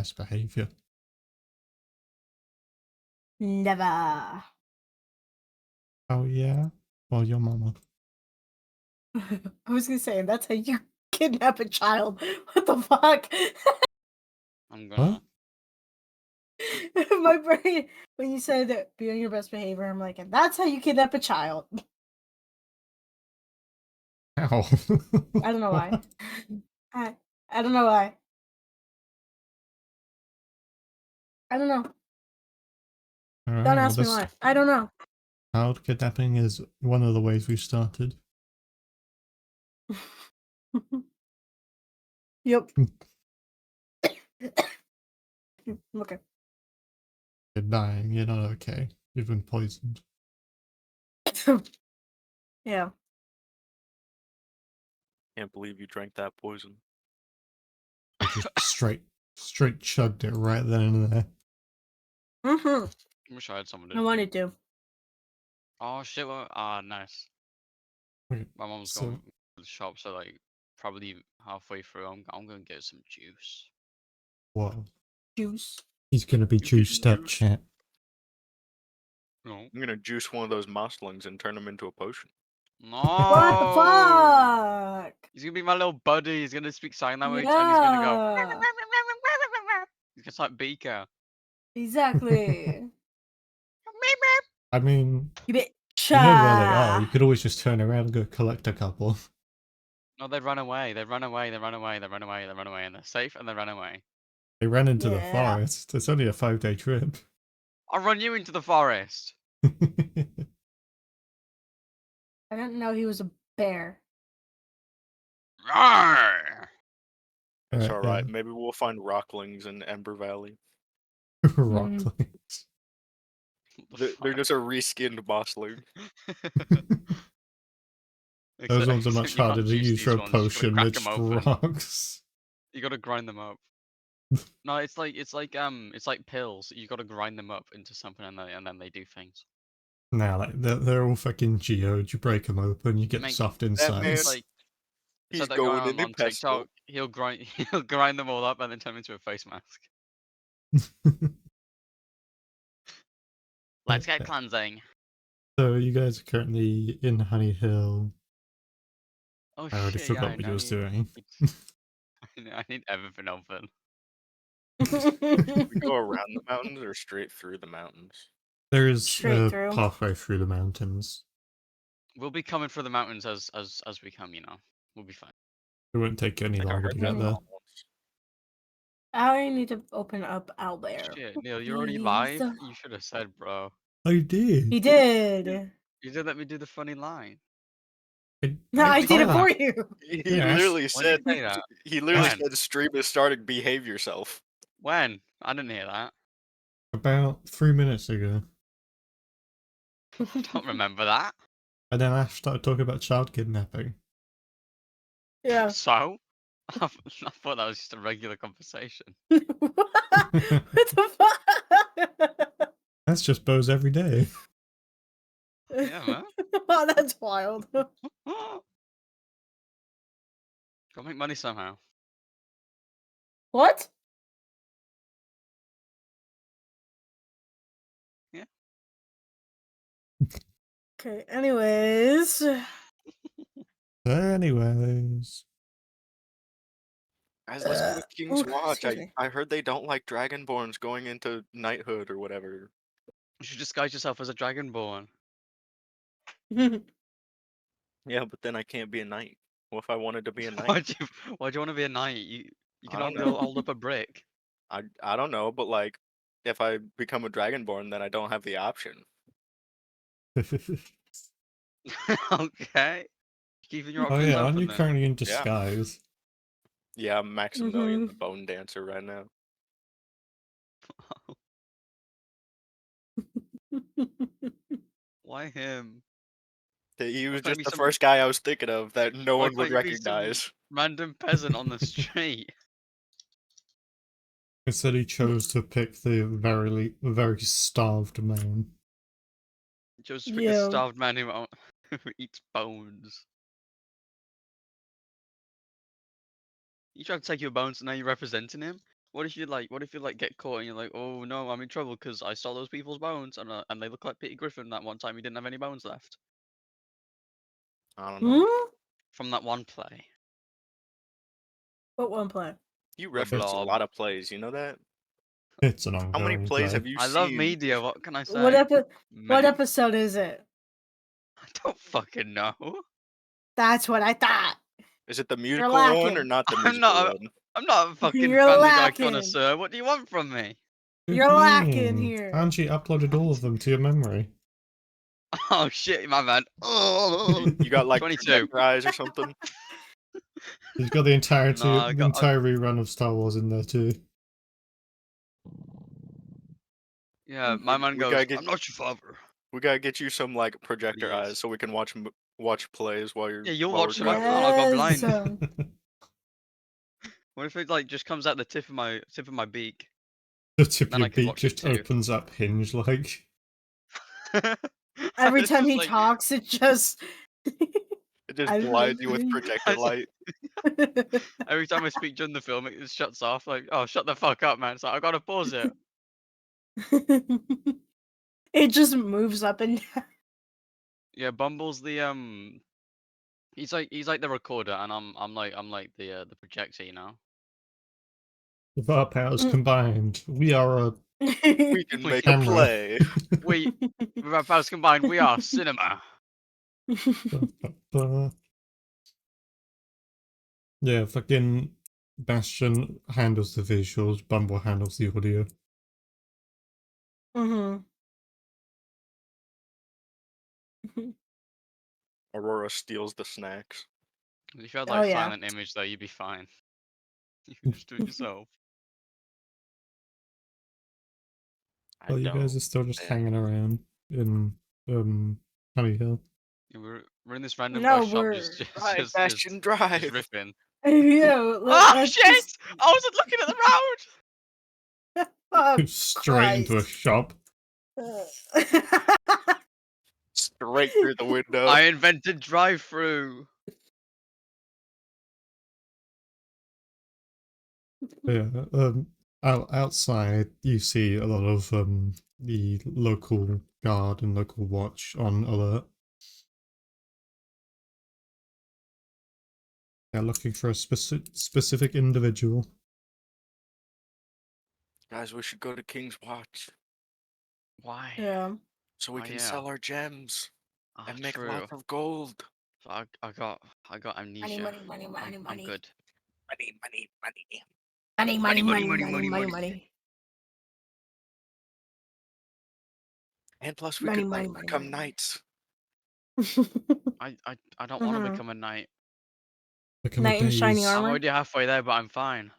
best behavior. Never. Oh yeah? Well, your mama. I was gonna say, that's how you kidnap a child. What the fuck? I'm What? gonna. My brain, when you said that be on your best behavior, I'm like, and that's how you kidnap a child. Ow. I don't know why. I don't know why. I don't know. Alright, Don't well, ask me this why. I don't know. child kidnapping is one of the ways we started. Yep. Okay. You're dying, you're not okay. You've been poisoned. Yeah. Can't believe you drank that poison. I just straight chugged it right then and there. Mm-hmm. I wish I had someone I to. wanted to. Oh shit! Nice. Okay, My mom's so- going to the shop, so like probably halfway through, I'm gonna get some juice. Whoa. Juice. He's gonna be You can juiced up, juice. chat. No. I'm gonna juice one of those musclings and turn them into a potion. No. What the fuck? He's gonna be my little buddy. He's gonna speak sign language, and he's gonna go. Yeah. He's just like Beaker. Exactly. I mean, You bitch. you know where they are. You could always just turn around and go collect a couple. No, they run away. They run away. They run away. They run away. They run away, and they're safe, and they run away. They ran into the Yeah. forest. It's only a 5-day trip. I'll run you into the forest. I didn't know he was a bear. Roar! It's Alright, alright. Maybe we'll find rocklings in Ember Valley. Rocklings. They're just a reskinned bossling. Those ones are Except much you can't harder to juice use these for a ones, you just gotta potion. crack It's 'em open. rocks. You gotta grind them up. No, it's like pills. You gotta grind them up into something, and then they do things. Nah, like they're all fucking geodes. You break them open, you get Mate, soft man- insides. It's like He's so that guy going on, in on TikTok, he'll grind them all up and then turn them into a face mask. Let's get Okay. cleansing. So you guys are currently in Honey Hill. Oh I already shit! forgot Yeah, what I you was doing. I need everything open. We go around the mountains or straight through the mountains? There is Straight a through. pathway through the mountains. We'll be coming for the mountains as we come. You know, we'll be fine. It won't take any Like I longer heard to that get there. once. I need to open up Owlbear. Shit, Neil, you're already Please. live. You should have said, bro. I did. He did. You did let me do the funny line. No, I did it thought for that. you. He Yes. literally When did said. you say that? He literally When? said, "Stream is starting. Behave yourself." When? I didn't hear that. About 3 minutes ago. I don't remember that. And then Ash started talking about child kidnapping. Yeah. So? I thought that was just a regular conversation. What the fuck? That's just Bo's every day. Yeah, man. Oh, that's wild. Gotta make money somehow. What? Yeah. Okay, anyways. Anyways. Guys, let's go to King's ooh, Watch. excuse me. I heard they don't like Dragonborns going into knighthood or whatever. You should disguise yourself as a dragonborn. Yeah, but then I can't be a knight. What if I wanted to be a knight? Why'd you want to be a knight? You I can don't only know. hold up a brick. I don't know, but like, if I become a Dragonborn, then I don't have the option. Okay. Keeping your Oh options yeah, open aren't you then. currently in disguise? Yeah, I'm Maximilian the Bone Dancer right now. Why him? He was Why can't just be the some- first guy I was thinking of that no Why one would can't you be some recognize. Random peasant on the street. Instead he chose to pick the very starved man. Just pick a Yeah. starved man who eats bones. You tried to take your bones and now you're representing him? What if you like get caught and you're like, oh no, I'm in trouble because I stole those people's bones and they look like Peter Griffin that one time he didn't have any bones left I don't know. Hmm? from that one play. What one play? You reference a Blob. lot of plays. You know that? It's an How many ongoing plays play. have you I seen? love media. What can I say? What Many. episode is it? I don't fucking know. That's what I thought. Is it the musical one or lacking. not the I'm musical not. one? I'm not a fucking You're Family Guy lacking. connoisseur. What do you want from me? You're What do you lacking mean? here. Angie uploaded all of them to your memory. Oh shit, my man. Oh, You got like 22. projector eyes or something? You've got the entirety, No, I the got- entire rerun of Star Wars in there too. Yeah, my man We goes. gotta get- I'm not your father. We gotta get you some like projector Yes. eyes so we can watch plays while you're. Yeah, you'll while watch we're them. driving. I'll go Yes. blind. What if it like just comes out the tip of my beak? The tip of Then your I can beak watch it just too. opens up hinge like. Every It's time just he like- talks, it just. It just I blinds you with really- projector light. Every time I speak during the film, it just shuts off. Like, oh, shut the fuck up, man. It's like I gotta pause it. It just moves up and down. Yeah, Bumble's the He's like the recorder, and I'm like the projector, you know. With our powers combined, we are a. We can make a Camera. play. We, with our powers combined, we are cinema. Yeah, fucking Bastion handles the visuals, Bumble handles the audio. hmm Aurora steals the snacks. If you had Oh, like yeah. silent image, though, you'd be fine. You can just do it yourself. Well, you guys are still just hanging around in Honey Hill. Yeah, we're in this random No, guy's shop, we're- Drive, Bastion, drive. just riffing. Yeah, Oh shit! I wasn't looking at the road. Oh, Straight into a Christ. shop. Straight through the window. I invented drive-through. Yeah, outside you see a lot of the local guard and local watch on alert. They're looking for a specific individual. Guys, we should go to King's Watch Why? Yeah. so we Oh, can yeah. sell our gems Oh, and make true. lots of gold. I got amnesia. money, I'm good. Money, money, money. Money, Money, money, money, money, money, money, money, money. money. And plus, we Money, could money, like money, become money. knights. I don't want to Mhm. become a knight. Become Knight a in shining daze. I'm armor? already halfway there, but I'm fine.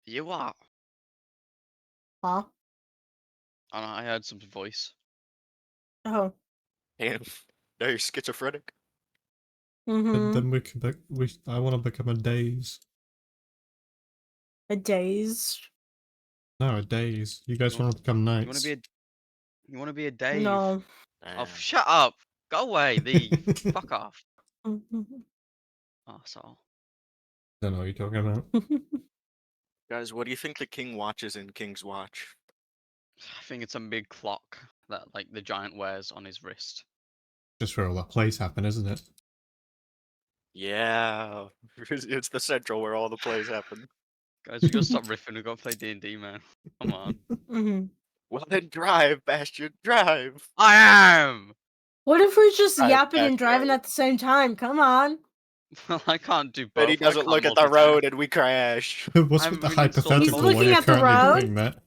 You are. Huh? I don't know, I heard some voice. Oh. Damn, now you're schizophrenic. And Mm-hmm. then we can I want to become a daze. A daze? No, a daze. You guys You want to become You want knights? you want to be a Dave? No. Oh, Damn. shut up! Go away, leave. Fuck off. Mhm. Arsehole. Don't know what you're talking about. Guys, what do you think the king watches in King's Watch? I think it's a big clock that like the giant wears on his wrist. Just where all that plays happen, isn't it? Yeah, it's the central where all the plays happen. Guys, we gotta stop riffing. We gotta play D&D, man. Come on. Mhm. Well then, drive, Bastion, drive. I am. What if we're just Alright, yapping and that's driving fair. at the same time? Come on. Well, I can't do both. But he I doesn't can't look at the multitask. road and we crash. What's I'm with the really installed hypothetical He's while looking you're at the currently road. doing that?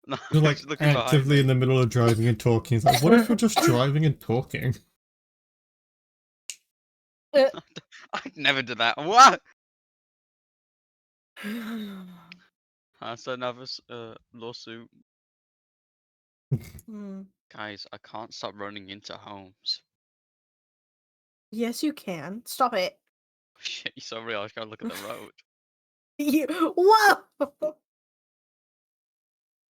No, You're I'm like just looking behind actively me. in the middle of driving and talking. It's like, what if we're just driving and talking? I'd never do that. What? That's another lawsuit. Hmm. Guys, I can't stop running into homes. Yes, you can. Stop it. Shit, you're so real. I just gotta look at the road. Whoa!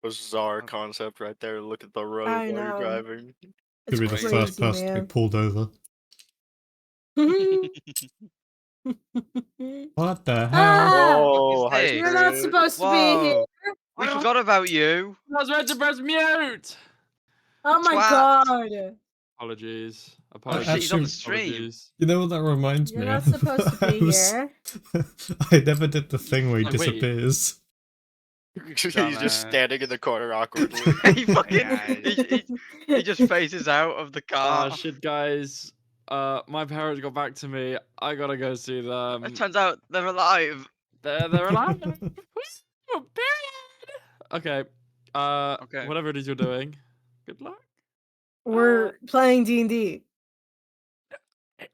Bizarre concept right there. Look at the road I while know. you're driving. Could be the crazy, first person to be pulled over. man. What the hell? Ah! Whoa, this? You're not Hybrid. supposed to be here. Whoa! We forgot about you. I was meant to press mute. Oh my Twat. god. Apologies. Oh shit, he's on the Actually, stream. Apologies. You know what that reminds You're me not of? supposed to I be was- here. I never did the thing where he Like, wait. disappears. He's just Dumbass. standing in the corner awkwardly. he fucking Guys. he just phases out of the car. Oh shit, guys. My parents got back to me. I gotta go see them. It turns out they're alive. They're alive. Woo, period. Okay. Okay. Whatever it is you're doing. Good luck. We're playing D&D.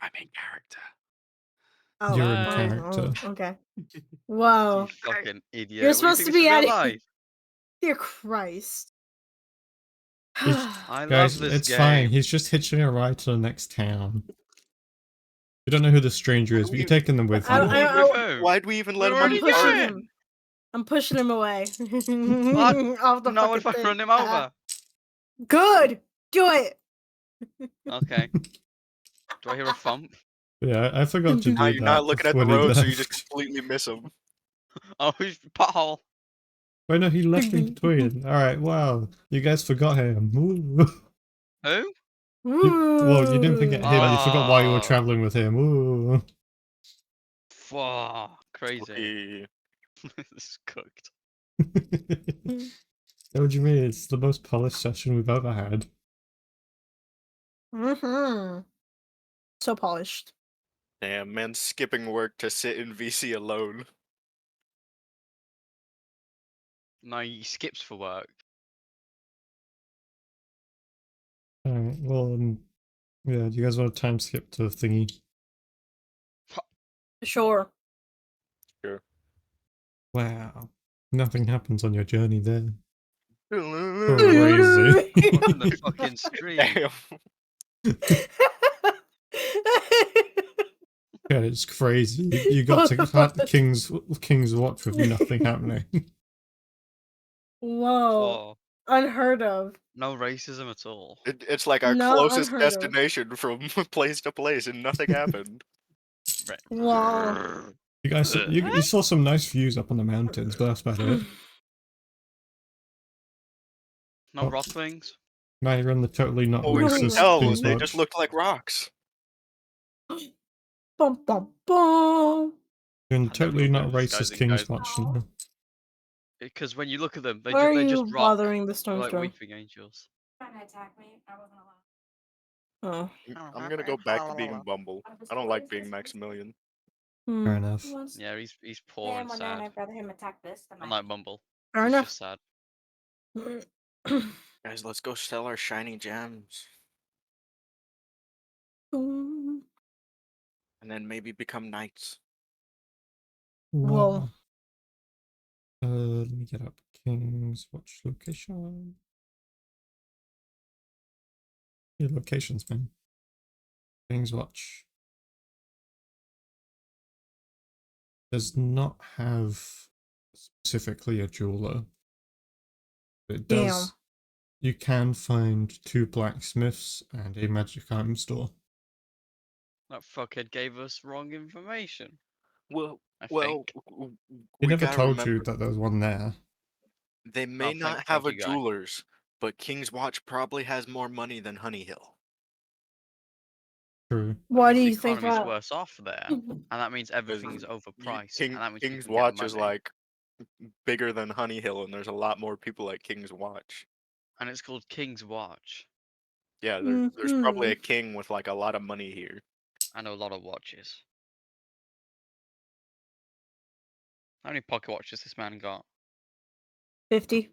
I'm in character. Oh, You're in Bye. character. okay. Whoa. You fucking idiot. You're What do you supposed think to this be is at real it. life? Dear Christ. I Guys, love this it's game. fine. He's just hitching a ride to the next town. You don't know who the stranger is, but you're taking them with I- you. I- With who? Why'd we even let We're him on already the pushing cart? going. him. I'm pushing him away. What? Off the No, if fucking I thing. run him over. Good. Do it. Okay. Do I hear a thump? Yeah, I forgot to do Now that. you're not looking at the when he road, so you left. just completely miss him. Oh, he's pothole. Wait, no, he left in between. Alright, wow. You guys forgot him. Ooh. Who? Well, you didn't forget him, you forgot why you were Oh. traveling with him. Ooh. Fuck. Crazy. He- This is cooked. What do you mean? It's the most polished session we've ever had. Mm-hmm. So polished. Damn, man, skipping work to sit in VC alone. No, he skips for work. Alright, well, yeah, do you guys want to time skip to thingy? Sure. Wow. Nothing happens on your journey there. Damn. Crazy. On the fucking stream. Yeah, it's crazy. You got to cut King's Watch with nothing happening. Whoa. Whoa. Unheard of. No racism at all. It's like our Not closest unheard of. destination from place to place, and nothing happened. Right. Wow. You guys, you saw some nice views up on the mountains, but that's about it. No Oh. Rothwings? Now you're on the totally not Oh, we couldn't racist tell. King's They Watch. just looked like rocks. Bum bum bum. You're in I never totally got not those racist disguising King's guys. Watch now. Because when you look at them, they, Why are they you just rock. bothering the They're like Stormstorm? weeping angels. Trying to attack me. I wasn't allowed. Oh. I'm gonna go back to being Bumble. I don't like being Maximilian. Hmm. Fair enough. Yeah, he's poor Yeah, and one day sad. I'd rather him attack this than my. Unlike Bumble. Fair He's enough. just sad. Guys, let's go sell our shiny gems. Whoa. And then maybe become knights. Wow. Let me get up King's Watch location. Your locations, man. King's Watch does not have specifically a jeweler. But it does. Damn. You can find 2 blacksmiths and a magic item store. That fuckhead gave us wrong information. Well, I well, think. He we never gotta told you remember, that there was one there. they may thank- not have a thank you, guy. jewelers, but King's Watch probably has more money than Honey Hill. True. Why do The you think economy's that? worse off there, and that means everything's overpriced. and that means people King's can get the Watch is money. like bigger than Honey Hill, and there's a lot more people at King's Watch. And it's called King's Watch. Yeah, there's probably a king with like a lot of money here. I know a lot of watches. How many pocket watches this man got? 50.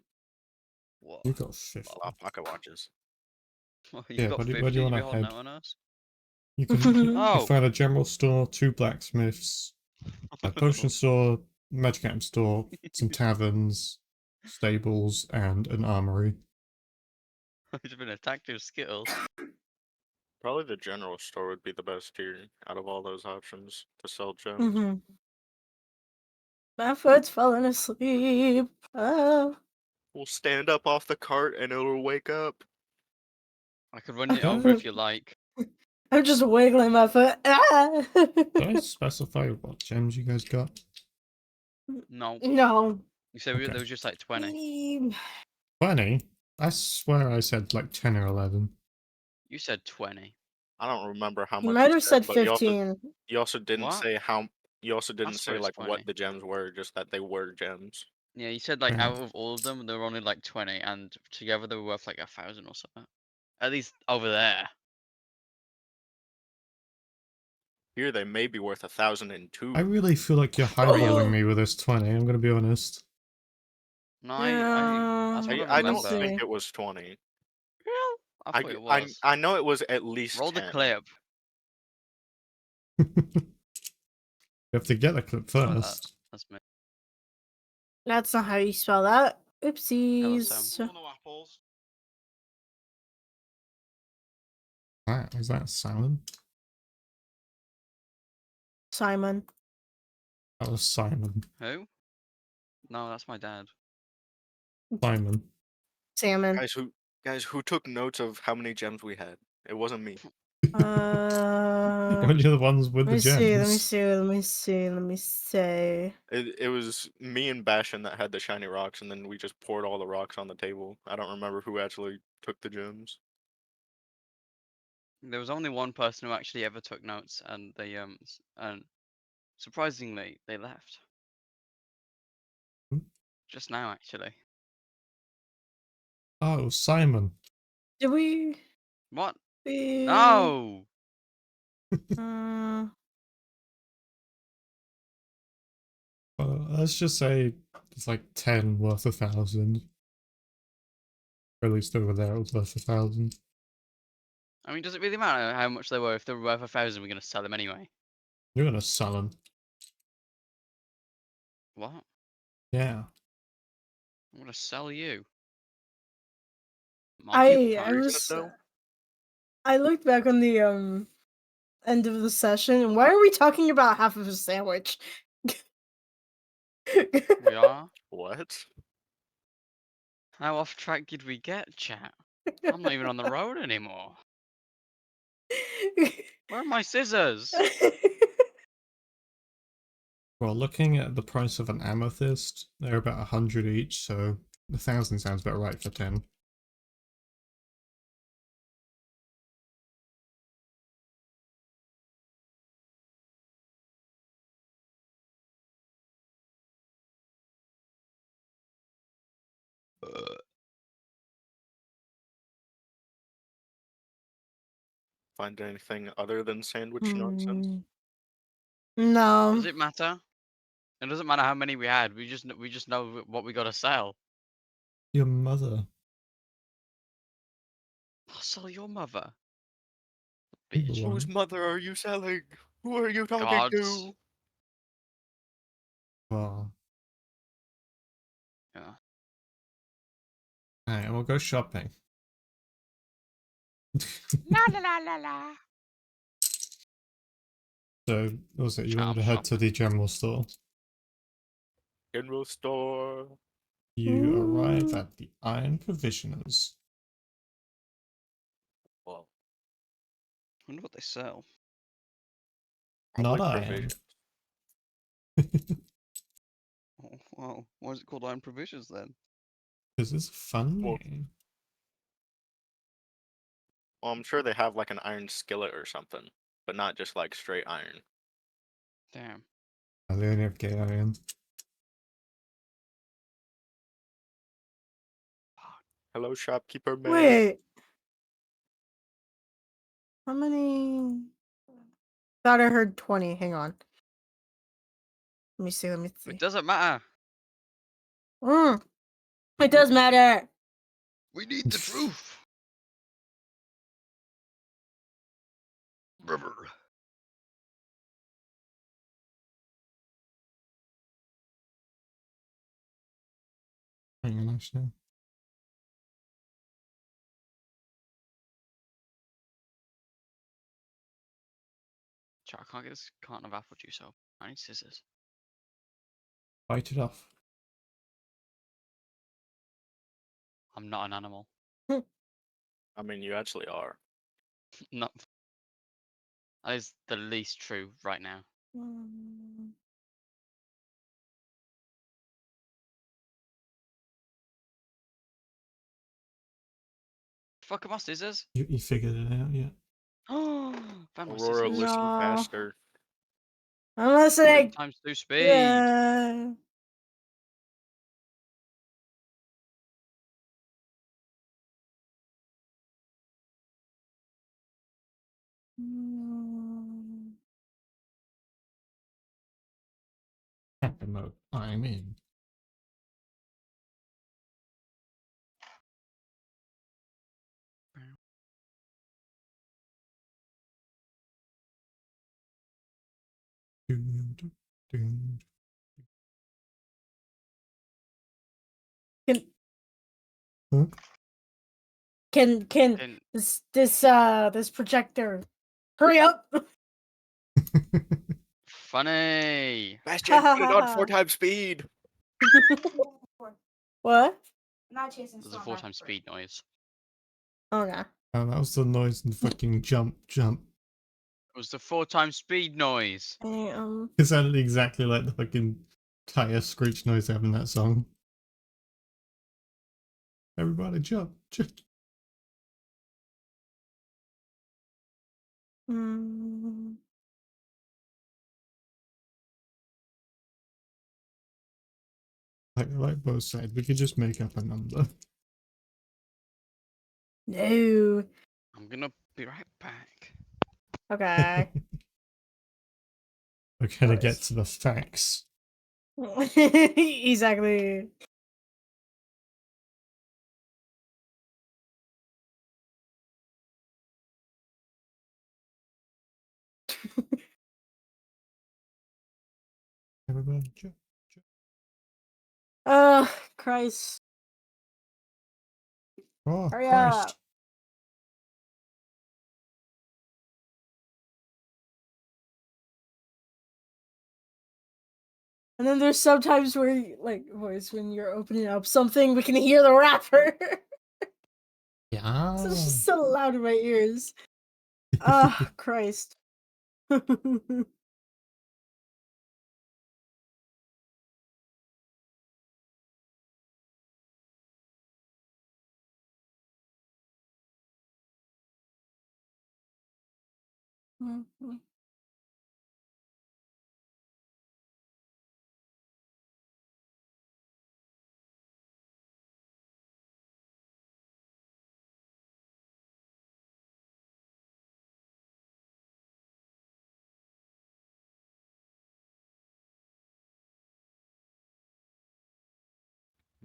Whoa. You got 50. A lot of pocket watches. You've Yeah, got where do 50, you you'd wanna be holding head? out on us? You can Oh. find a general store, 2 blacksmiths, a potion store, magic item store, some taverns, stables, and an armory. He's been attacked with Skittles. Probably the general store would be the best here out of all those options to sell gems. Mm-hmm. My foot's falling asleep. Oh. We'll stand up off the cart and it'll wake up. I could run it over if you like. I'm just wiggling my foot. Ah! Did I specify what gems you guys got? No, No. you said Okay. there was just like 20. 20? I swear I said like 10 or 11. You said 20. I don't remember how You much might you have said but you also 15. you also didn't What? say how. You also didn't swear say it's like 20. what the gems were, just that they were gems. Yeah, you said like Yeah. out of all of them, there were only like 20, and together they were worth like 1,000 or something. At least over there. Here they may be worth 1,002. I really feel like you're highballing me with this 20, I'm gonna be honest. No, that's what I Yeah, I let me don't remember. think see. it was 20. Real? I thought it I was. I know it was at least Roll the 10. clip. You have to get the clip Oh, first. that's me. That's not how you spell that. Sam. Oopsies. Is that Simon? Simon. That was Simon. Who? No, that's my dad. Simon. Salmon. Guys who took notes of how many gems we had? It wasn't me. When you're the ones with Let the me see, let me gems. see, let me see, let me say. It was me and Bastion that had the shiny rocks, and then we just poured all the rocks on the table. I don't remember who actually took the gems. There was only one person who actually ever took notes, and they and surprisingly they left. Hmm? Just now, actually. Oh, Simon. Did we? What? we No. uh, Let's just say it's like 10 worth 1,000. Or at least over there it was worth 1,000. I mean, does it really matter how much they were? If they were worth 1,000, we're gonna sell them anyway. You're gonna sell them. What? Yeah. I'm gonna sell you. I Are you gonna was sell? I looked back on the end of the session, and why are we talking about half of a sandwich? We are. What? How off track did we get, chat? I'm not even on the road anymore. Where are my scissors? Well, looking at the price of an amethyst, they're about 100 each, so 1,000 sounds about right for 10. Find anything other than sandwich nonsense? No. Does it matter? It doesn't matter how many we had. We just know what we gotta sell. Your mother. I'll sell your mother. You're the Bitch. one. Whose mother are you selling? Who are you talking Gods. to? Oh. Yeah. Alright, we'll go shopping. La la la la la. So, what was it? You Chat, wanted I'm to head to shopping. the general store. General store. You arrive at the Iron Provisioners. Well, Wonder what they sell. Not probably iron. provisions. Oh, wow. Why is it called Iron Provisions then? This is a fun Well- game. Well, I'm sure they have like an iron skillet or something, but not just like straight iron. Damn. They only have gay iron. Hello, shopkeeper man. Wait. How many? Thought I heard 20. Hang on. Let me see. Let me see. It doesn't matter. It does matter. We need the truth. Brother. Hang on, actually. Chat, I can't get this carton of apple juice open. I need scissors. Bite it off. I'm not an animal. I mean, you actually are. Not That is the least true right now. Mm. Fuck are my scissors? You figured it out yet? Oh, found my Aurora, scissors. listen No. faster. I'm 3 listening. times 2 speed. Yeah. Mm. Happy mode. I'm in. Dun, dun, dun. Can Huh? can And this projector hurry up? funny. Bastion, put it on 4 times speed. What? I'm not chasing There's a Storm 4 back times for- speed noise. Okay. Oh, that was the noise and fucking jump. It was the 4 times speed noise. It sounded exactly like the fucking tire screech noise they have in that song. Everybody jump. Mm. Like both sides. We could just make up a number. No. I'm gonna be right back. Okay. We're gonna Nice. get to the facts. Exactly. Everybody jump. Christ. Oh, Hurry Christ. up. And then there's sometimes where, like, voice when you're opening up something, we can hear the rapper. Yeah. So it's just so loud in my ears. Ah, Christ. Mhm.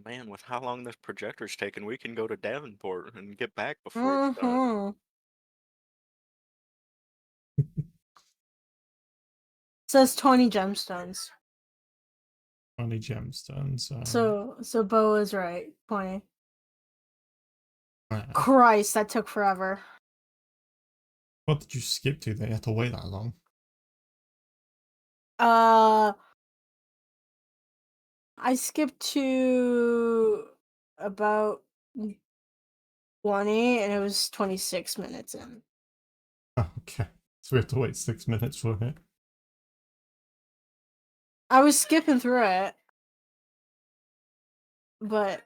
Man, with how long this projector's taken, we can go to Davenport and get back before it's done. Mhm. Says 20 gemstones. 20 gemstones. So Bo is right. 20. Alright. Christ, that took forever. What did you skip to? They had to wait that long. I skipped to about 20 and it was 26 minutes in. Okay. So we have to wait 6 minutes for it. I was skipping through it. But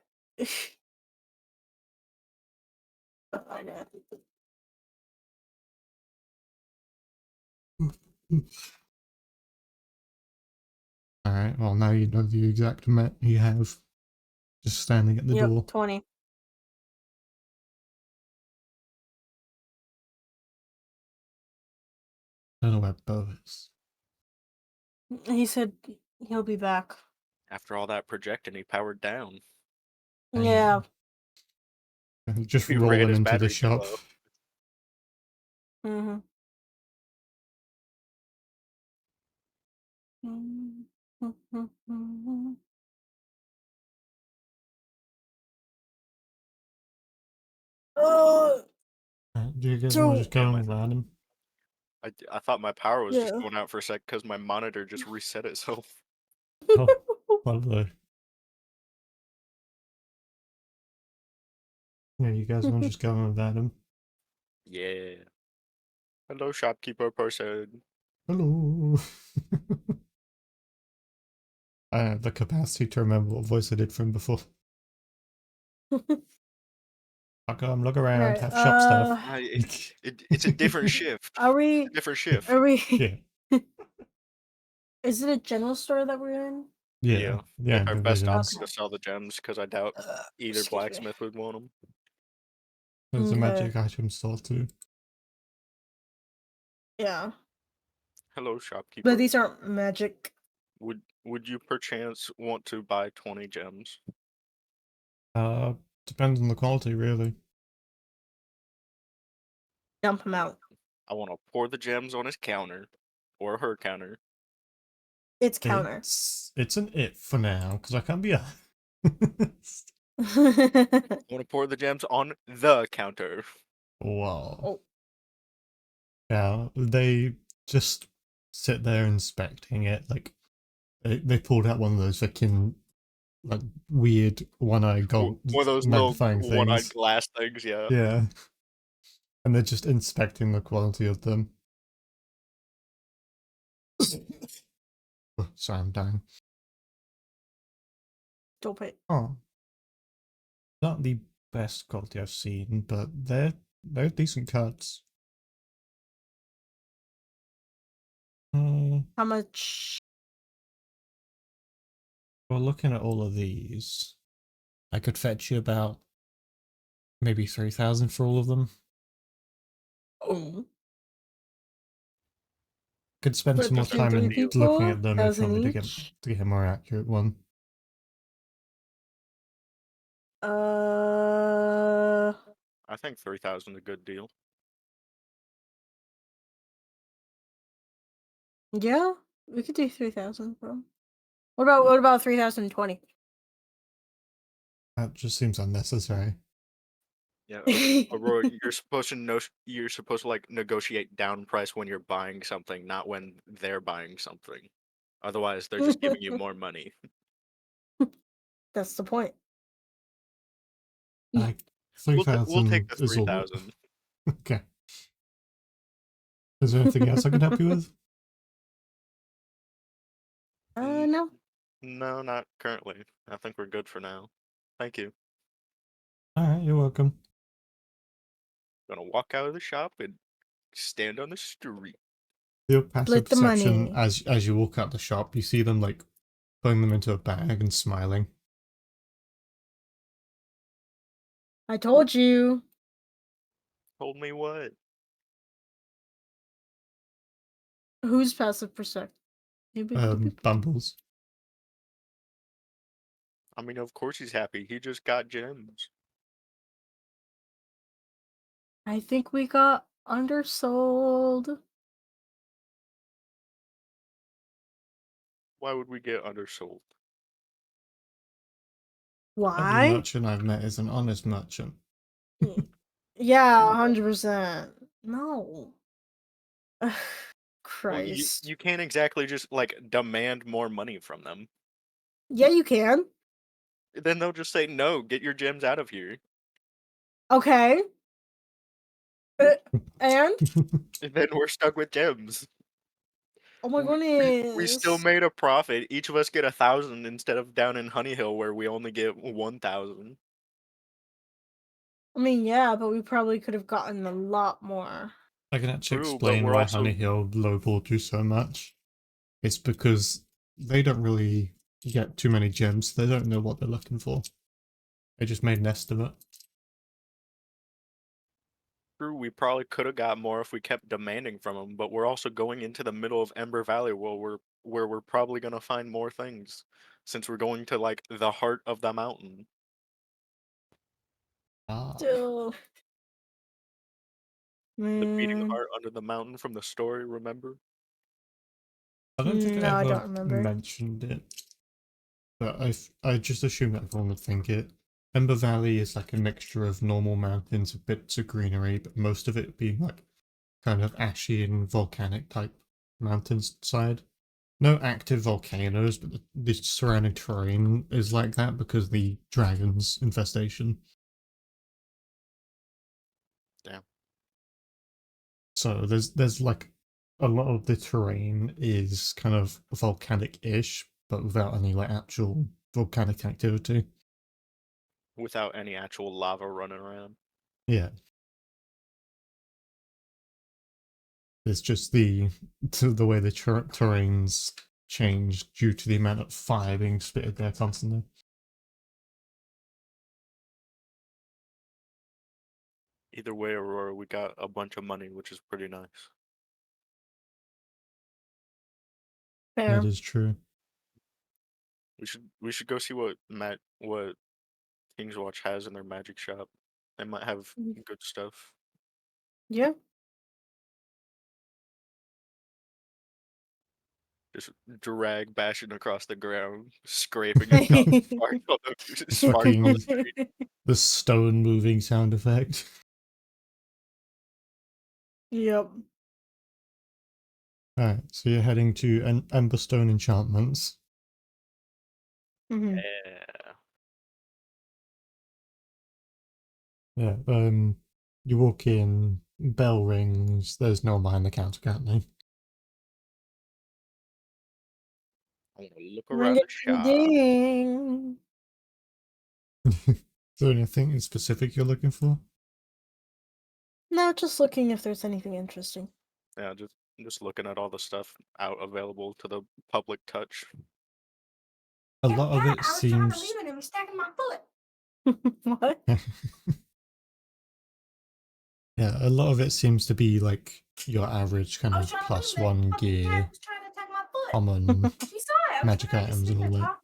Alright, well now you know the exact amount you have. Just standing at the yep, door. 20. I don't know where Bo is. He said he'll be back. After all that projecting, he powered down. Yeah. And just He ran rolling his into the battery shop. low. Mm-hmm. Oh, Do you guys So- want to just go on without him? I thought my power was just Yeah. going out for a sec because my monitor just reset itself. Oh, lovely. Yeah, you guys want to just go on without him? Yeah. Hello, shopkeeper person. Hello. I have the capacity to remember what voice I did from before. I'll come look around, Alright, have shop stuff. It's a different shift. Are we? Different shift. Are we? Yeah. Is it a general store that we're in? Yeah. Yeah. Like our best divisions. option to sell the gems because I doubt either Excuse me. blacksmith would want them. There's a Okay. magic item store too. Yeah, Hello, shopkeeper. but these aren't magic. Would you perchance want to buy 20 gems? Depends on the quality, really. Dump them out. I want to pour the gems on his counter or her counter. It's counter. It's an it for now, because I can't be a. I want to pour the gems on the counter. Wow. Oh. Yeah, they just sit there inspecting it. Like, they pulled out one of those fucking, like, weird one-eyed gold One of those little magnifying one-eyed things. glass things, yeah. Yeah. And they're just inspecting the quality of them. Oh, sorry, I'm dying. Stop it. Oh. Not the best quality I've seen, but they're decent cuts. How much? Well, looking at all of these, I could fetch you about maybe 3,000 for all of them. Oh. Could spend Split some more between time 3 in people, looking at them if you 1,000 want me to each? get a more accurate one. I think 3,000 is a good deal. Yeah, we could do 3,000, bro. What about 3,020? That just seems unnecessary. Yeah, Aurora, you're supposed to like negotiate down price when you're buying something, not when they're buying something. Otherwise, they're just giving you more money. That's the point. Like, We'll 3,000 take the is all. 3,000. Okay. Is there anything else I can help you with? No. No, not currently. I think we're good for now. Thank you. Alright, you're welcome. Gonna walk out of the shop and stand on the street. Your passive Split the perception money. as you walk out the shop, you see them like putting them into a bag and smiling. I told you. Told me what? Who's passive perception? Bumbles. I mean, of course he's happy. He just got gems. I think we got undersold. Why would we get undersold? Every Why? merchant I've met is an honest merchant. Yeah, 100%. No. Well, Christ. you can't exactly just like demand more money from them. Yeah, you can. Then they'll just say no. Get your gems out of here. Okay. And? And then we're stuck with gems. Oh my We still goodness. made a profit. Each of us get 1,000 instead of down in Honey Hill where we only get 1,000. I mean, yeah, but we probably could have gotten a lot more. I can actually True, but explain we're why also- Honey Hill lowballed you so much. It's because they don't really get too many gems. They don't know what they're looking for. They just made a nest of it. True, we probably could have got more if we kept demanding from them, but we're also going into the middle of Ember Valley where we're probably gonna find more things, since we're going to like the heart of the mountain. Ah. Still. The beating Man. heart under the mountain from the story, remember? I don't think No, I I ever don't remember. mentioned it, but I just assume that everyone would think it. Ember Valley is like a mixture of normal mountains with bits of greenery, but most of it being like kind of ashy and volcanic type mountainside. No active volcanoes, but the surrounding terrain is like that because the dragons infestation. Damn. So there's like a lot of the terrain is kind of volcanic-ish, but without any like actual volcanic activity. Without any actual lava running around. Yeah. It's just the way the terrains change due to the amount of fire being spitted there constantly. Either way, Aurora, we got a bunch of money, which is pretty nice. Fair. That is true. We should go see what King's Watch has in their magic shop. They might have Mhm. good stuff. Yeah. Just drag bashing across the ground, scraping and causing sparks on the sparks on the street. The stone moving sound effect. Yep. Alright, so you're heading to Emberstone Enchantments. Hmm. Yeah. Yeah, you walk in, bell rings, there's no one behind the counter currently. I want to look Ring around it the shop. ding. Is there anything in specific you're looking for? No, just looking if there's anything interesting. Yeah, just looking at all the stuff out available to the public touch. A lot of it I was trying to seems. leave it and was stacking my foot. What? Yeah, a lot of it seems to be like your average kind I was of trying to plus leave it. one Fucking cat gear, was trying to attack my foot. common She saw it. I was magic trying to items sit and all there that. talking.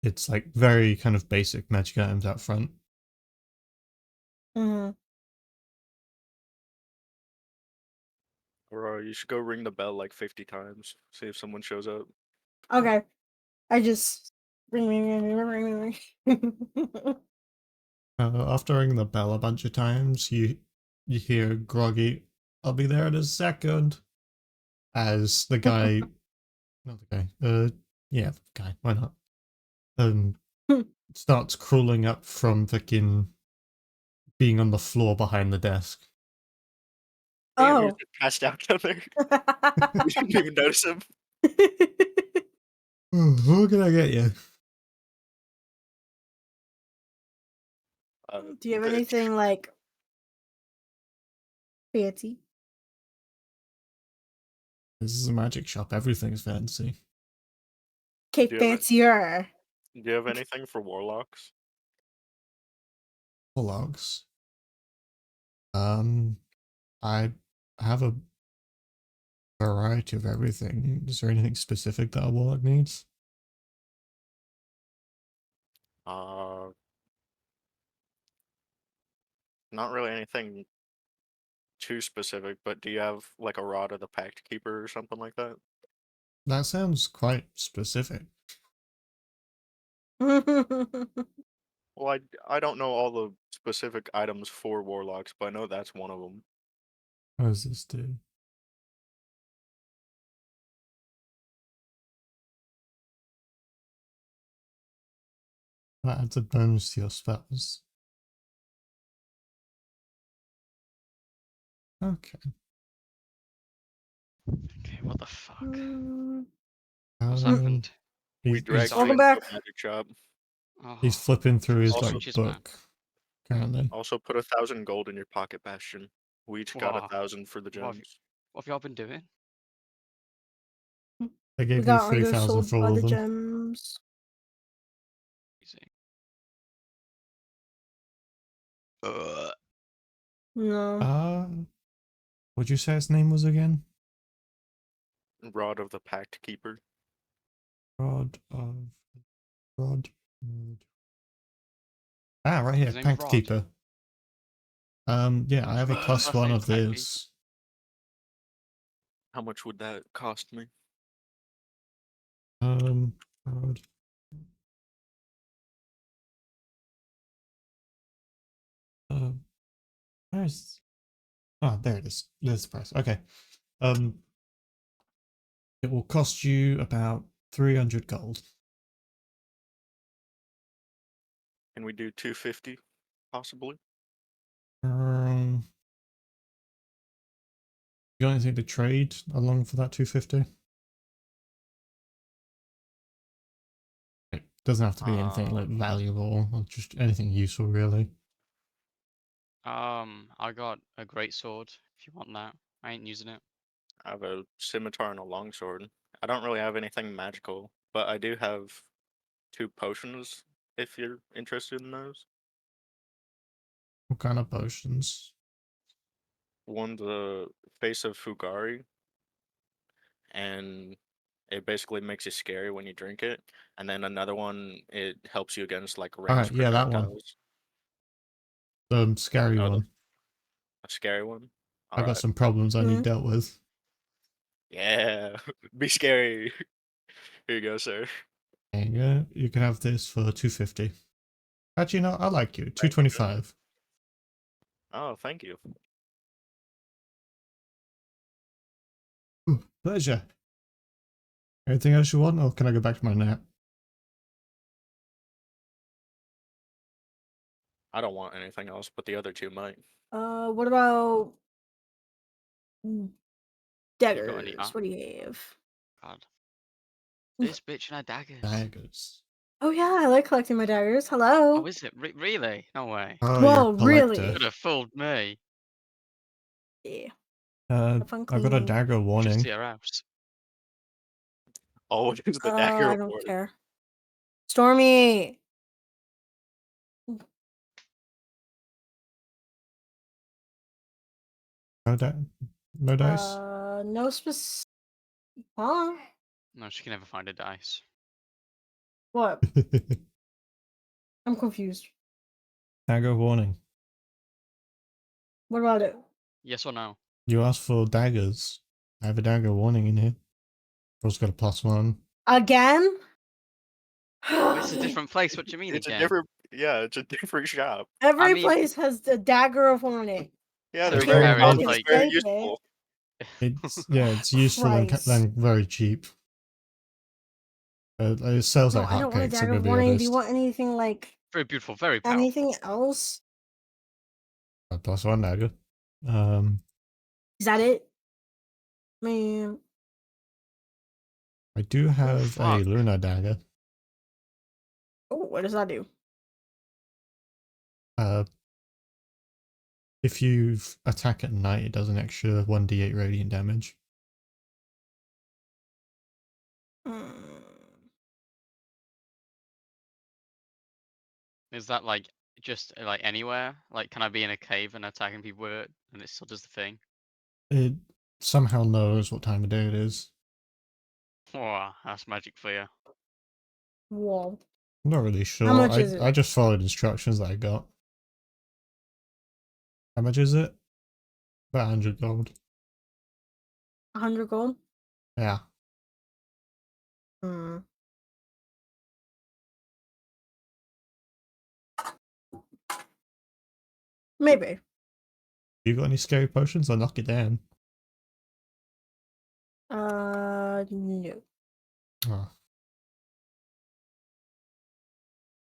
It's like very kind of basic magic items out front. Hmm. Or you should go ring the bell like 50 times, see if someone shows up. Okay. I just ring. After ringing the bell a bunch of times, you hear groggy, "I'll be there in a second," as the guy, not the guy, yeah, the guy, why not? Starts crawling up from fucking being on the floor behind the desk. Damn, he was Oh. just passed out down there. We didn't even notice him. Who can I get you? Do you have The- anything like fancy? This is a magic shop. Everything's fancy. Okay, Do you have a- fancier. Do you have anything for warlocks? Logs. I have a variety of everything. Is there anything specific that a warlock needs? Not really anything too specific, but do you have like a Rod of the Pact Keeper or something like that? That sounds quite specific. Well, I don't know all the specific items for warlocks, but I know that's one of them. What does this do? That adds a bonus to your spells. Okay. Okay, what the fuck? Mm, What's Um, happened? We he's, dragged he's, him Welcome into back. a magic shop. Oh, he's flipping through his Also- like Bitches, man. book currently. Also put 1,000 gold in your pocket, Bastion. We each got Wow. 1,000 for the What have gems. What have y'all been doing? I we gave you got 3,000 undersold for by all the of them. gems. Easy. No. What'd you say his name was again? Rod of the Pact Keeper. Rod. Ah, right here, His name's Pact Rod. Keeper. Yeah, I have a plus Perfect, one of Pact Keeper. this. How much would that cost me? Rod. Where's? Oh, there it is. There's the price. Okay. It will cost you about 300 gold. Can we do 250, possibly? You got anything to trade along for that 250? It doesn't have to be anything like valuable, or just anything useful, really. I got a great sword. If you want that, I ain't using it. I have a scimitar and a longsword. I don't really have anything magical, but I do have 2 potions if you're interested in those. What kind of potions? One's the Face of Fugari, and it basically makes you scary when you drink it. And then another one, it helps you against like Alright, ranged yeah, that one. projectiles. The scary Oh, one. a scary one. I got Alright. some problems I need Mhm. dealt with. Yeah, be scary. Here you go, sir. There you go. You can have this for 250. Actually, no, I like you. 225. Oh, thank you. Ooh, pleasure. Anything else you want, or can I go back to my nap? I don't want anything else, but the other 2 might. What about You got any? daggers? What do you have? God. This bitch and her daggers. Daggers. Oh yeah, I like collecting my daggers. Oh, Hello. is it? Really? No way. Oh, Whoa, you're a collector. really? Could have fooled me. Yeah. I fun got a cleaning. dagger Just warning. see her house. Oh, it is the dagger I don't award. care. Stormy. No, no dice? No specific. Huh? No, she can never find a dice. What? I'm confused. Dagger warning. What about it? Yes or no? You asked for daggers. I have a dagger warning in here. Also got a +1. Again? Oh, it's a different place. What do you mean It's a again? different, yeah, it's a different shop. Every I mean- place has the dagger of on it. Yeah, To they're be very fair, common, it's it's like- very Take it. useful. It's yeah, it's useful and Christ. then very cheap. It sells No, like I don't want a hotcakes. I'm dagger gonna be warning. Do honest. you want anything like Very beautiful, very powerful. anything else? A +1 dagger. Is that it? Man. I do have a fuck. Luna dagger. Oh, what does that do? If you attack at night, it does an extra 1d8 radiant damage. Mm. Is that like just like anywhere? Like, can I be in a cave and attacking people with it, and it still does the thing? It somehow knows what time of day it is. Wow, that's magic for you. Whoa. I'm not really sure. much is it? I just followed instructions that I got. How much is it? About 100 gold. 100 gold? Yeah. Hmm. Maybe. You got any scary potions? I'll knock it down. No. Oh.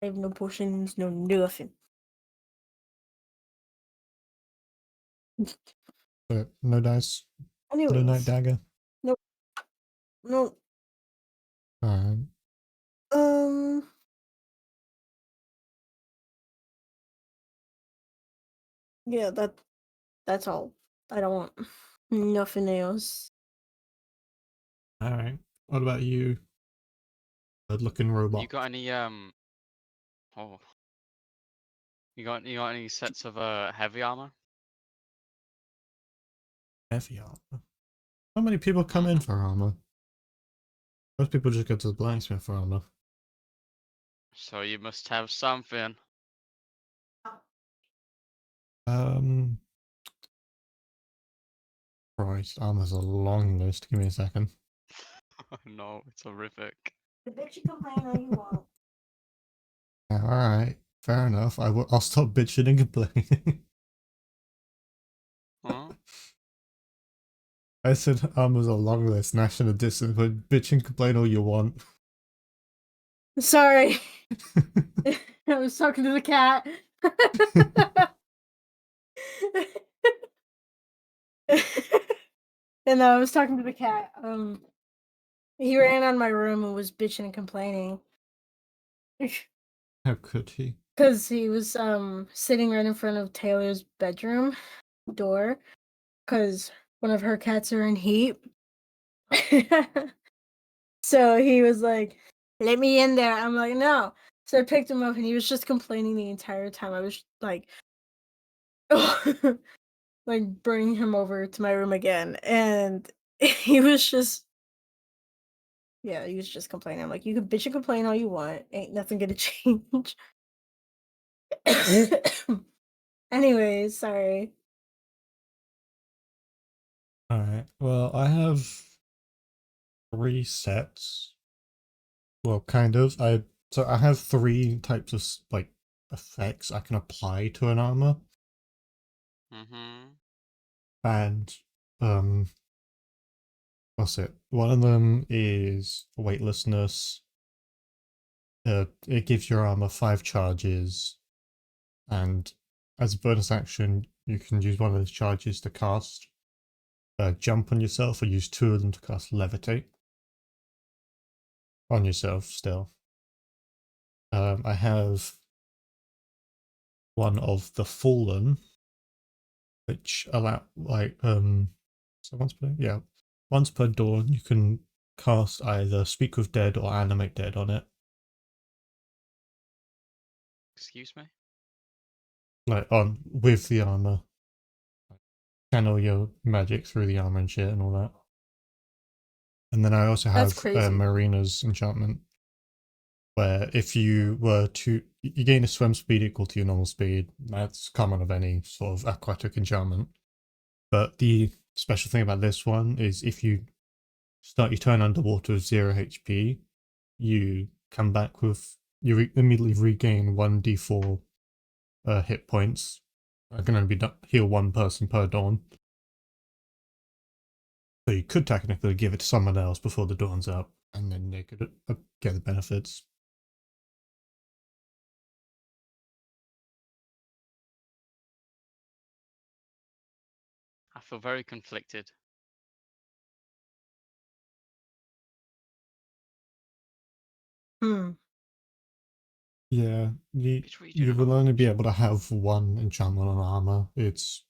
I have no potions, no nothing. But no dice. No night Anyways. dagger. No. Alright. Yeah, that's all. I don't want nothing else. Alright. What about you? Good looking robot. You got any Oh. You got any sets of heavy armor? Heavy armor. How many people come in for armor? Most people just go to the blacksmith for armor. So you must have something. Christ, armor's a long list. Give me a second. No, it's horrific. The bitch you complain all you want. Yeah, alright. Fair enough. I'll stop bitching and complaining. Huh? I said armor's a long list, national distance, but bitch and complain all you want. Sorry. I was talking to the cat. And I was talking to the cat. He ran out of my room and was bitching and complaining How could he? because he was sitting right in front of Taylor's bedroom door because one of her cats are in heat. So he was like, "Let me in there." I'm like, "No." So I picked him up and he was just complaining the entire time. I was like, like bringing him over to my room again, and he was just, yeah, he was just complaining. I'm like, "You can bitch and complain all you want. Ain't nothing gonna change." Anyways, sorry. Alright, well, I have 3 sets. Well, kind of. So I have 3 types of like effects I can apply to an armor, Mm-hmm. and what's it? One of them is weightlessness. It gives your armor 5 charges, and as a bonus action, you can use one of those charges to cast jump on yourself, or use 2 of them to cast levitate on yourself still. I have one of the Fallen, which allow so once per dawn you can cast either Speak with Dead or Animate Dead on it. Excuse me? Like on with the armor. Channel your magic through the armor and shit and all that. And then I also That's have crazy. Marina's enchantment, where if you were to you gain a swim speed equal to your normal speed. That's common of any sort of aquatic enchantment. But the special thing about this one is if you start your turn underwater with 0 HP, you come back with immediately regain 1d4 hit points. I can only heal 1 person per dawn. So you could technically give it to someone else before the dawn's up, and then they could get the benefits. I feel very conflicted. Hmm. Yeah, Bitch, what are you you doing on will my only be watch? able to have 1 enchantment on armor. It's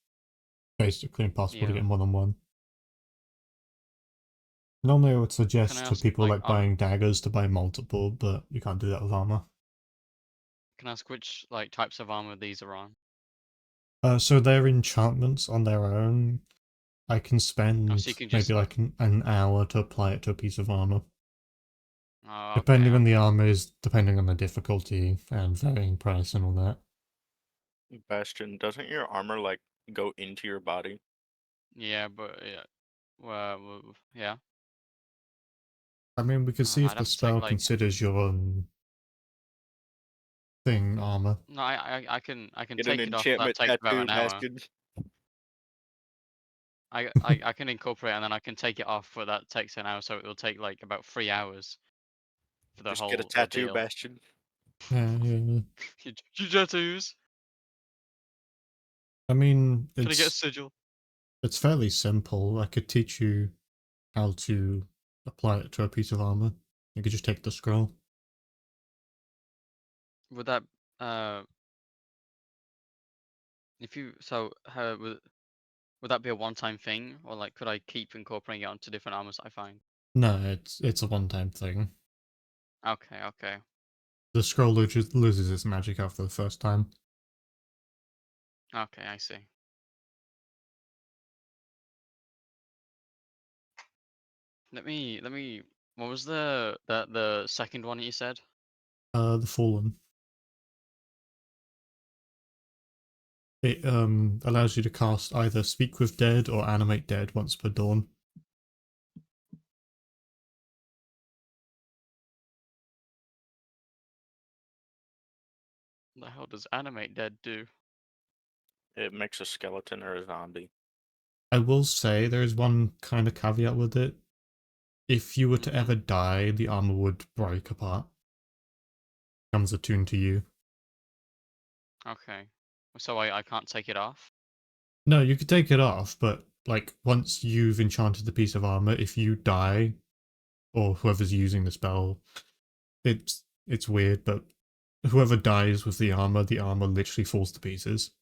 basically impossible to Yeah. get more than 1. Normally I would Can suggest I to ask, people like, like buying daggers to buy multiple, but you can't do that with armor. can I ask which like types of armor these are on? So they're enchantments on their own. I can Oh, so spend you can maybe just like an hour to apply it to a piece of armor. oh, okay, Depending on the okay. armor is depending on the difficulty and varying price and all that. Bastion, doesn't your armor like go into your body? Yeah, but yeah. Yeah. I mean, we could see if I'd the have to take spell like considers your thing armor. no, I can Get an take it off. That enchantment takes about tattoo, an hour. Bastion. I can incorporate and then I can take it off, but that takes an hour, so it will take like about 3 hours for the Just get a whole tattoo, ordeal. Bastion. Yeah. Your tattoos. I mean, Can I get a sigil? it's fairly simple. I could teach you how to apply it to a piece of armor. You could just take the scroll. Would that if you so how would that be a one-time thing, or like could I keep incorporating it onto different armors I find? No, it's a one-time thing. Okay, okay. The scroll loses its magic after the first time. Okay, I see. Let me what was the second one you said? The Fallen. It allows you to cast either Speak with Dead or Animate Dead once per dawn. What the hell does animate dead do? It makes a skeleton or a zombie. I will say there is one kind of caveat with it. If you were to Mhm. ever die, the armor would break apart. Becomes attuned to you. Okay. So I can't take it off? No, you could take it off, but like once you've enchanted the piece of armor, if you die, or whoever's using the spell, it's weird, but whoever dies with the armor literally falls to pieces.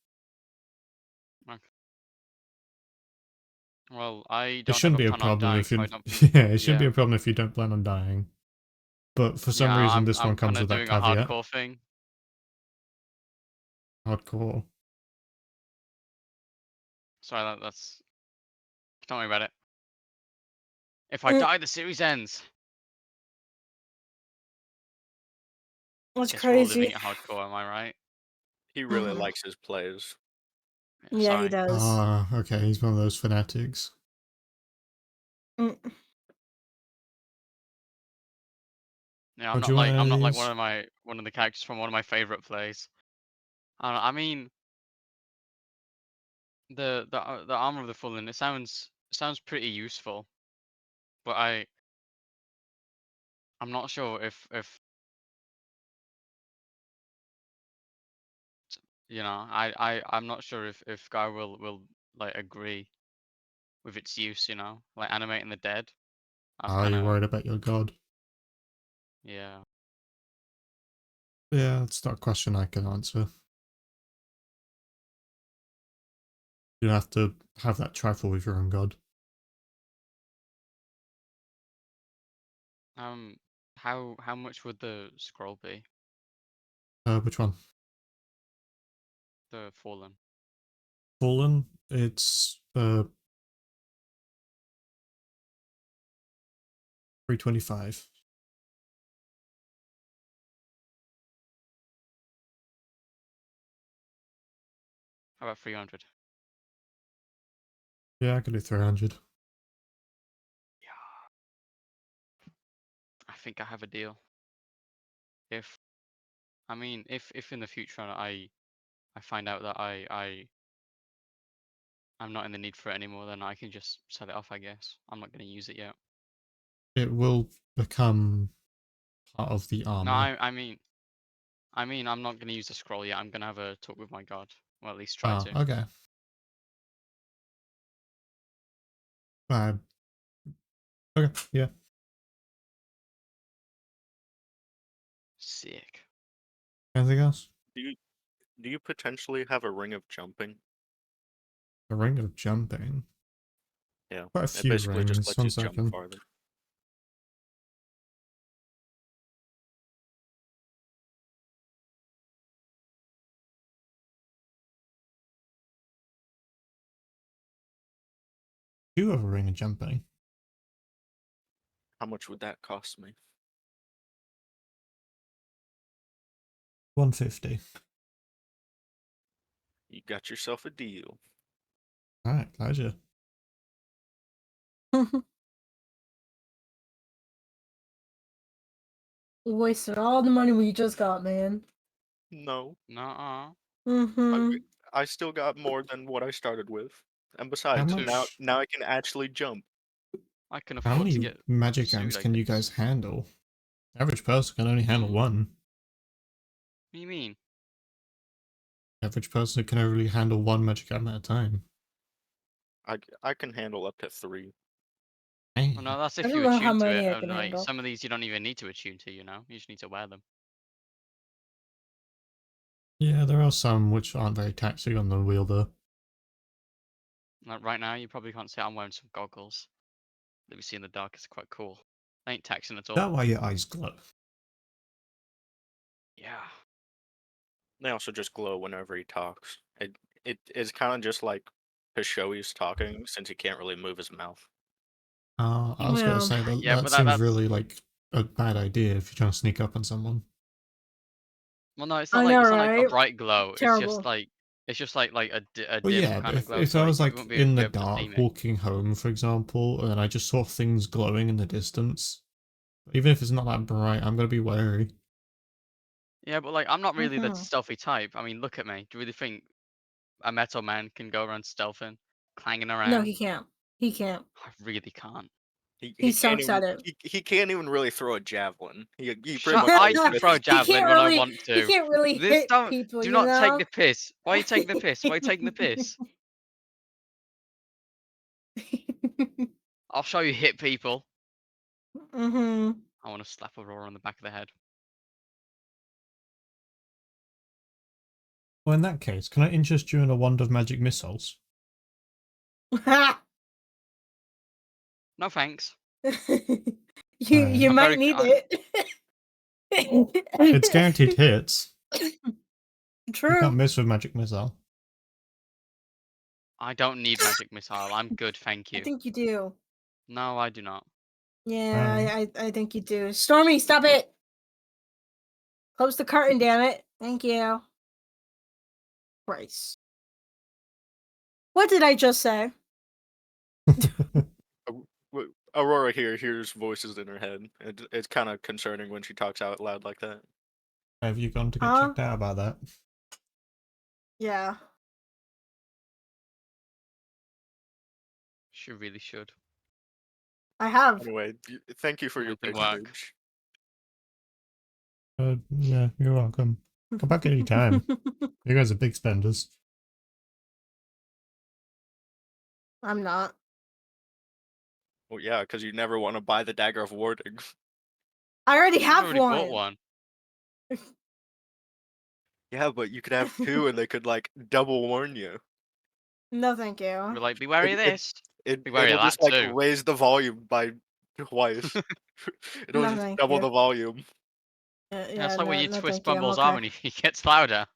Well, I It don't shouldn't have be a a plan on problem dying, if so you I don't think. yeah, it shouldn't be Yeah, a problem if you don't plan on dying. But for some yeah, reason, this I'm one kind comes of with that doing a caveat. hardcore thing. Hardcore. Sorry, that's. Don't worry about it. If I Mm. die, the series ends. That's Guess we're all living crazy. it hardcore, am I right? He really Mhm. likes his plays. Yeah, Yeah, he sorry. does. Ah, okay, he's one of those fanatics. Mm. Yeah, Would you I'm not like guys- one of the characters from one of my favorite plays. I mean, the armor of the fallen. It sounds pretty useful, but I'm not sure if you know I'm not sure if Guy will like agree with its use. You know, like animating the dead. I'm Are kind you of worried about your god? yeah. Yeah, that's not a question I can answer. You have to have that trifle with your own god. How much would the scroll be? Which one? The fallen. Fallen? It's 325. How about 300? Yeah, I can do 300. Yeah. I think I have a deal. If I mean, if in the future I find out that I'm not in the need for it anymore, then I can just sell it off, I guess. I'm not going to use it yet. It will become part of the armor. No, I mean, I'm not going to use the scroll yet. I'm going to have a talk with my god. Well, at least try Oh, to. okay. Uh, okay, yeah. Sick. Anything else? Do you potentially have a ring of jumping? A ring of jumping. Yeah. Quite a It few basically just rings. lets One you jump second. farther. You have a ring of jumping. How much would that cost me? 150. You got yourself a deal. Alright, pleasure. Wasted all the money we just got, man. No, Nuh-uh. Mm-hmm. I still got more than what I started with. And besides, much- now I can actually jump. I can How afford to many get magic sued, amps I can you guess. guys handle? Average person can only handle one. What do you mean? Average person can only handle one magic amp at a time. I can handle up to 3. Well, no, that's I if don't you know how attune to many it. I can And like handle. some of these you don't even need to attune to, you know? You just need to wear them. Yeah, there are some which aren't very taxing on the wielder. Like right now, you probably can't see I'm wearing some goggles that we see in the dark. It's quite cool. Ain't taxing at Is that all. why your eyes glow? Yeah. They also just glow whenever he talks. It is kind of just like Pishoi's talking, since he can't really move his mouth. I was gonna Well, say that, Yeah, that but seems that's really like a bad idea if you're trying to sneak up on someone. well, no, it's I not like know, it's not like a right? bright glow. Terrible. It's just like a Well, dim yeah, but kind of if, glow. if So I like was you like won't in be the able to see dark me. walking home, for example, and I just saw things glowing in the distance, even if it's not that bright, I'm gonna be wary. Yeah, but like I'm not really the Mhm. stealthy type. I mean, look at me. Do you really think a metal man can go around stealthing, clanging around? No, he can't. He can't. I really can't. He He can't sucks even at it. he can't even really throw a javelin. He pretty Shut! much I holds can it. throw a He javelin can't when I really. want He to. can't really This hit don't. people. Do You not take know. the piss. Why are you taking the piss? Why are you taking the piss? I'll show you hit people. Mm-hmm. I want to slap Aurora on the back of the head. Well, in that case, can I interest you in a wand of magic missiles? No thanks. You I'm might very- need I- it. It's guaranteed hits. You True. can't miss with magic missile. I don't need magic missile. I'm good, thank I you. think you do. No, I do not. Yeah, I think you do. Stormy, stop it! Close the curtain, damn it. Thank you. Christ. What did I just say? Aurora here hears voices in her head. It's kind of concerning when she talks out loud like that. Have you gone to get Huh? checked out about that? Yeah. She really should. I have. Anyway, thank you for your Make it work. patronage. Yeah, you're welcome. Come back any time. You guys are big spenders. I'm not. Well, yeah, because you never want to buy the Dagger of Warding. I already I've have already bought one. one. Yeah, but you could have two, and they could like double warn you. No, thank We're you. like, be wary of It- this. Be wary It'll of that just like too. raise the volume by twice. It'll No, just thank double you. the volume. Yeah, That's like when you no, twist thank you, I'm Bumble's arm okay. and he gets louder.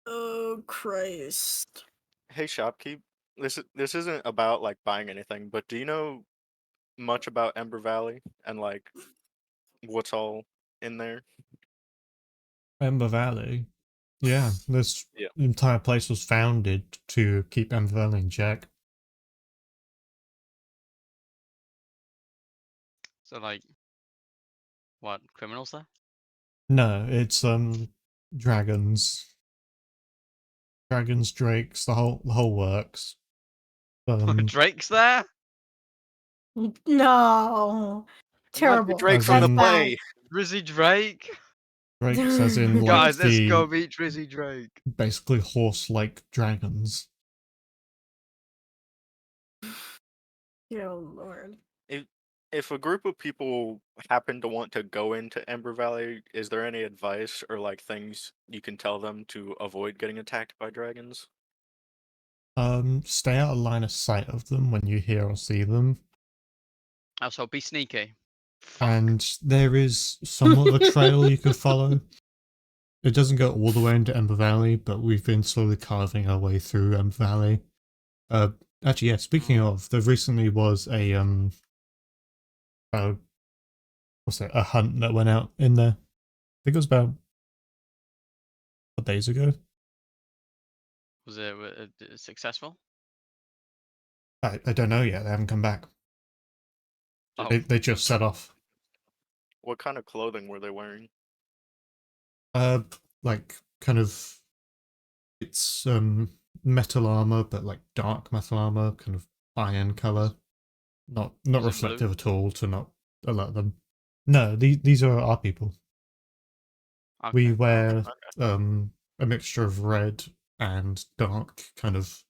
Oh, Christ. Hey, shopkeep. This isn't about like buying anything, but do you know much about Ember Valley and like what's all in there? Ember Valley. Yeah, this Yeah. entire place was founded to keep Ember Valley in check. So like, what, criminals there? No, it's dragons. Dragons, drakes, the whole works. Drake's there? No. Terrible. Drake As from the in- play. Drizzy Drake? Drakes as in like Guys, let's the go meet Drizzy Drake. basically horse-like dragons. Oh, Lord. If a group of people happen to want to go into Ember Valley, is there any advice or like things you can tell them to avoid getting attacked by dragons? Stay out of line of sight of them when you hear or see them. Also, be sneaky. Fuck. And there is somewhat of a trail you could follow. It doesn't go all the way into Ember Valley, but we've been slowly carving our way through Ember Valley. Actually, yeah, speaking of, there recently was a a hunt that went out in there. I think it was about days ago. Was it successful? I don't know yet, they haven't come back. Oh, They just set off. What kind of clothing were they wearing? Like kind of, it's metal armor, but like dark metal armor, kind of iron color, not Was it blue? reflective at all to not alert them. No, these are our people. We okay. wear Okay. a mixture of red and dark kind of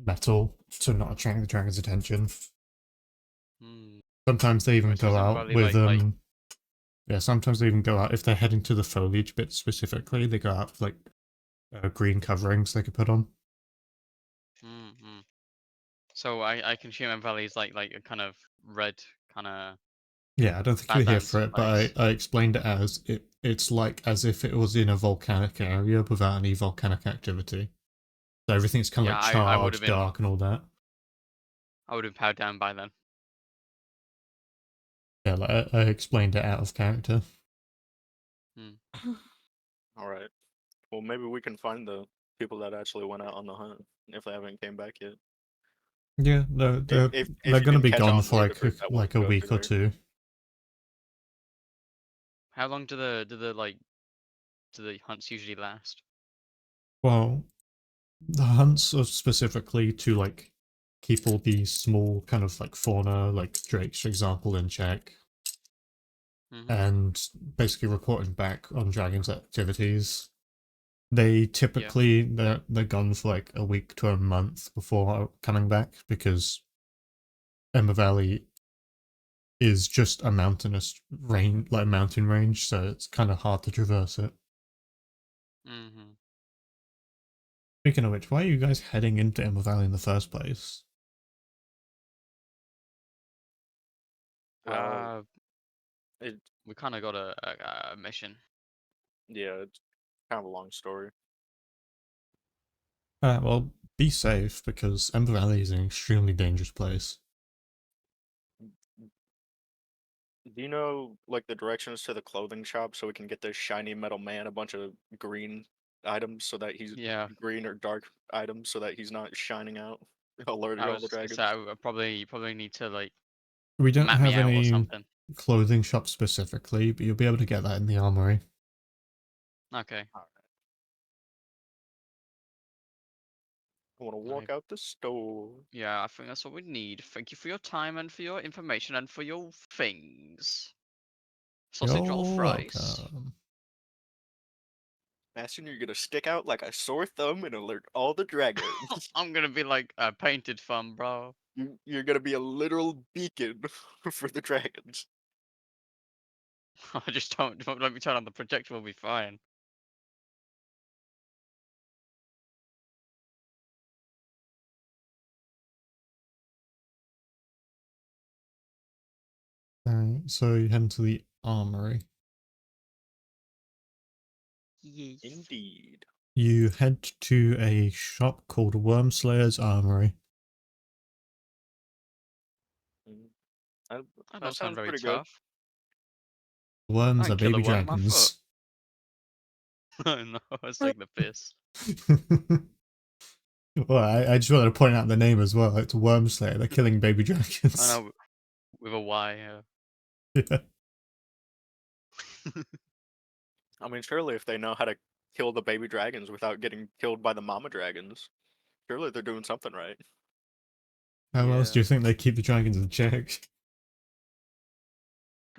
metal to not attract the dragon's attention. Hmm. Sometimes they even Whereas go in out Valley, with like- yeah, sometimes they even go out if they're heading to the foliage bit specifically, they go out with like green coverings they could put on. Mm-hmm. So I can assume M Valley is like a kind of red kind of. Yeah, I don't think you're here Badlands for it, but place. I explained it as it's like as if it was in a volcanic area without any volcanic activity. So everything's kind of Yeah, like I would've charged, been- dark and all that. I would have powered down by then. Yeah, like I explained it out of character. All right. Well, maybe we can find the people that actually went out on the hunt if they haven't came back yet. Yeah, they're if they're you gonna can be catch gone on for to the like group that wants like to a go week or through two. How long do the hunts usually last? Well, the hunts are specifically to like keep all these small kind of like fauna, like drakes, for example, in check. Mhm. and basically reporting back on Dragon's activities. They typically they're gone for like a week to a month before coming back because Ember Valley is just a mountainous range, like mountain range, so it's kind of hard to traverse it. Mhm. Speaking of which, why are you guys heading into Ember Valley in the first place? Well, Uh, it we kind of got a mission. yeah, it's kind of a long story. Well, be safe because Ember Valley is an extremely dangerous place. Do you know like the directions to the clothing shop so we can get this shiny metal man a bunch of green items so that he's Yeah, green or dark items so that he's not shining out, alerting I all was the just gonna say dragons? I probably need to like We don't map me have out or any something. clothing shop specifically, but you'll be able to get that in the armory. Okay. I want to I, walk out the store. yeah, I think that's what we need. Thank you for your time and for your information and for your things. Sausage roll You're fries. welcome. Bastion, you're gonna stick out like a sore thumb and alert all the dragons. I'm gonna be like a painted thumb, bro. You're gonna be a literal beacon for the dragons. I just don't let me turn on the projector. We'll be fine. Alright, so you head into the armory. Yes. Indeed. You head to a shop called Wormslayer's Armory. That, That that don't sound sounds very pretty good. tough. Worms I are kill a baby worm with my foot. dragons. No, it's like the piss. Well, I just wanted to point out the name as well. It's Wormslayer. They're killing baby I dragons. know, with a Y. Yeah. I mean, surely if they know how to kill the baby dragons without getting killed by the mama dragons, surely they're doing something right. How else do Yeah. you think they keep the dragons in check?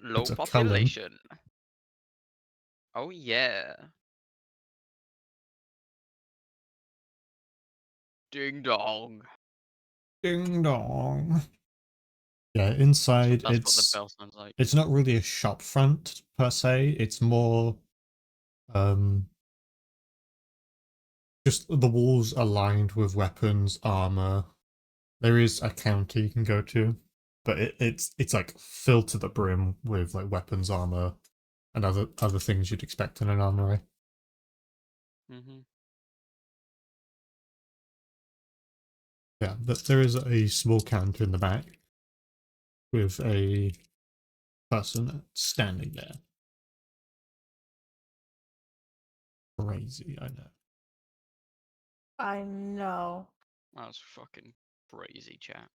Low It's a Cullen. population. Oh yeah. Ding dong. Ding dong. Yeah, inside That's what the bell sounds like. it's not really a shop front per se. It's more just the walls are lined with weapons, armor. There is a counter you can go to, but it's like filled to the brim with like weapons, armor, and other things you'd expect in an armory. Mhm. Yeah, there is a small counter in the back with a person standing there. Crazy, I know. I know. That was fucking crazy, chat.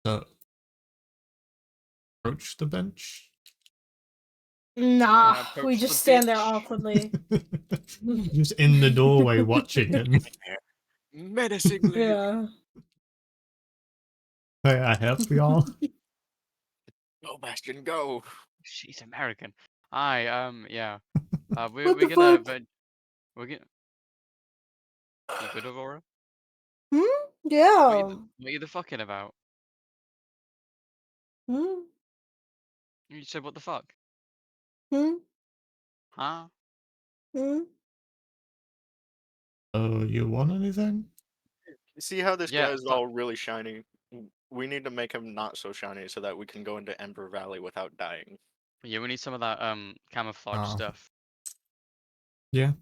So, approach the bench. Nah, approach we the just stand there bitch. awkwardly. Just in the doorway watching it. Menacingly. Yeah. Hey, I help y'all. Go, Bastion, go. She's American. Yeah. We're What the gonna fuck? we're gonna. You good, Aurora? Hmm? What Yeah. are you the fucking about? Hmm? You said what the fuck? Hmm? Huh? Hmm? Oh, you want anything? See how this Yeah. guy's all really shiny? We need to make him not so shiny so that we can go into Ember Valley without dying. Yeah, we need some of that camouflage Ah. stuff. Yeah,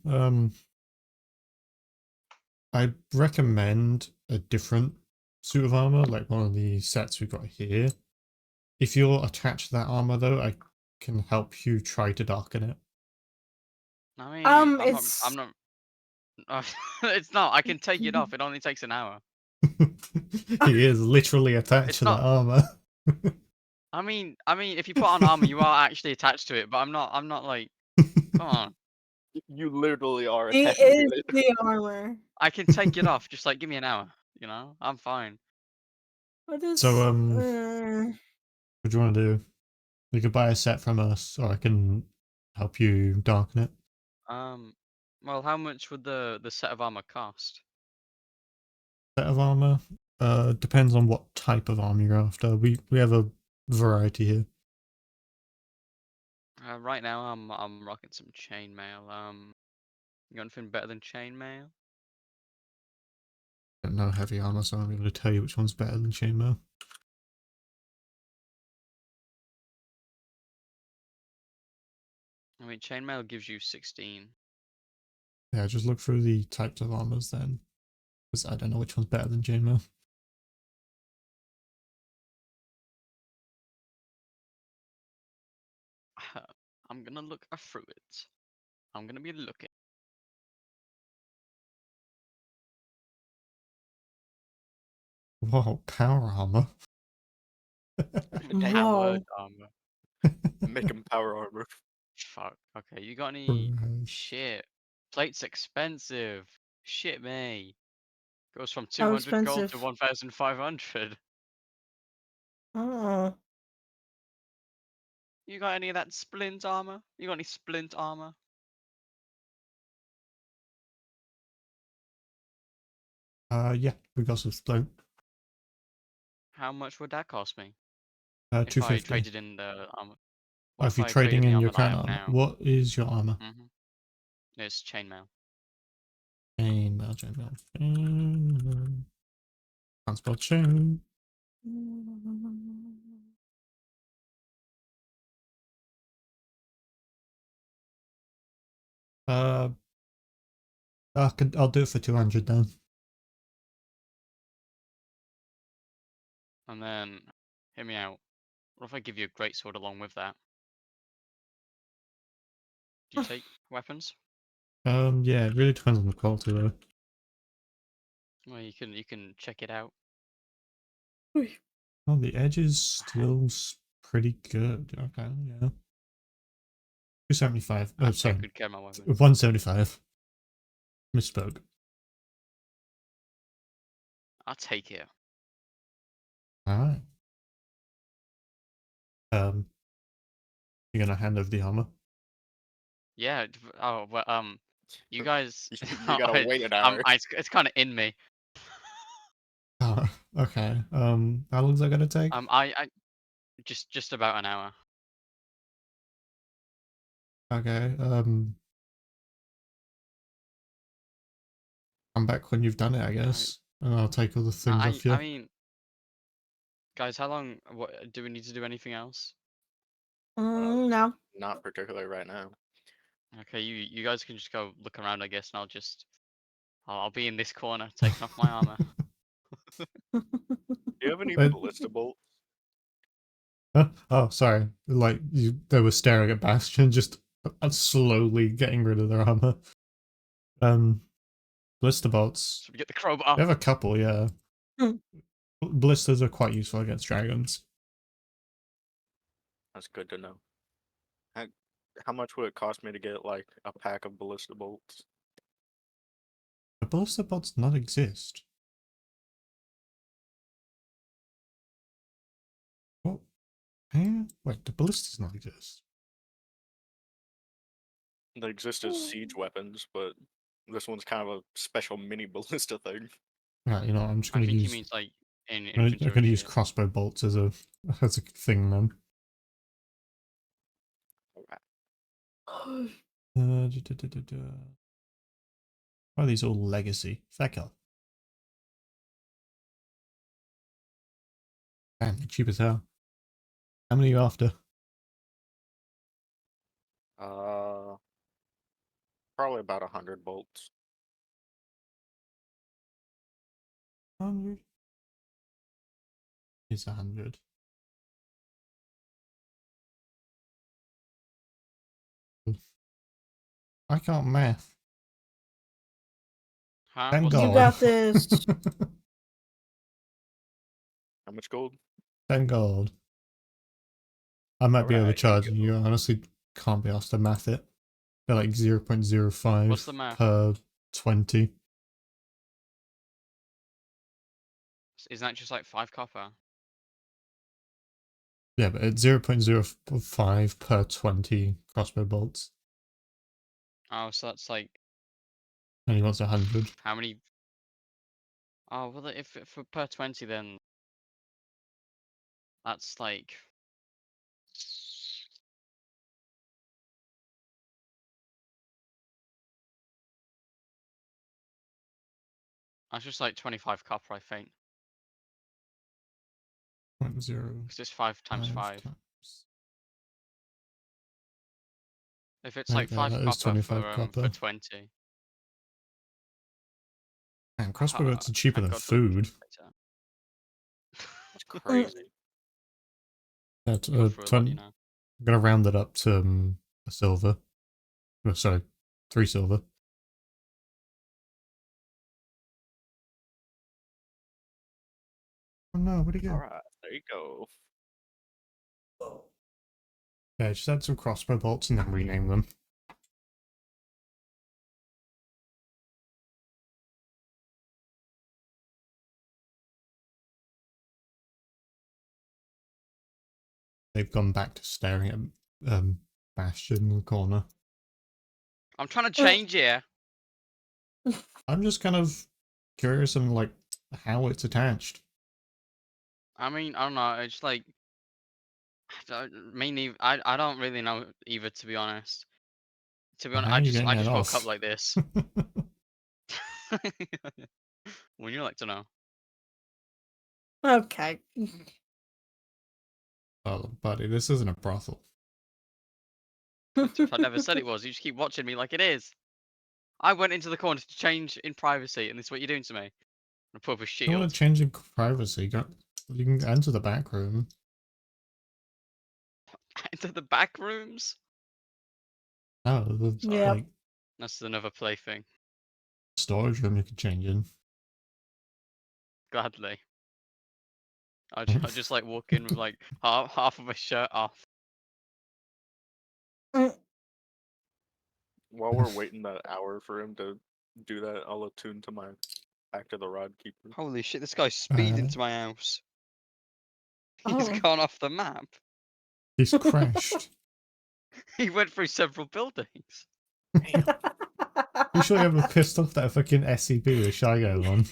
I recommend a different suit of armor, like one of the sets we've got here. If you're attached to that armor, though, I can help you try to darken it. I mean, I'm not. It's I'm not. It's not. I can take it off. It only takes an hour. He is literally attached It's to not. that armor. I mean, if you put on armor, you are actually attached to it. But I'm not. I'm not like. Come on. You literally are he attached to is it. the armor. I can take it off. Just like give me an hour. You know, I'm fine. What is So, what do you want to do? You could buy a set from us, or I can help you darken it. Well, how much would the set of armor cost? Set of armor? Depends on what type of armor you're after. We have a variety here. Right now I'm rocking some chainmail. You got anything better than chainmail? I don't know heavy armor, so I'm not able to tell you which one's better than chainmail. I mean, chainmail gives you 16. Yeah, just look through the types of armors then. Because I don't know which one's better than chainmail. I'm gonna look through it. I'm gonna be looking. Whoa, power armor. Powered Whoa. armor. Make him power armor. Fuck. Okay, you got any Christ. shit? Plate's expensive. Shit me. Goes from How 200 gold to expensive? 1,500. Oh. You got any of that splint armor? You got any splint armor? Yeah, we got some splint. How much would that cost me? If I 250. traded in the armor. Oh, What if if you're I trading traded the in your armor that I current have armor. now? What is your armor? It's chainmail. Chainmail. Can't spell chain. I'll do it for 200 then. And then, hear me out. What if I give you a great sword along with that? Do you take weapons? Yeah, it really depends on the quality though. Well, you can check it out. Oh, the edge is still pretty good. Okay, yeah. 275. I Oh, take sorry. good care of my weapons. 175. Misspoke. I'll take it. Alright. You're gonna hand over the armor? Yeah. Oh well. You guys. You gotta wait an hour. It's kind of in me. Oh, okay. How long's that gonna take? I just about an hour. Okay, come back when you've done it, I guess. And I'll take all the things off you. I mean, guys, how long? What do we need to do? Anything else? No. Not particularly right now. Okay, you guys can just go look around, I guess, and I'll be in this corner taking off my armor. Do you have any But- ballista bolts? Huh? Oh, sorry. Like, they were staring at Bastion, just slowly getting rid of their armor. Blister bolts. So we get the crowbar. They have a couple, yeah. Hmm. Blisters are quite useful against dragons. That's good to know. How much would it cost me to get like a pack of ballista bolts? The ballista bolts not exist. What? Eh? Wait, the ballistas not exist? They exist as siege weapons, but this one's kind of a special mini ballista thing. Right, you know, I'm just I gonna think use. he means like in I'm infantry. gonna use shit. crossbow bolts as a thing then. Why are these all legacy? Feckle. Damn, they're cheap as hell. How many are you after? Probably about 100 bolts. 100? It's 100. I can't math. Huh? Thank What's God. You got this. How much gold? 10 gold. I might be Alright, overcharging you. I honestly can't be asked to math it. They're like 0.05 What's the math? per 20. Isn't that just like 5 copper? Yeah, but it's 0.05 per 20 crossbow bolts. Oh, so that's like And he wants 100. how many? Oh, well, if for per 20, then that's like. That's just like 25 copper, I think. 0.05 Because it's 5 times 5. times. If it's Right like there, 5 that is copper 25 for copper. 20. Man, crossbow bolts are cheaper I than got the food. calculator. That's crazy. That's Go for it, what, you 20. know. I'm gonna round it up to a silver. Oh, sorry, 3 silver. Oh no, where'd he go? All right, there you go. Yeah, just add some crossbow bolts and then rename them. They've gone back to staring at Bastion in the corner. I'm trying to change here. I'm just kind of curious on like how it's attached. I mean, I don't know. It's like. Me neither. I don't really know either, to be honest. To be honest, How are you getting I it just woke up off? like this. Would you like to know? Okay. Oh, buddy, this isn't a brothel. I never said it was. You just keep watching me like it is. I went into the corner to change in privacy, and this is what you're doing to me. I put up a If you want shield. to change in privacy, you can enter the back room. Into the back rooms. Oh, the Yep. like That's another plaything. storage room you could change in. Gladly. I just like walk in with like half of my shirt off. While we're waiting that hour for him to do that, I'll attune to my Back to the Rod Keeper. Holy shit! This guy's speeding Uh, to my house. He's Oh. gone off the map. He's crashed. He went through several buildings. Damn. You sure you haven't pissed off that fucking SCP with Shy Guy on?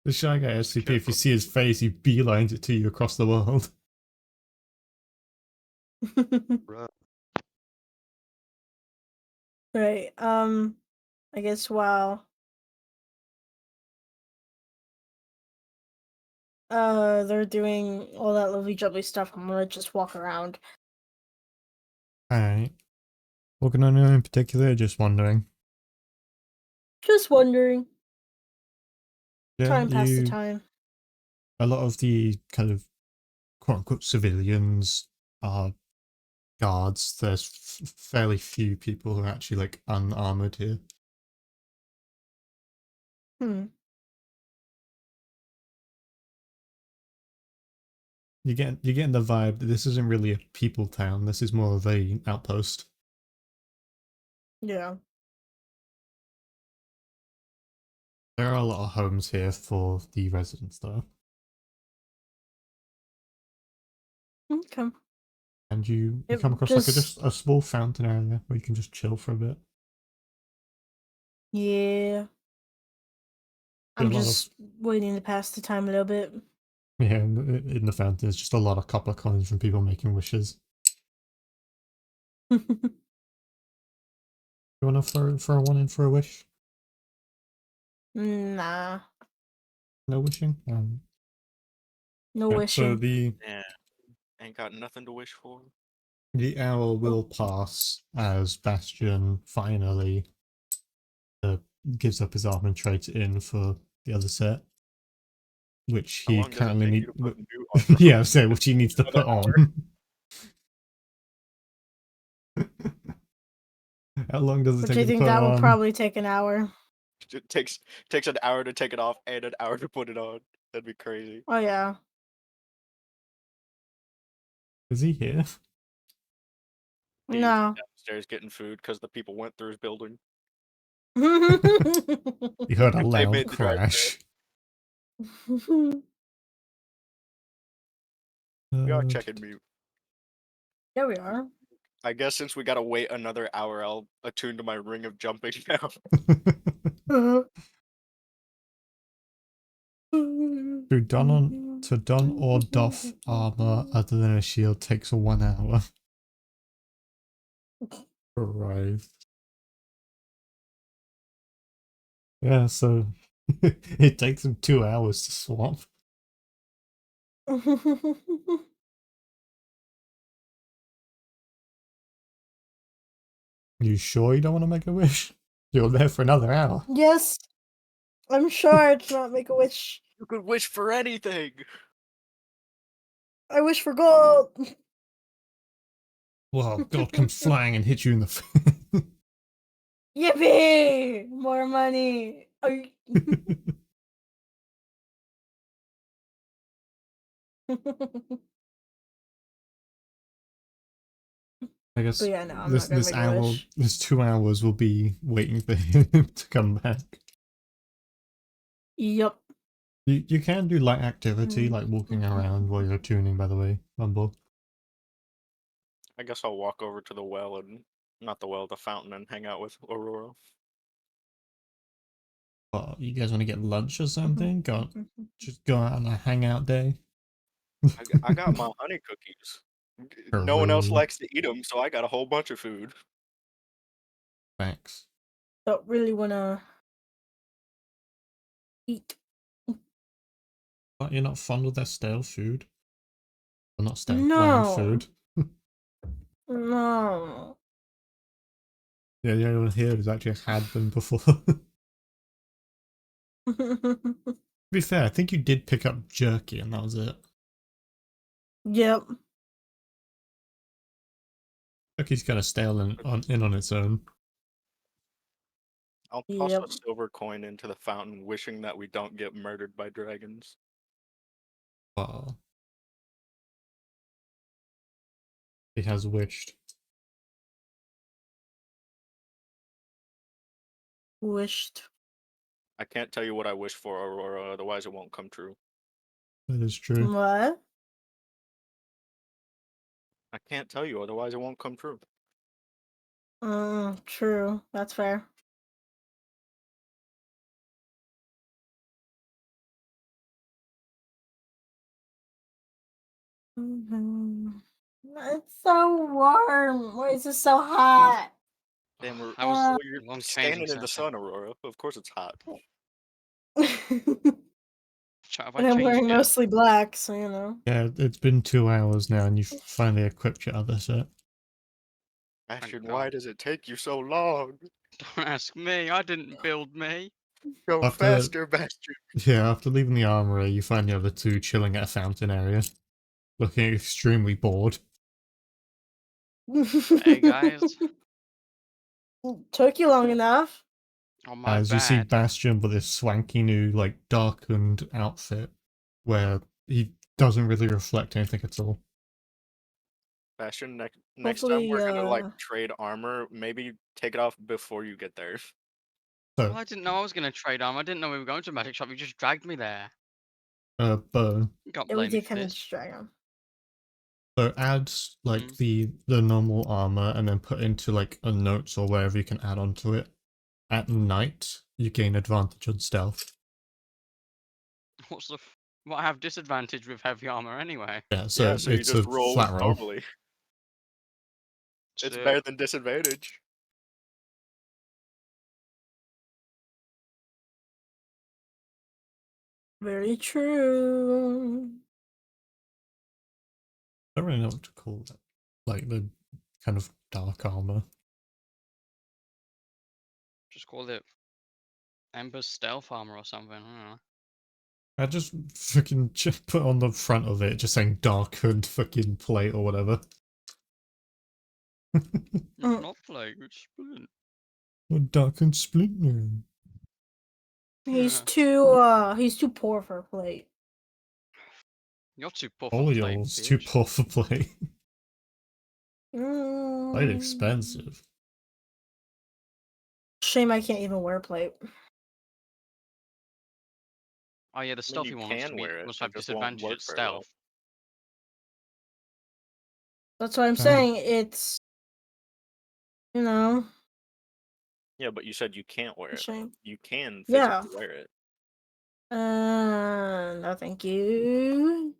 The Shy Guy SCP, if you see his face, he beelines it to you across the world. Right. I guess while they're doing all that lovely jubbly stuff, I'm gonna just walk around. Alright. Looking on anyone in particular, just wondering. Just wondering. Yeah, Try and pass the time. a lot of the kind of quote unquote civilians are guards. There's fairly few people who are actually like unarmored here. Hmm. You're getting the vibe that this isn't really a people town. This is more of a outpost. Yeah. There are a lot of homes here for the residents, though. Okay. And you It come across like just- a small fountain area where you can just chill for a bit. Yeah. I'm A lot of- just waiting to pass the time a little bit. Yeah, in the fountain, there's just a lot of copper coins from people making wishes. You want to throw one in for a wish? Nah. No wishing? No Right, wishing. so the Yeah. Ain't got nothing to wish for. hour will pass as Bastion finally gives up his armor and trades it in for the other set, which How he long does it currently take you need. to put new armor Yeah, on? so which he needs to put Another on. How long does it Which take I you to think put that will on? probably take an hour. It takes an hour to take it off and an hour to put it on. That'd be crazy. Oh yeah. Is he here? He's No. downstairs getting food because the people went through his building. You heard a If they loud made the drive crash. We are Uh, checking mute. Yeah, we are. I guess since we gotta wait another hour, I'll attune to my ring of jumping now. to don or doff armor other than a shield takes 1 hour. Right. Yeah, so it takes him 2 hours to swap. You sure you don't want to make a wish? You're there for another hour. Yes, I'm sure it's not Make a Wish. You could wish for anything. I wish for gold. Well, God comes flying and hits you in the face. Yippee! More money. I guess But yeah, no, I'm not gonna this make a hour, wish. this 2 hours will be waiting for him to come back. Yep. You can do light activity, like walking around while you're tuning, by the way, Rumble. I guess I'll walk over to the well and not the well, the fountain, and hang out with Aurora. Well, you guys want to get lunch or something? Just go out on a hangout day? I got my honey cookies. No one else True. likes to eat them, so I got a whole bunch of food. Thanks. Don't really wanna eat. But you're not fond of their stale food? Well, not stale, bland No. food. No. Yeah, the only one here who's actually had them before. To be fair, I think you did pick up jerky and that was it. Yep. Jerky's kind of stale on its own. I'll toss Yep. a silver coin into the fountain, wishing that we don't get murdered by dragons. Wow. He has wished. Wished. I can't tell you what I wish for, Aurora, otherwise it won't come true. That is true. What? I can't tell you, otherwise it won't come true. True. That's fair. It's so warm. Why is it so hot? Damn, we're, I was Uh, you're long standing changing in the session. sun, Aurora. Of course it's hot. Have I And I'm changed wearing yet? mostly black, so you know. Yeah, it's been 2 hours now and you've finally equipped your other set. Ashton, God. why does it take you so long? Don't ask me. I didn't build me. Go After- faster, Bastion. Yeah, after leaving the armory, you find the other two chilling at a fountain area, looking extremely bored. Hey guys. Took you long enough. Oh my As you see bad. Bastion with this swanky new, like, darkened outfit, where he doesn't really reflect anything at all. Bastion, next time we're Hopefully, gonna like trade armor. Maybe take it off before you get there. So, Well, I didn't know I was going to trade armor. I didn't know we were going to a magic shop. You just dragged me there. Bo. You can't yeah, we blame me did for kind of this. just drag him. So add, like, Mm. the normal armor and then put into, like, a notes or wherever you can add onto it. At night, you gain advantage on stealth. What's the... Well, I have disadvantage with heavy armor anyway. Yeah, so, Yeah, so you it's just a roll flat roll. normally. It's So- better than disadvantage. Very true. I don't really know what to call that. Like, the kind of dark armor. Just call it Ember's stealth armor or something. I don't know. I just fucking put on the front of it, just saying darkened fucking plate or whatever. It's Mm. not plate, it's splint. Or darkened splinter. He's Yeah. too poor for a plate. You're too poor for All plate, yours too bitch. poor for plate. Quite Mm. expensive. Shame I can't even wear plate. Oh yeah, the I mean, stealthy you one can wear it. must It have just won't disadvantage work at very well. stealth. That's what I'm saying. It's, you know, Yeah, but you said you can't wear a it. shame. You can Yeah. physically wear it. No, thank you.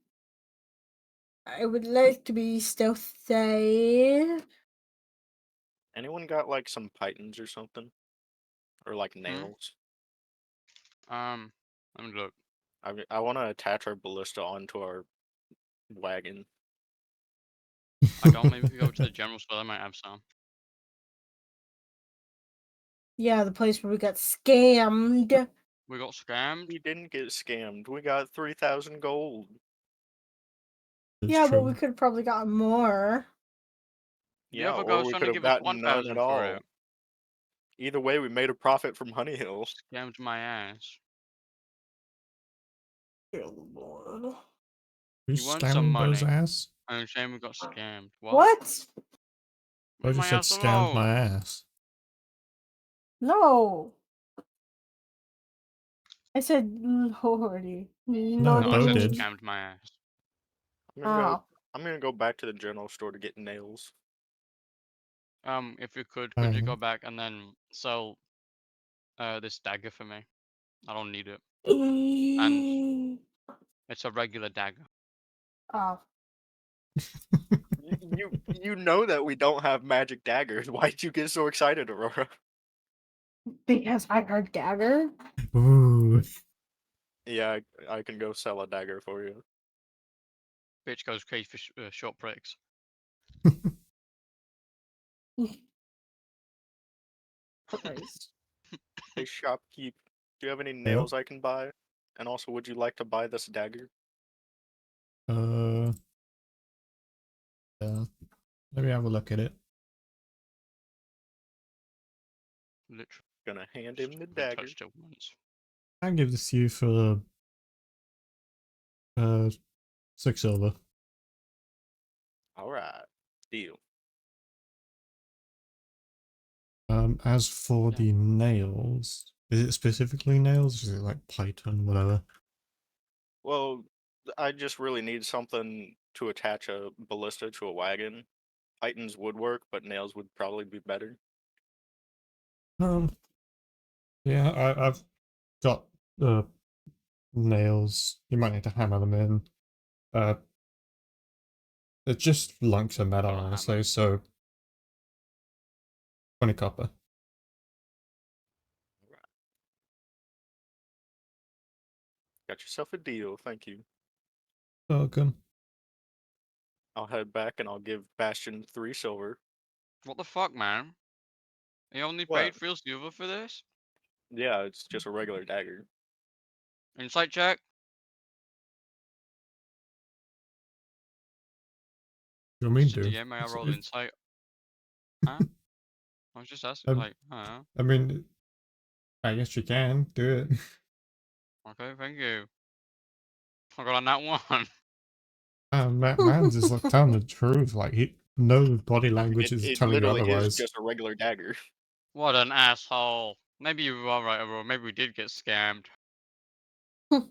I would like to be stealthy. Anyone got like some pythons or something? Or like nails? Let me look. I want to attach our ballista onto our wagon. I don't. Maybe if we go to the general store, I might have some. Yeah, the place where we got scammed. We got scammed. We didn't get scammed. We got 3,000 gold. It's Yeah, but true. we could have probably gotten more. The Yeah, other or guy's we trying could to have give us gotten none 1,000 at for all. it. Either way, we made a profit from Honey Hill. Scammed my ass. Dear Lord. Who You want some scammed those money? ass? I'm shame we got scammed. What? I Leave just my said ass scammed alone. my ass. No. I said Lordy. No, No, I Bo said did. scammed my ass. Oh. I'm gonna go back to the general store to get nails. If you could you Fine. go back and then sell this dagger for me? I don't need it. It's a regular dagger. Oh. You know that we don't have magic daggers. Why'd you get so excited, Aurora? Because I heard dagger. Ooh. Yeah, I can go sell a dagger for you. Bitch goes crazy for short breaks. Christ. Hey, shopkeep, do you have any Yep. nails I can buy? And also, would you like to buy this dagger? Yeah. Let me have a look at it. Literally. Gonna hand him the Haven't dagger. touched it once. I'll give this to you for 6 silver. Alright, deal. As for Yeah. the nails, is it specifically nails? Or is it like Python, whatever? Well, I just really need something to attach a ballista to a wagon. Pythons would work, but nails would probably be better. Yeah, I've got nails. You might need to hammer them in. It's just lumps of metal, Got a hammer. honestly. So 20 copper. Got yourself a deal, thank you. Welcome. I'll head back and I'll give Bastion 3 silver. What the fuck, man? You only What? paid 3 silver for this? Yeah, it's just a regular dagger. Insight check? You want me Mr. to? DM, may I roll If- insight? Huh? I was just asking, like, I don't know. I mean, I guess you can do it. Okay, thank you. I got on that one. Man's is like telling the truth. Like no body language is It telling you literally is otherwise. just a regular dagger. What an asshole. Maybe you were right, Aurora. Maybe we did get scammed. We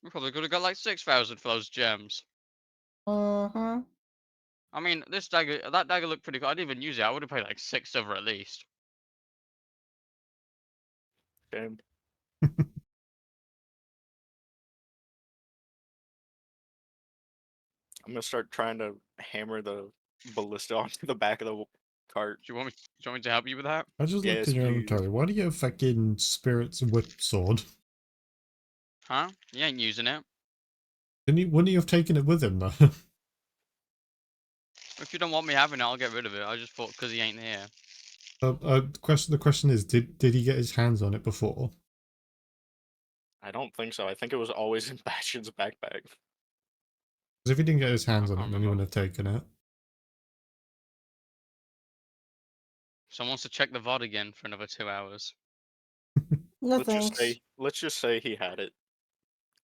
probably could have got like 6,000 for those gems. Uh-huh. I mean, that dagger looked pretty cool. I didn't even use it. I would have paid like 6 silver at least. Okay. I'm gonna start trying to hammer the ballista onto the back of the cart. Do you want me to help you with that? I just looked Yes, in your please. inventory. Why do you have fucking spirit's whip sword? Huh? You ain't using it. Wouldn't you have taken it with him though? If you don't want me having it, I'll get rid of it. I just thought because he ain't here. The question is, did he get his hands on it before? I don't think so. I think it was always in Bastion's backpack. Because if he didn't get his hands on it, can't then he remember. wouldn't have taken it. Someone wants to check the VOD again for another 2 hours. No Let's thanks. just say he had it.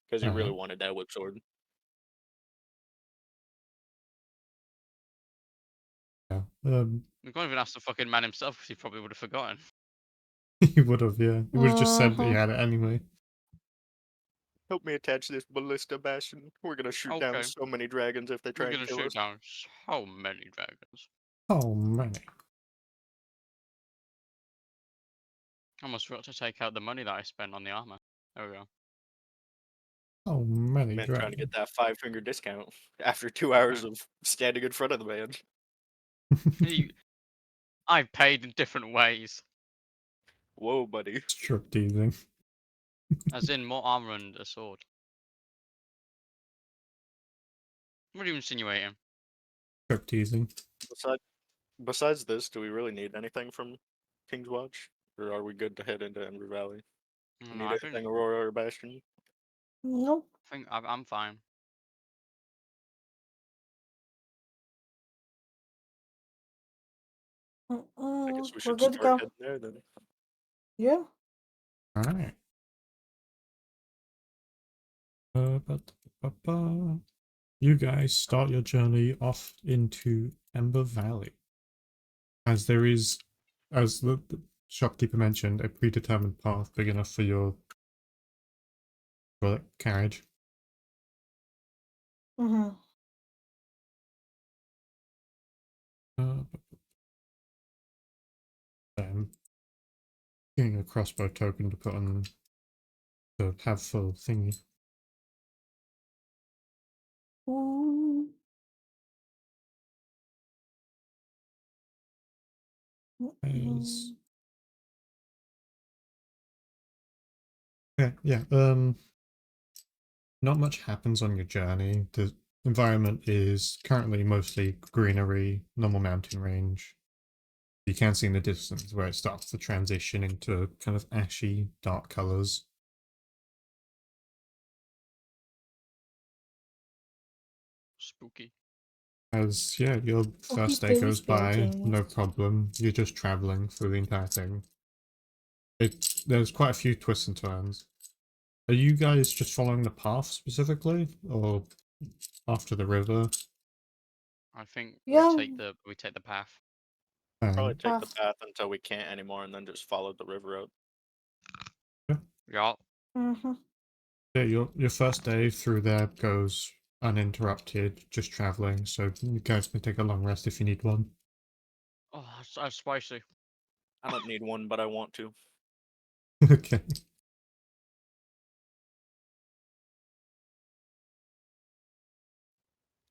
Because he really Alright. wanted that whip sword. Yeah. We can't even ask the fucking man himself because he probably would have forgotten. he would have, yeah. He would have just said that he Mhm. had it anyway. Help me attach this ballista, Bastion. We're gonna shoot down Okay. so many dragons if they We're try and gonna kill shoot us. down so many dragons. Oh, many. I almost forgot to take out the money that I spent on the armor. There we go. Oh, many Man, trying to dragons. get that 5-finger discount after 2 hours of standing in front of the man. You, I've paid in different ways. Whoa, buddy. Strip teasing. As in more armor and a sword. What are you insinuating? Strip teasing. Besides this, do we really need anything from King's Watch? Or are we good to head into Ember Valley? No, Need I think anything, Aurora or Bastion? Nope. I'm fine. I guess we We're should good to start go. heading there then. Yeah. Alright. You guys start your journey off into Ember Valley. As there is, as the shopkeeper mentioned, a predetermined path big enough for your carriage. Mm-hmm. Getting a crossbow token to put on to have full thingy. Ooh. As... Yeah. Not much happens on your journey. The environment is currently mostly greenery, normal mountain range. You can see in the distance where it starts to transition into kind of ashy, dark colors. Spooky. As, yeah, your first day goes by, no problem. You're just traveling through the entire thing. There's quite a few twists and turns. Are you guys just following the path specifically, or after the river? I think Yeah. we take the path. Probably take the Path. path until we can't anymore and then just follow the river out. Yeah. Mm-hmm. Yeah, your first day through there goes uninterrupted, just traveling, so you guys can take a long rest if you need one. Oh, that's spicy. I don't need one, but I want to. Okay.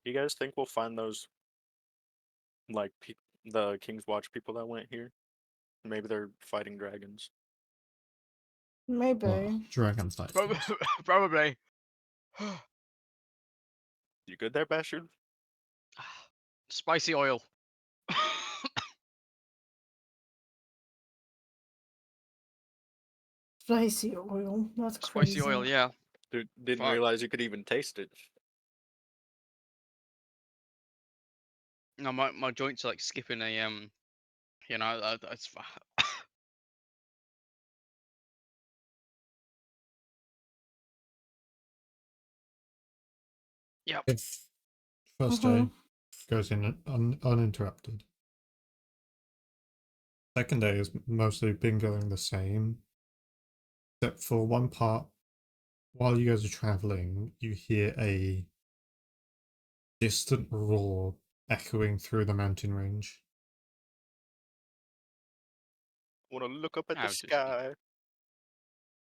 Do you guys think we'll find those, like, the King's Watch people that went here? Maybe they're fighting dragons. Maybe. Oh, dragonflight. Probably. You good there, Bastard? Spicy oil. Spicy oil. That's crazy. Spicy oil, yeah. Dude, didn't Fuck. realize you could even taste it. No, my joints are like skipping a you know, that's Yep. First day goes in uninterrupted. Second day has mostly been going the same, except for one part. While you guys are traveling, you hear a distant roar echoing through the mountain range. Want to look up at How the distant? sky.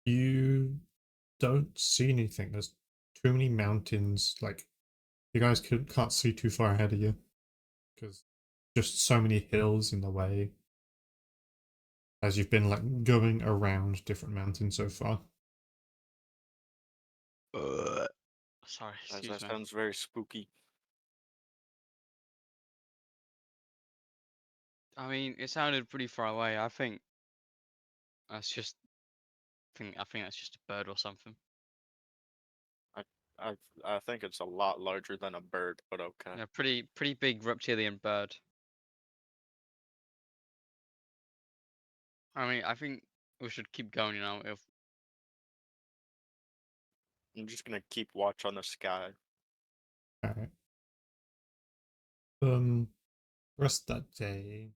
You don't see anything. There's too many mountains. Like, you guys can't see too far ahead of you because just so many hills in the way. As you've been like going around different mountains so far. Sorry, That excuse me. sounds very spooky. I mean, it sounded pretty far away. I think that's just I think that's just a bird or something. I think it's a lot larger than a bird, but okay. Yeah, pretty big reptilian bird. I mean, I think we should keep going, you know, if I'm just gonna keep watch on the sky. Alright. Rest of that day,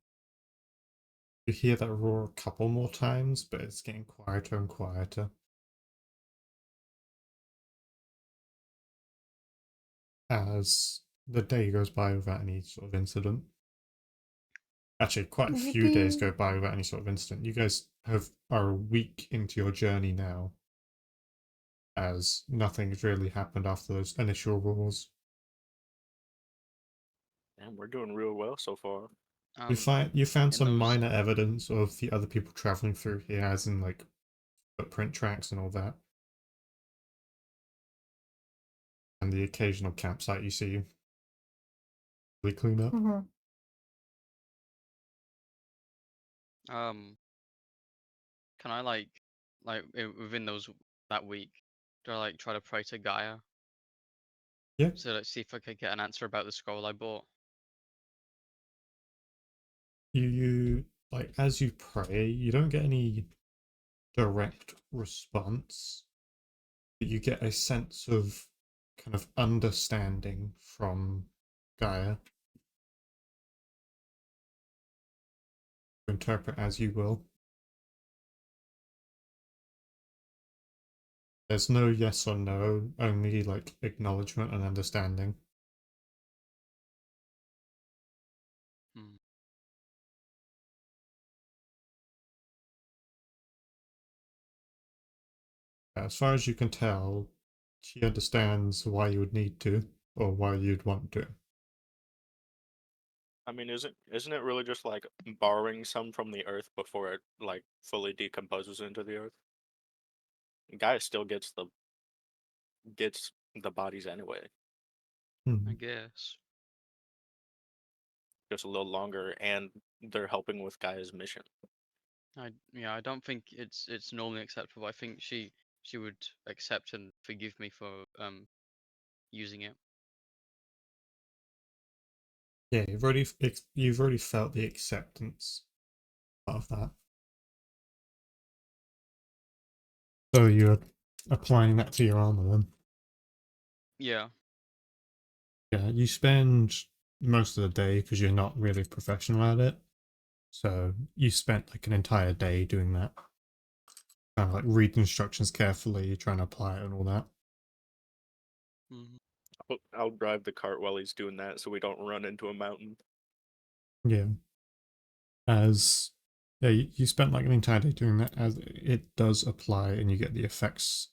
you hear that roar a couple more times, but it's getting quieter and quieter. As the day goes by without any sort of incident. Actually, quite a few days go by without any sort of incident. You guys are a week into your journey now, as nothing's really happened after those initial roars. Damn, we're doing real well so far. You found in some those- minor evidence of the other people traveling through here, as in like footprint tracks and all that, and the occasional campsite you see. Really clean up. Mhm. Can I within that week, do I like try to pray to Gaia? Yeah. So let's see if I could get an answer about the scroll I bought. You like as you pray, you don't get any direct response, but you get a sense of kind of understanding from Gaia. Interpret as you will. There's no yes or no, only like acknowledgement and understanding. Hmm. As far as you can tell, she understands why you would need to, or why you'd want to. I mean, isn't it really just like borrowing some from the earth before it like fully decomposes into the earth? Gaia still gets the bodies anyway, Hmm. I guess. just a little longer, and they're helping with Gaia's mission. I don't think it's normally acceptable. I think she would accept and forgive me for using it. Yeah, you've already felt the acceptance of that. So you're applying that to your armor then. Yeah. Yeah, you spend most of the day because you're not really professional at it. So you spent like an entire day doing that. Kind of like read the instructions carefully, trying to apply it and all that. Hmm. I'll drive the cart while he's doing that, so we don't run into a mountain. Yeah. You spent like an entire day doing that, as it does apply and you get the effects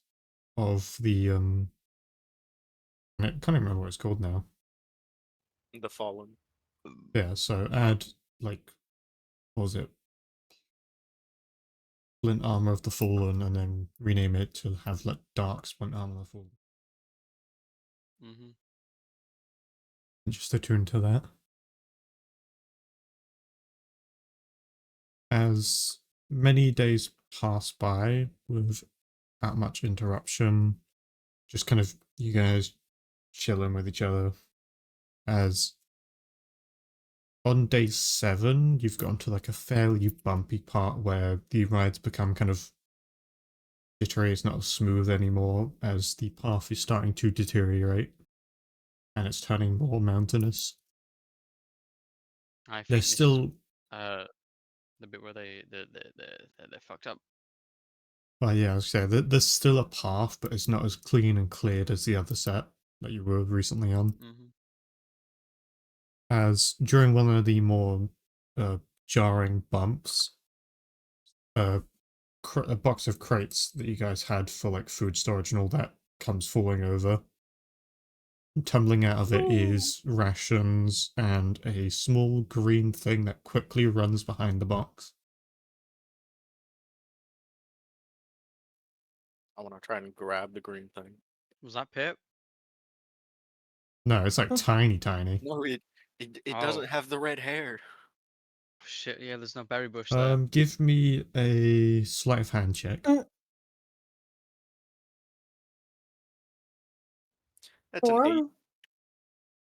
of the I can't remember what it's called now. The Fallen. Yeah, so add like what was it? Splint Armor of the Fallen, and then rename it to have like Dark Splint Armor of the Fallen. Hmm. Just attune to that. As many days pass by without much interruption, just kind of you guys chilling with each other. As on day 7, you've gotten to like a fairly bumpy part where the rides become kind of jittery. It's not as smooth anymore as the path is starting to deteriorate and it's turning more mountainous. I think There's this is still, the bit where they fucked up. well, yeah, I was saying there's still a path, but it's not as clean and cleared as the other set that you were recently on. Hmm. As during one of the more jarring bumps, a box of crates that you guys had for like food storage and all that comes falling over. Tumbling out of it is rations and a small green thing that quickly runs behind the box. I want to try and grab the green thing. Was that Pip? No, it's like tiny. No, it Oh. doesn't have the red hair. Shit, yeah, there's no berry bush there. Give me a sleight of hand check. That's an 8.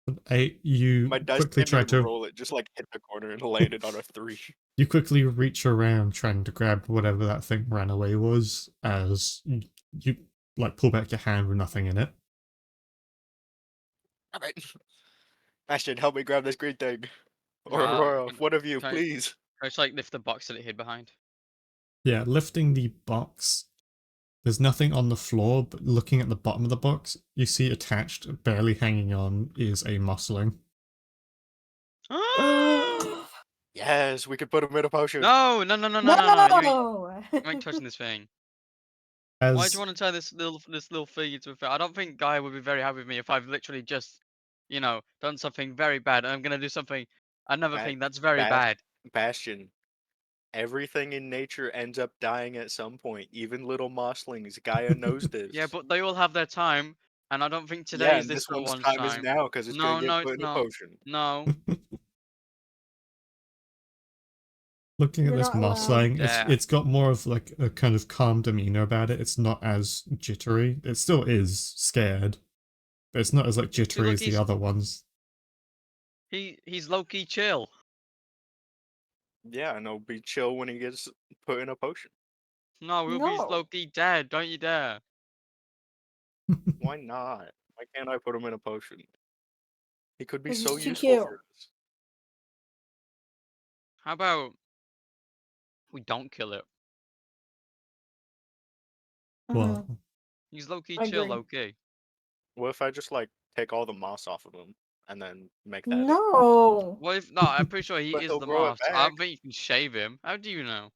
4? 8. You My dice quickly can't try even to roll it, just like hit the corner and landed on a 3. you quickly reach around trying to grab whatever that thing ran away was, as you like pull back your hand with nothing in it. Alright. Ashton, help me grab this green thing. Or Aurora, Can one of you, can I please. can I just like lift the box that it hid behind? Yeah, lifting the box. There's nothing on the floor, but looking at the bottom of the box, you see attached, barely hanging on, is a muscling. Yes, we could put him in a potion. No, no, no, no, no, no, no! No! You ain't touching this thing. As Why do you want to tie this little figure to a thing? I don't think Guy would be very happy with me if I've literally just, done something very bad, and I'm gonna do another Ba- thing that's very Bas- bad. Bastion, everything in nature ends up dying at some point, even little mosslings. Gaia knows this. Yeah, but they all have their time, and I don't think Yeah, today is and this this little one's one's time is time. now because it's No, gonna get no, put it's in a not. potion. No, looking at You're this not allowed. muscling, Yeah. it's got more of like a kind of calm demeanor about it. It's not as jittery. It still is scared, but it's not as like jittery look, as the he's- other ones. he's low key chill. Yeah, and it'll be chill when he gets put in a potion. No, he'll be No. low key dead. Don't you dare. Why not? Why can't I put him in a potion? He could be 'Cause so he's too useful cute. for us. How about we don't kill it? Mhm. Well, He's low key I chill, agree. low key. What if I just like take all the moss off of him and then make that? No. Well, if no, I'm pretty sure he But is he'll the grow it moss. I back. don't think you can shave him. How do you know?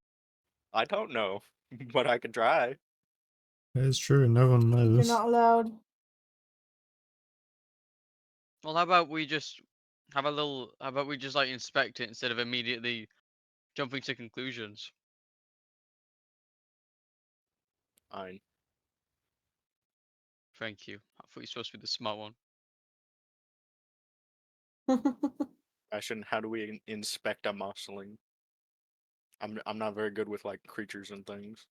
I don't know, but I could try. it's true. No one You're knows. not allowed. Well, how about we just have a little? How about we just like inspect it instead of immediately jumping to conclusions? Fine. Thank you. I thought you were supposed to be the smart one. Ashton, how do we inspect a mossling? I'm not very good with like creatures and things.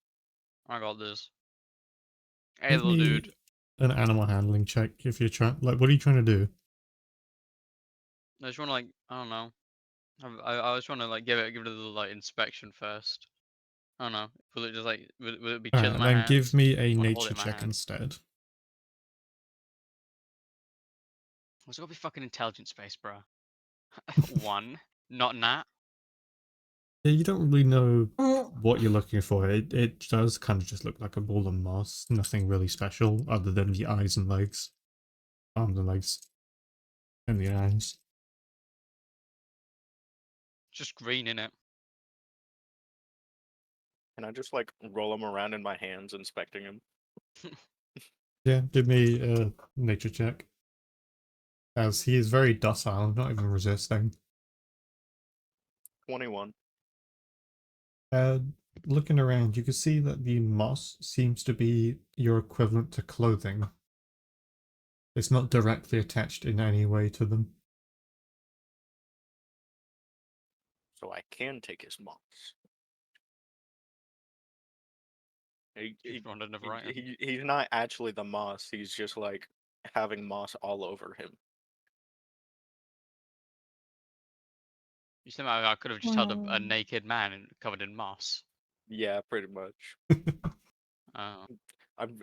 I got this. Hey, Give little me dude. an animal handling check if you're trying. Like, what are you trying to do? I just want to like, I don't know. I was trying to like give it a little like inspection first. I don't know. Will it just like will it be chill in Alright, my then give hands? me a I wanna hold it nature in my check hand. instead. It's gotta be fucking intelligent space, bro. 1, not nat. Yeah, you don't really know Mm, what you're looking for. It does kind of just look like a ball of moss. Nothing really special other than the eyes and legs. Arms and legs. And the eyes. Just green in it. Can I just like roll him around in my hands, inspecting him? Yeah, give me a nature check. As he is very docile, not even resisting. 21. Looking around, you can see that the moss seems to be your equivalent to clothing. It's not directly attached in any way to them. So I can take his moss. He's running a variety. He's not actually the moss. He's just like having moss all over him. You said I could have just held a Mm. naked man covered in moss. Yeah, pretty much. Oh.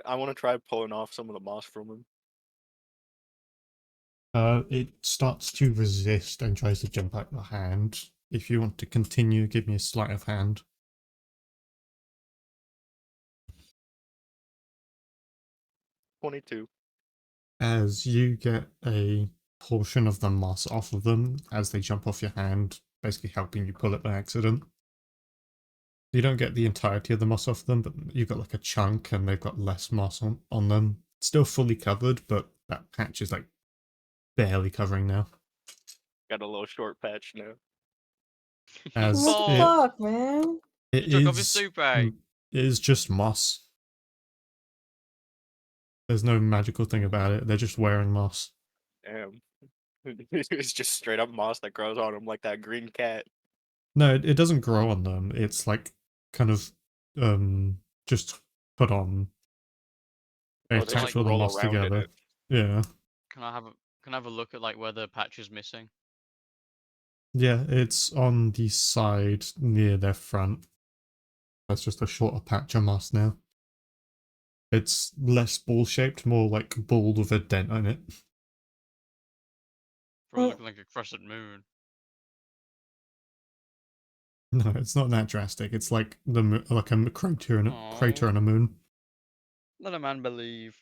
I want to try pulling off some of the moss from him. It starts to resist and tries to jump out your hand. If you want to continue, give me a sleight of hand. 22. As you get a portion of the moss off of them as they jump off your hand, basically helping you pull it by accident. You don't get the entirety of the moss off them, but you've got like a chunk and they've got less moss on them. Still fully covered, but that patch is like barely covering now. Got a little short patch now. As What the it, fuck, man? it He took off his is, toupee. it is just moss. There's no magical thing about it. They're just wearing moss. Damn. It's just straight up moss that grows on him like that green cat. No, it doesn't grow on them. It's like kind of just put on. They Oh, they attach like all the roll moss around in together. it. Yeah. Can I have a look at like where the patch is missing? Yeah, it's on the side near their front. That's just a shorter patch of moss now. It's less ball shaped, more like ball with a dent on it. Probably Mm. looking like a crescent moon. No, it's not that drastic. It's like like a crater and crater Aw. on a moon. Let a man believe.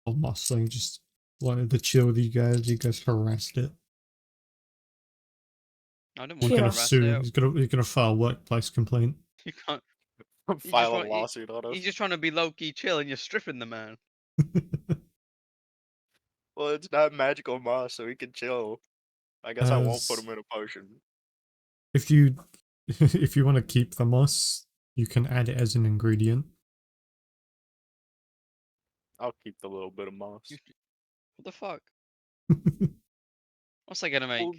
Old Mossling just wanted to chill with you guys. You guys harassed it. I didn't He's want to gonna harass sue. it. He's gonna file a workplease complaint. You can't. You File just a want. lawsuit on us. He's just trying to be low key chill, and you're stripping the man. Well, it's not magical moss, so he can chill. I guess I won't put As- him in a potion. If you if you want to keep the moss, you can add it as an ingredient. I'll keep the little bit of moss. What the fuck? What's that gonna Well,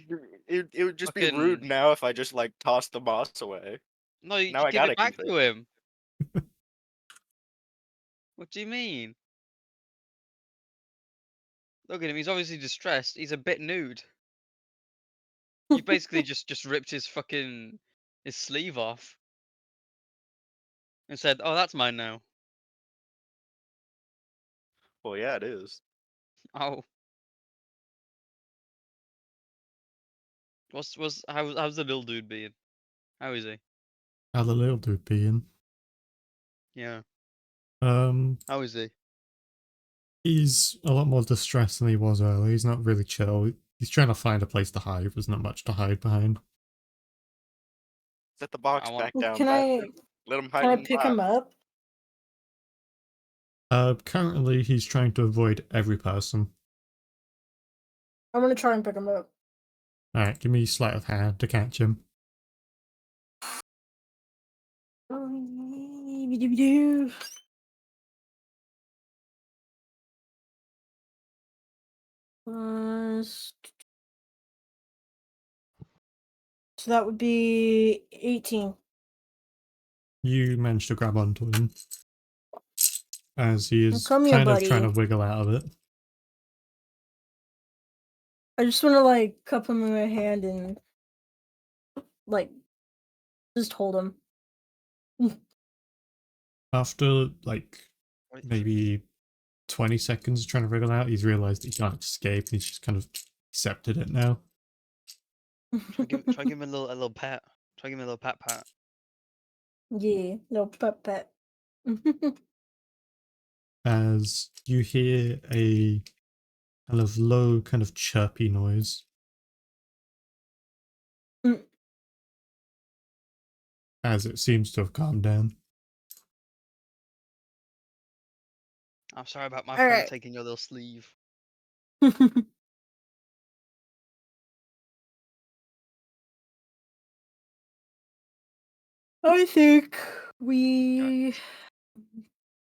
make? it would just be rude Fucking- now if I just like tossed the moss away. No, you Now I give gotta it back keep to it. him. What do you mean? Look at him. He's obviously distressed. He's a bit nude. You basically just ripped his fucking his sleeve off and said, "Oh, that's mine now." Well, yeah, it is. Oh, how's the little dude being? How is he? How the little dude being? Yeah, Um, how is he? he's a lot more distressed than he was earlier. He's not really chill. He's trying to find a place to hide. There's not much to hide behind. Set the box I want- back down. Can I bastard. Let him hide can I in the pick him box. up? Currently he's trying to avoid every person. I'm gonna try and pick him up. Alright, give me sleight of hand to catch him. So that would be 18. You managed to grab onto him. As he is Come here, kind of trying to buddy. wiggle out of it. I just want to like cup him in my hand and like just hold him. After like What- maybe 20 seconds trying to wriggle out, he's realized he can't escape and he's just kind of accepted it now. Try give him a little pat. Try give him a little pat. Yeah, no pet. As you hear a kind of low, kind of chirpy noise. Mm. As it seems to have calmed down. I'm sorry about my All friend right. taking your little sleeve. I think we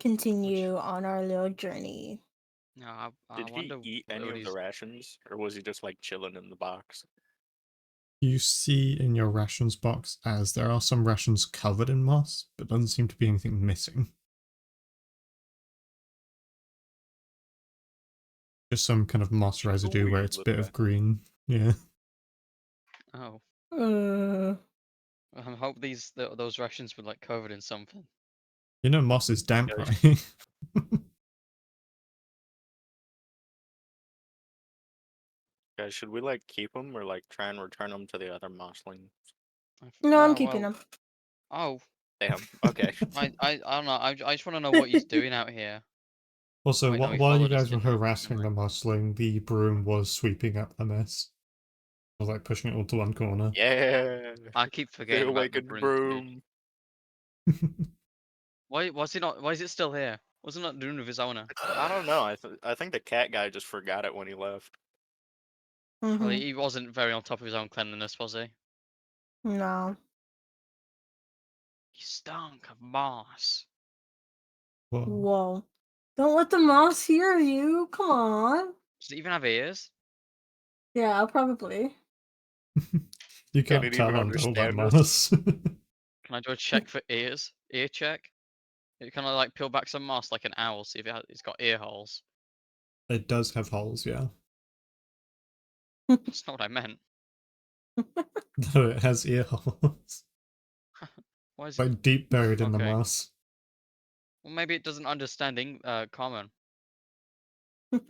continue on our little journey. No, I Did he wonder eat what any of the he's- rations, or was he just like chilling in the box? You see in your rations box as there are some rations covered in moss, but doesn't seem to be anything missing. Just some kind of moss Just a residue where weird it's a little bit of rat. green. Yeah. Oh, Uh, I hope those rations were like covered in something. You know moss is damp, Yeah, right? Guys, should we like keep him or like try and return him to the other mosslings? no, I'm keeping him. Oh, Damn. Okay. I don't know. I just want to know what he's doing out here. Also, Wait, no, he while you followed us, guys were didn't he? harassing the Never mossling, the broom was sweeping up the mess. I was like pushing it all to one corner. Yeah. I keep The forgetting about the awakened broom. broom. Why was he not? Why is it still here? What's it not doing with his owner? I don't know. I think the cat guy just forgot it when he left. Well, Mhm. he wasn't very on top of his own cleanliness, was he? No. He stunk of moss. Whoa. Whoa. Don't let the moss hear you. Come on. Does it even have ears? Yeah, probably. You Can can't it tell even under all that understand us? moss. Can I do a check for ears? Ear check? Can I like peel back some moss like an owl, see if it's got ear holes? It does have holes, yeah. That's not what I meant. No, it has ear holes. Why is it? Like deep buried in the Okay. moss. Well, maybe it doesn't understand common. You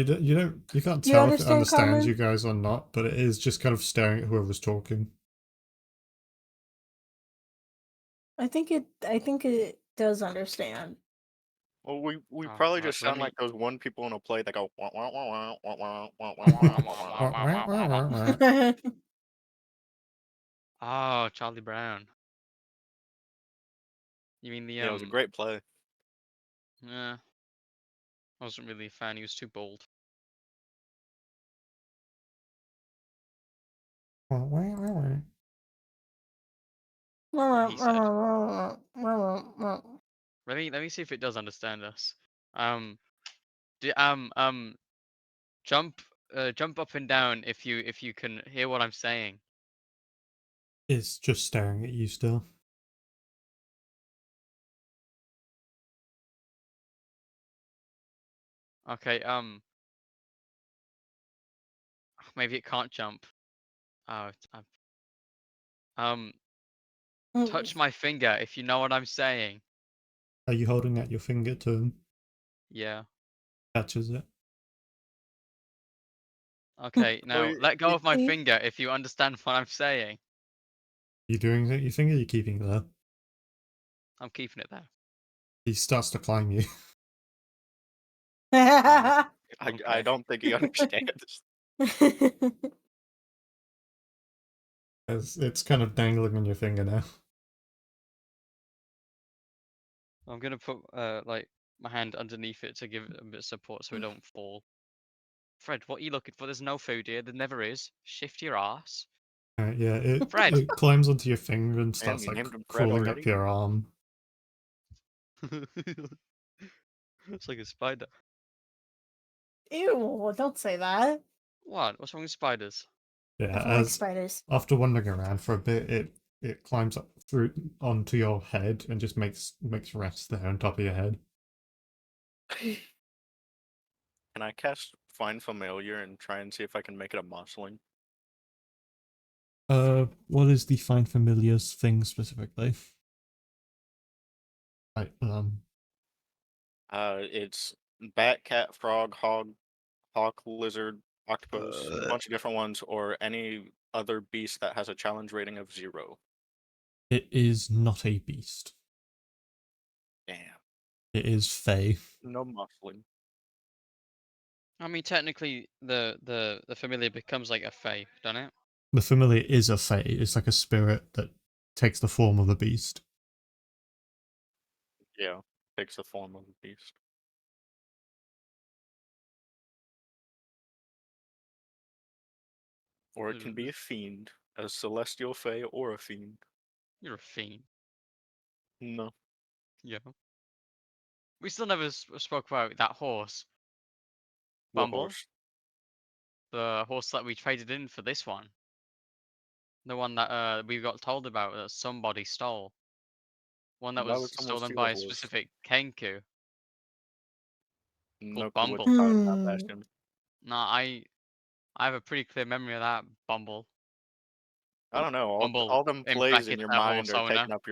can't You tell if it understand, understands you Carmen? guys or not, but it is just kind of staring at whoever's talking. I think it does understand. Well, we Oh, probably right, just let sound me. like those one people in a play that go wah, wah, wah, wah, wah, wah, wah, wah, Wah, wah, wah, wah, wah, wah. wah, wah, wah, wah, wah. Yeah, Oh, Charlie Brown. You mean the Yeah, it was a great play. Yeah, I wasn't really a fan. He was too bold. He said. Let me see if it does understand us. Um, jump jump up and down if you can hear what I'm saying. It's just staring at you still. Okay, maybe it can't jump. Oh, touch my finger if you know what I'm saying. Are you holding out your finger to him? Yeah. Catches it. Okay, Well, now let go of my See? finger if you understand what I'm saying. You doing it? Your finger? You keeping it there? I'm keeping it there. He starts to climb you. I Okay. don't think he understands. It's kind of dangling on your finger now. I'm gonna put like my hand underneath it to give it a bit of support so it don't fall. Fred, what are you looking for? There's no food here. There never is. Shift your ass. Yeah, Fred. it climbs onto your finger and Damn, starts you like named him Fred crawling up already? your arm. It's like a spider. Ew, don't say that. What? What's wrong with spiders? Yeah, I don't like as spiders. after wandering around for a bit, it climbs up through onto your head and just makes rest there on top of your head. Can I cast Find Familiar and try and see if I can make it a mossling? What is the find familiars thing specifically? Right, It's bat, cat, frog, hawk, lizard, octopus, a bunch of different ones, or any other beast that has a challenge rating of 0. it is not a beast. Damn. It is fey. No mossling. I mean, technically, the familiar becomes like a fae, doesn't it? The familiar is a fey. It's like a spirit that takes the form of a beast. Yeah, takes the form of a beast. Or it can be a fiend, a celestial fae, or a fiend. You're a fiend. No. Yeah. We still never spoke about that horse. What Bumble, horse? the horse that we traded in for this one. The one that we got told about that somebody stole. One that Why was would someone stolen steal a by a horse? specific Kenku No called clue what Bumble. you're talking about, Hmm. Bastion. No, I have a pretty clear memory of that Bumble. I don't know. Bumble All them in plays in brackets your a mind horse are owner. taking up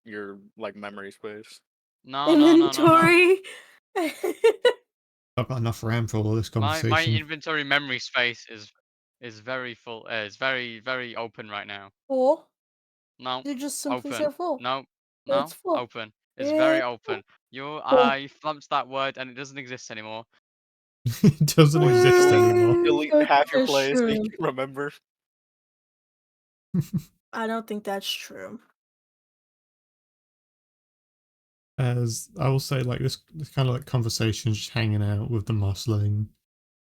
your like memory space. No, no, no, no, no. Inventory. I've got enough RAM for all this My conversation. inventory memory space is very full. Is very open right now. Full. No, You just simply open. said full. No, It's no, full. open. It's very It's open. full. I flumped that word and it doesn't exist anymore. It doesn't exist anymore. Delete half your That's plays so you true. can remember. I don't think that's true. As I will say, like this kind of like conversation, just hanging out with the Mossling.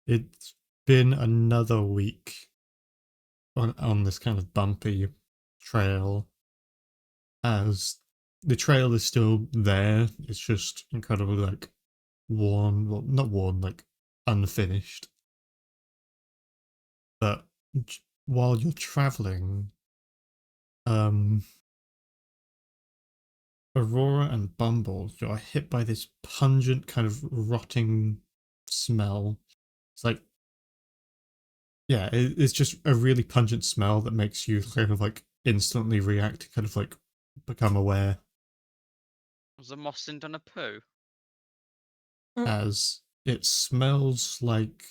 It's been another week on this kind of bumpy trail. As the trail is still there, it's just incredibly like worn. Well, not worn, like unfinished. But while you're traveling, Aurora and Bumble, you're hit by this pungent kind of rotting smell. It's like, yeah, it's just a really pungent smell that makes you kind of like instantly react, kind of like become aware. Was the Mossin done a poo? Mm. as it smells like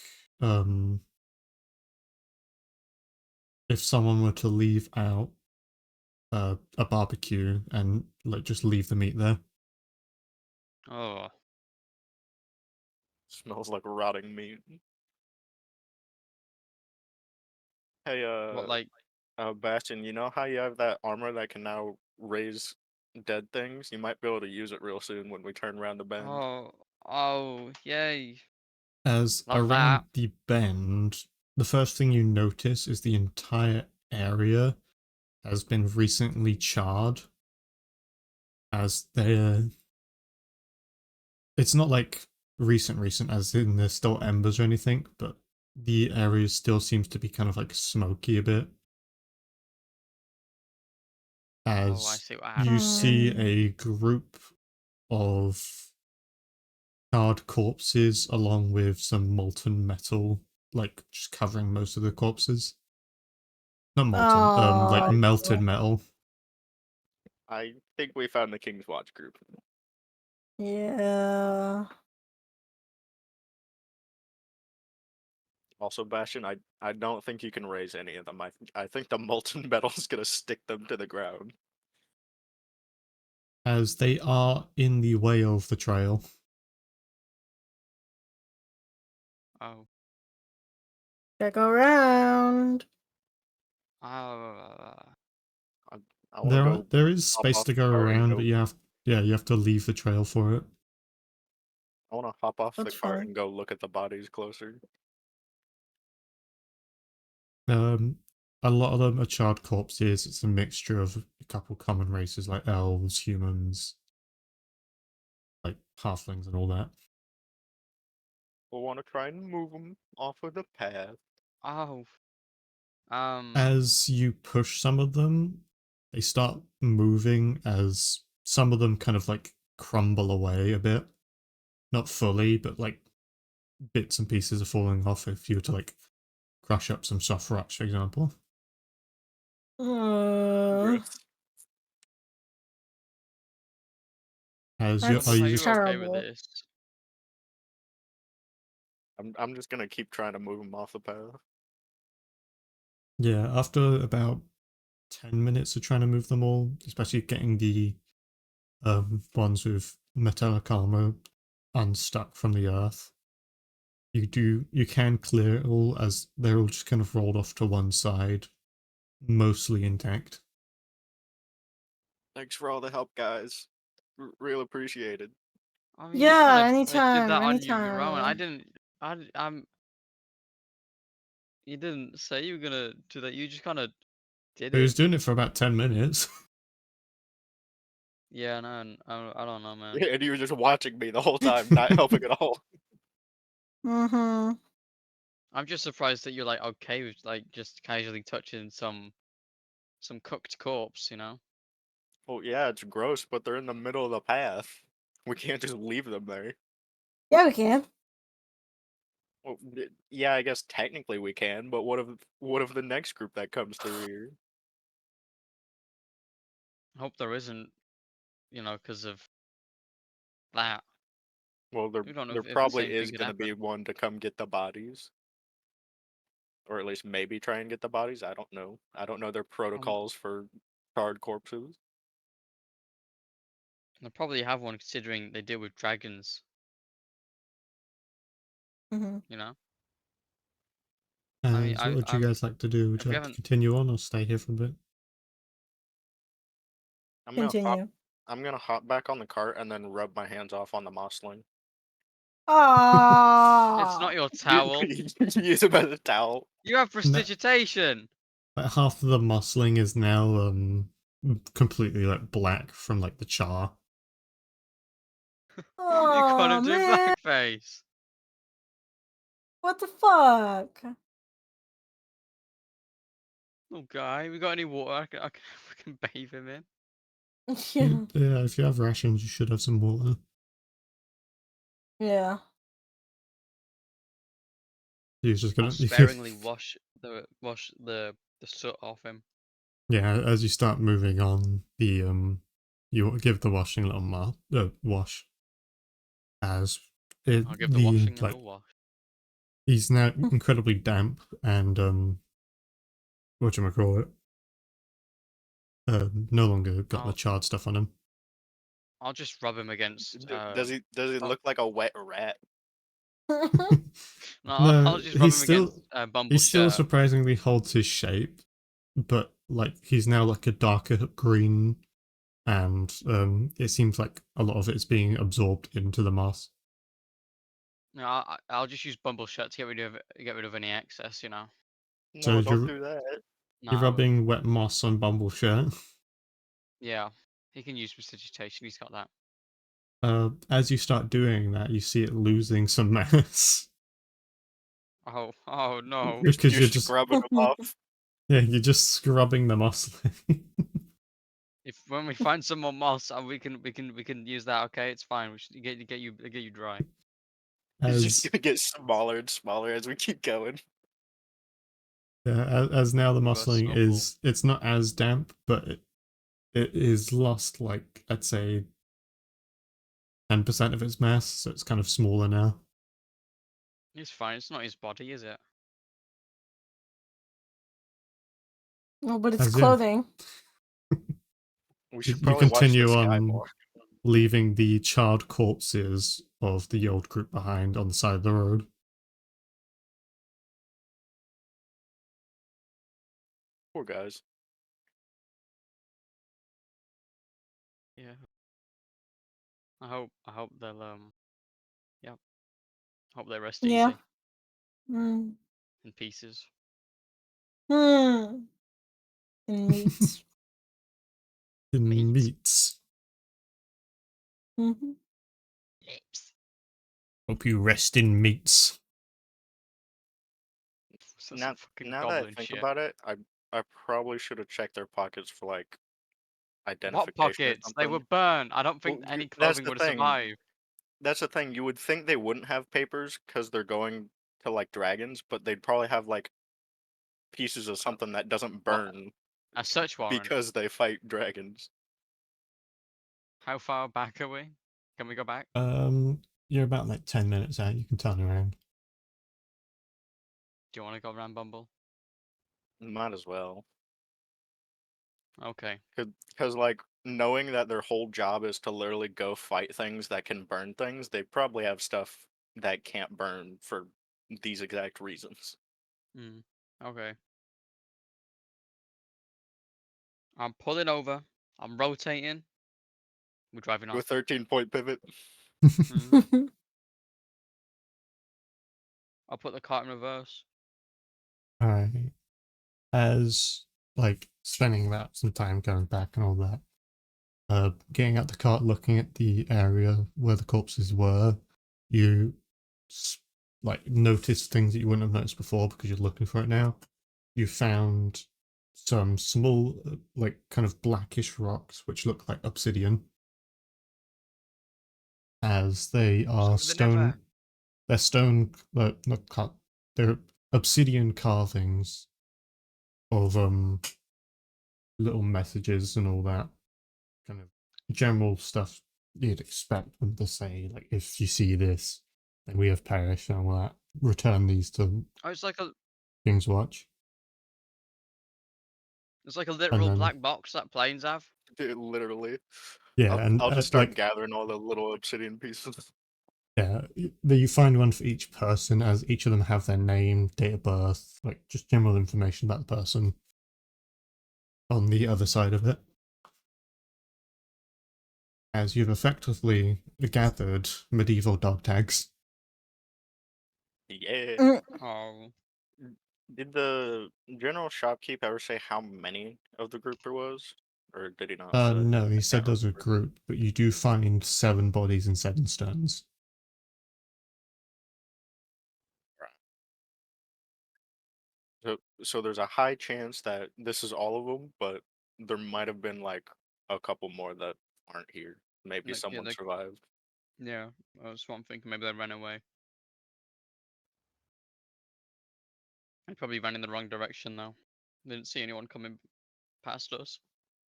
if someone were to leave out a barbecue and like just leave the meat there. Oh, Smells like rotting meat. Hey, what like? Bastion, you know how you have that armor that can now raise dead things? You might be able to use it real soon when we turn around the bend. Oh, yay! As Love around that. the bend, the first thing you notice is the entire area has been recently charred. As they're. It's not like recent, as in there's still embers or anything, but the area still seems to be kind of like smoky a bit. Oh, I As see what you happened. see Mm. a group of charred corpses along with some molten metal, like just covering most of the corpses. Not molten, like Oh, melted metal. I think we found the King's Watch group. yeah. Also, Bastion, I don't think you can raise any of them. I think the molten metal's gonna stick them to the ground. As they are in the way of the trail. Oh, Gotta go around. oh. I want to go There is hop space off to the go cart and around, go. but you have to leave the trail for it. I want to hop off the That's cart fine. and go look at the bodies closer. A lot of them are charred corpses. It's a mixture of a couple common races like elves, humans, like halflings, and all that. We'll want to try and move them off of the path. Oh. As you push some of them, they start moving as some of them kind of like crumble away a bit. Not fully, but like bits and pieces are falling off if you were to like crush up some soft rocks, for example. Gross. As That's are Are you you just okay with terrible. this? I'm just gonna keep trying to move them off the path. yeah, after about 10 minutes of trying to move them all, especially getting the ones with metallic armor unstuck from the earth, you can clear it all as they're all just kind of rolled off to one side, mostly intact. Thanks for all the help, guys. Real appreciated. I mean, you just Yeah, kind of did anytime, that on your own. I anytime. didn't. I'm. You didn't say you were gonna do that. You just kind of did But he was it. doing it for about 10 minutes. Yeah, no, I don't know, man. And you were just watching me the whole time, not helping at all. Mm-hmm. I'm just surprised that you're like okay with like just casually touching some cooked corpse, you know? Well, yeah, it's gross, but they're in the middle of the path. We can't just leave them there. Yeah, we can. Well, yeah, I guess technically we can, but what of the next group that comes through here? I hope there isn't, you know, because of that. Well, We don't know there if the probably same is thing could gonna be happen. one to come get the bodies, or at least maybe try and get the bodies. I don't know. I don't know their protocols for charred corpses. They'll probably have one considering they deal with dragons, Mm-hmm. you know? I mean, And what would you guys like to do? Would if you we like to haven't, continue on or stay here for a bit? I'm gonna hop. Continue. I'm gonna hop back on the cart and then rub my hands off on the mossling. it's not Ah. your towel. Use them as a towel. You have No, prestidigitation. like half of the mossling is now completely like black from like the char. You Oh can't do man, blackface. what the fuck? Oh, guy, we got any water? We can bathe him in. Yeah. Yeah, if you have rations, you should have some water. Yeah. You're just I'll gonna sparingly wash the soot off him. yeah. As you start moving on, you give the washing a little wash as I'll give the washing a wash. he's now incredibly damp and whatchamacallit, no longer got the I'll- charred stuff on him. I'll just rub him against. Does he oh. look like a wet rat? No, No, I'll just rub him against Bumble's he still shirt. surprisingly holds his shape, but like he's now like a darker green, and it seems like a lot of it is being absorbed into the moss. No, I'll just use Bumble's shirt to get rid of any excess. You know. No, So don't you're- do that. You're No, rubbing wet moss on Bumble's shirt. Yeah, he can use prestidigitation. He's got that. As you start doing that, you see it losing some mass. Oh no. Because you're just scrubbing them off. yeah, you're just scrubbing the moss. If when we find some more moss, we can use that. Okay, it's fine. We should get you dry. It's as just gonna get smaller and smaller as we keep going. yeah, as now the That's mossling so cool. is it's not as damp, but it is lost like I'd say 10% of its mass, so it's kind of smaller now. It's fine. It's not his body, is it? No, but it's As in- clothing. We should You probably continue watch the sky on more. leaving the charred corpses of the old group behind on the side of the road. Poor guys. Yeah. I hope they'll yeah. Hope they rest Yeah. easy Mm. in pieces. Hmm. And meat. Meat. Meats. hmm Lips. Hope you rest in meats. That's Now, some fucking now that I goblin think shit. about it, I probably should have checked their pockets for like identification. What or pockets? They something. were burned. I don't think Well, any that's clothing the would have thing. survived. That's the thing. You would think they wouldn't have papers because they're going to like dragons, but they'd probably have like pieces of something that doesn't burn A search warrant. because they fight dragons. How far back are we? Can we go back? You're about like 10 minutes out. You can turn around. Do you want to go around Bumble? Might as well, Okay. because like knowing that their whole job is to literally go fight things that can burn things, they probably have stuff that can't burn for these exact reasons. Okay. I'm pulling over. I'm rotating. We're driving Do a off. 13-point pivot. I'll put the car in reverse. Alright. As like spending about some time going back and all that, getting out the cart, looking at the area where the corpses were, you like notice things that you wouldn't have noticed before because you're looking for it now. You found some small, like kind of blackish rocks which look like obsidian, as they are So they're never- They're stone, not cut. They're obsidian carvings of little messages and all that kind of general stuff you'd expect them to say, like if you see this, then we have perished and all that. Return these to Oh, it's like King's Watch. a literal then- black box that planes have. Dude, literally. Yeah, I'll just start like, gathering all the little obsidian pieces. yeah, you find one for each person, as each of them have their name, date of birth, like just general information about the person on the other side of it. As you've effectively gathered medieval dog tags. Yeah. Oh. Did the general shopkeep ever say how many of the group there was? Or did he not say? No, he I said can't there's a remember. group, but you do find 7 bodies and 7 stones. So there's a high chance that this is all of them, but there might have been like a couple more that aren't here. Maybe Like, yeah, someone like- survived. Yeah, that's what I'm thinking. Maybe they ran away. They probably ran in the wrong direction though. They didn't see anyone coming past us.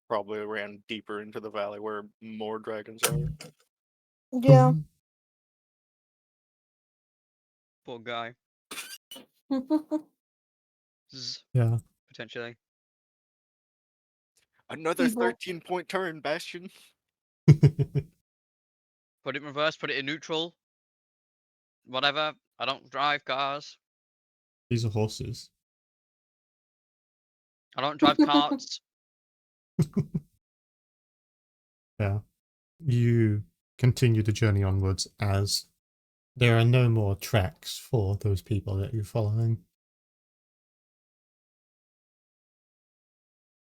Probably ran deeper into the valley where more dragons are. Yeah. Poor guy. Zzz, Yeah. potentially. Another People- 13-point turn, Bastion. Put it in reverse, put it in neutral. Whatever. I don't drive cars. These are horses. I don't drive carts. Yeah. You continue the journey onwards as there are no more tracks for those people that you're following.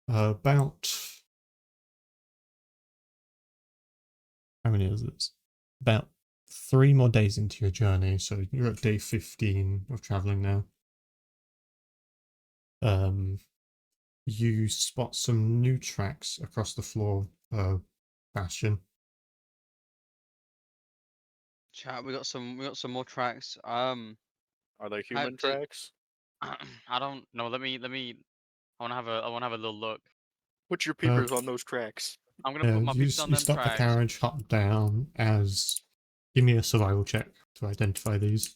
About how many is this? About 3 more days into your journey, so you're at day 15 of traveling now. You spot some new tracks across the floor, Bastion. Chat, we got some more tracks. Are they human did- tracks? I don't know. Let me I wanna have a little look. Put your peepers on those tracks. I'm gonna put my you peeps on you them stop the tracks. carriage, hop down as... Give me a survival check to identify these.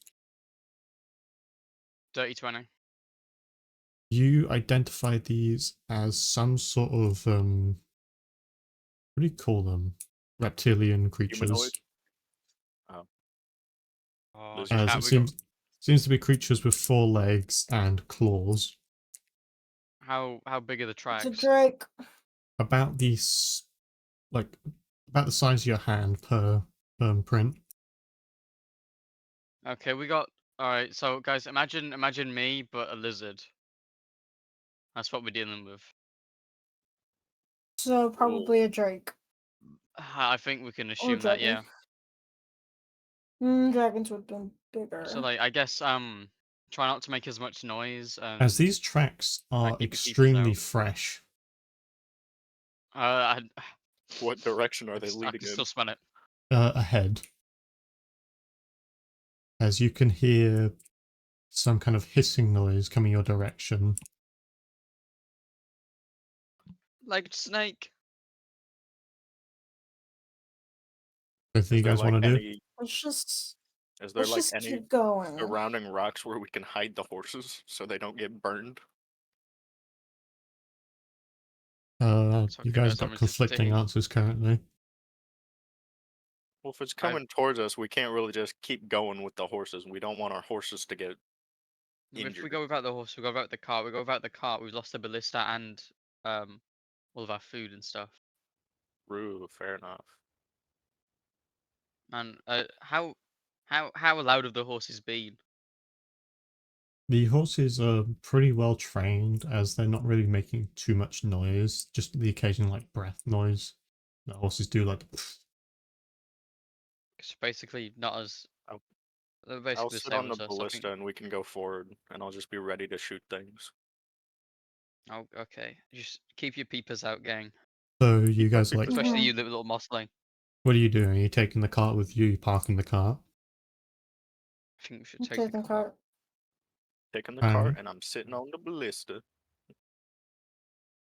Dirty 20. You identify these as some sort of what do you call them? Reptilian creatures. Humanoid? Oh, Lizard. As chat, it we got seems to be creatures with 4 legs and claws. how big are the It's tracks? a Drake. About about the size of your hand per print. Okay, we got. All right, so guys, imagine me but a lizard. That's what we're dealing with. So probably a Drake. I think we can Or assume that, dragon. yeah. Dragons would have been bigger. So like, I guess try not to make as much noise. As these tracks are keep your peepers extremely out. fresh. I What direction are they I leading can in? still smell it. Ahead. As you can hear some kind of hissing noise coming your direction. Like snake. Both of you Is there guys want to do? any? Let's just Is there like any keep going. surrounding rocks where we can hide the horses so they don't get burned? It's You okay, guys guys, I'm got conflicting resisting. answers currently. Well, if it's coming towards us, we can't really just keep going with the horses. We don't want our horses to get If we injured. go without the horse, we go without the cart. We go without the cart. We've lost the ballista and all of our food and stuff. Rue, fair enough. And how loud have the horses been? The horses are pretty well trained as they're not really making too much noise, just the occasional like breath noise. The horses do like It's basically not as. I'll- They're I'll basically the sit same on the as us. I think. ballista and we can go forward, and I'll just be ready to shoot things. Oh, okay. Just keep your peepers out, gang. So you guys are like, peepers Especially Mhm. you, little mossling. what are you doing? Are you taking the cart with you? You parking the cart? I think we should I'm take the taking cart. cart. Taking the cart, Alright. and I'm sitting on the ballista.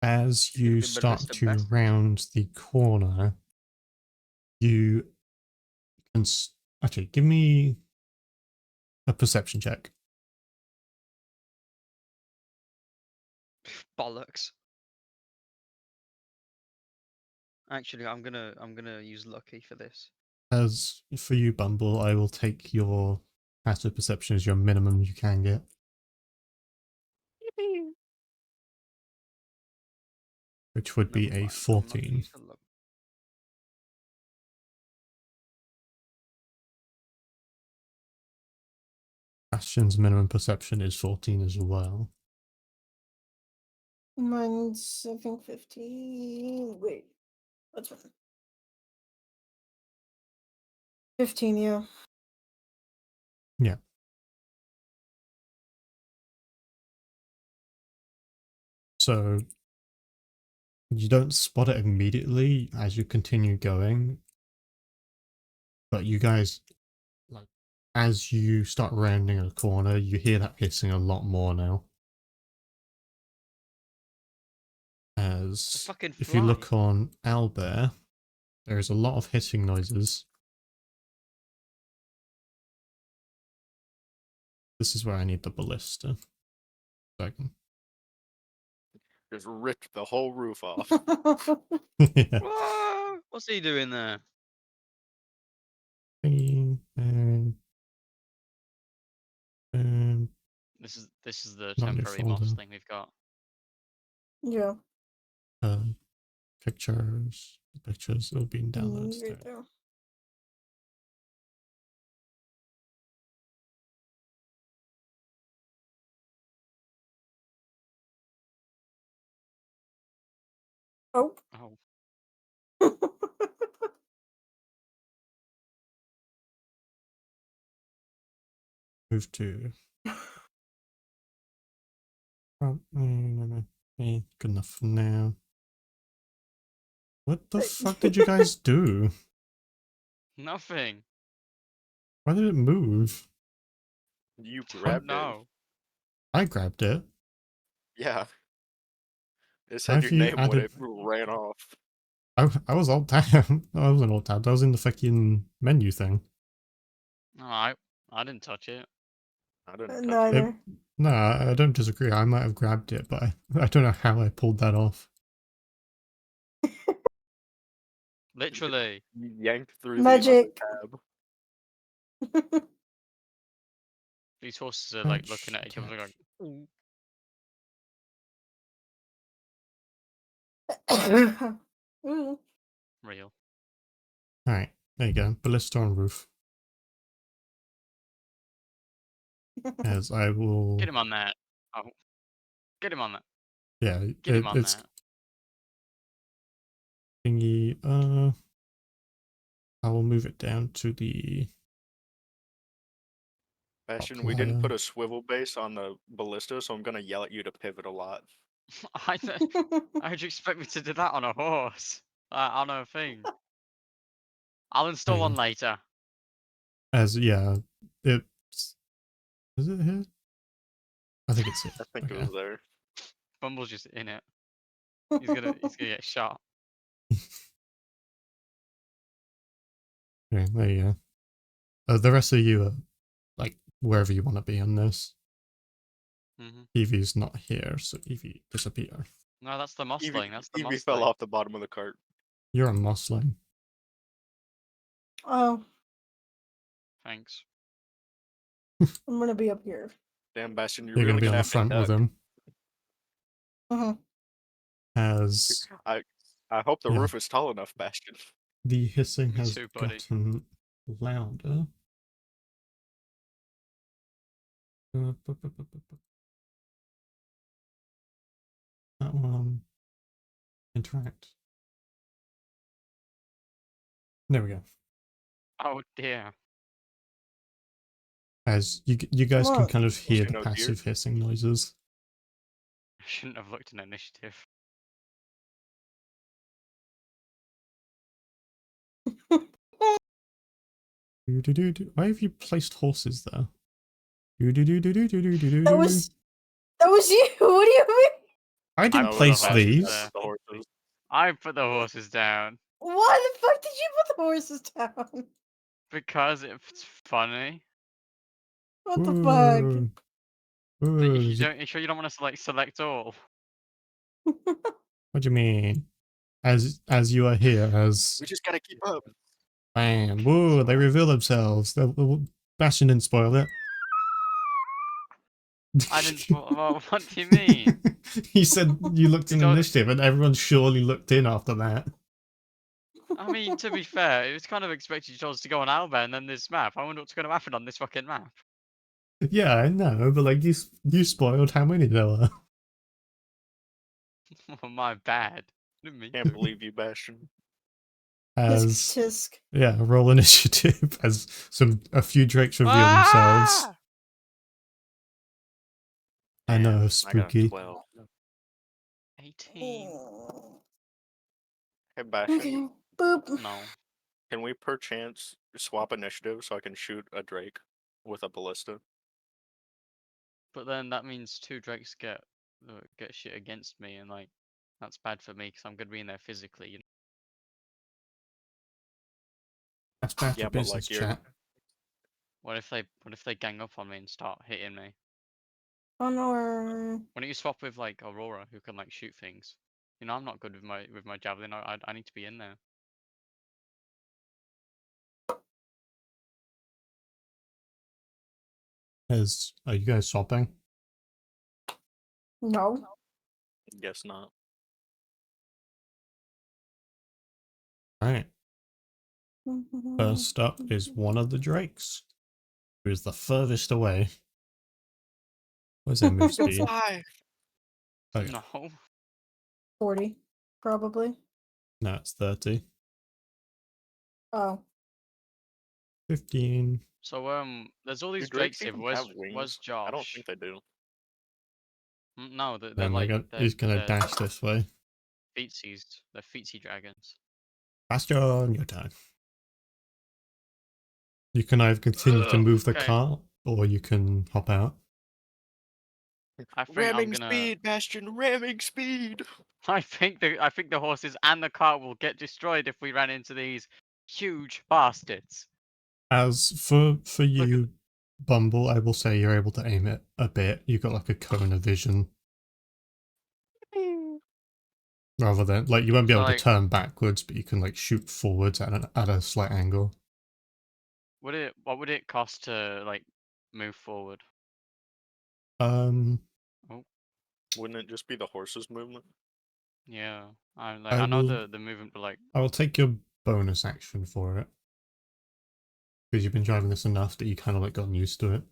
As you the start ballista to best. round the corner, you can actually give me a perception check. Bollocks. Actually, I'm gonna use lucky for this. As for you, Bumble, I will take your passive perception as your minimum you can get. Which would be Never a mind, I'm not gonna 14. use the luck. Bastion's minimum perception is 14 as well. Mine's I think 15. Wait, what's one? 15, yeah. So you don't spot it immediately as you continue going, but you guys, like, as you start rounding a corner, you hear that hissing a lot more now. As fucking if you look fly. on Owlbear, there is a lot of hissing noises. This is where I need the ballista. So I can... Just ripped the whole roof off. yeah. Whoa! What's he doing there? Thingy, and This is the Not your temporary moss folder. thing we've got. Yeah. pictures. Pictures will be in downloads. Right there. there. Oh. Oh, Move to. Oh, no. Good enough for now. What the fuck did you guys do? nothing. Why did it move? You Don't grabbed it. know. I grabbed it. Yeah. It Why said have your you name when added- it ran off. I was alt tab. I wasn't alt tabbed. I was in the fucking menu thing. No, I didn't touch it. I didn't touch it. Neither. No, I don't disagree. I might have grabbed it, but I don't know how I pulled that off. Literally. You yanked through Magic. the other tab. These horses are Oh, like looking at each shit. other going, "Ooh." Ooh. Real. Alright, there you go. Ballista on roof. As I will. Get him on that. Oh. Get him on that. Yeah, Get him on it's that. thingy. I will move it down to the. Bastion, we didn't put higher. a swivel base on the ballista, so I'm gonna yell at you to pivot a lot. How'd you expect me to do that on a horse? On a thing. I'll install you one go. later. As yeah, it's. Is it here? I think it's here. I think Okay. it was there. Bumble's just in it. He's gonna get shot. Okay, there you go. The rest of you are like wherever you want to be on this. Hmm Evie's not here, so Evie disappear. No, that's the mossling. That's the Evie fell mossling. off the bottom of the cart. You're a mossling. Oh, Thanks. I'm gonna be up here. Damn, Bastion, you're You're really gonna be on the Captain front with Duck. him. Uh-huh. As I hope the Yeah. roof is tall enough, Bastion. the hissing Me has too, buddy. gotten louder. That one. Interact. There we go. Oh dear. As you guys can What? kind of hear the no deer? passive hissing noises. I shouldn't have looked at initiative. Why have you placed horses there? That was you. What do you mean? I didn't I place would've these. asked The horses. I put the horses down Why the fuck did you put the horses down? because it's funny. What the fuck? Whoa. But Whoa, you sure you don't want to select all? what do you mean? As you are here, as We just gotta keep up. bam, whoa, they reveal themselves. Bastion didn't spoil it. I didn't. What do you mean? He said you looked in You don't- initiative, and everyone surely looked in after that. I mean, to be fair, it was kind of expected you told us to go on Alba and then this map. I wonder what's going to happen on this fucking map. Yeah, I know, but like you spoiled how many there were. Oh, my bad. Didn't mean Can't to. believe you, Bastion. As Tisk. yeah, roll initiative as a few drakes reveal themselves. Ah! I know, Damn, I got a spooky. 12. 18. Hey, Bastion, Okay. Boop. No. can we perchance swap initiative so I can shoot a Drake with a ballista? But then that means 2 drakes get shit against me, and like that's bad for me because I'm gonna be in there physically. You know? That's bad Yeah, for but business like you're chat. What if they gang up on me and start hitting me? Oh no. Or... Why don't you swap with like Aurora, who can like shoot things? You know, I'm not good with my javelin. I need to be in there. Are you guys swapping? No. Guess not. Alright. First up is one of the Drakes, who is the furthest away. Where's their move speed? Fly. Oh, yeah. No. 40, probably. No, it's 30. Oh. 15. So there's all Do these drakes drakes here. even Where's have wings? where's Josh? I don't think they do. No, they're Then like he's gonna they're dash this way. feetsies. They're feetsy dragons. Bastion, your turn. You can either continue to Ugh, move the okay. cart, or you can hop out. I think Ramming I'm gonna. speed, Bastion, ramming speed. I think the horses and the cart will get destroyed if we ran into these huge bastards. As for at- you, Bumble, I will say you're able to aim it a bit. You've got like a cone of vision. Rather than, like, you won't be So, able like- to turn backwards, but you can, like, shoot forwards at a slight angle. What would it cost to like move forward? Um, Wouldn't it just be the horse's movement? Yeah, I I know will- the movement, but like I will take your bonus action for it. Because you've been driving this enough that you kind of, like, gotten used to it.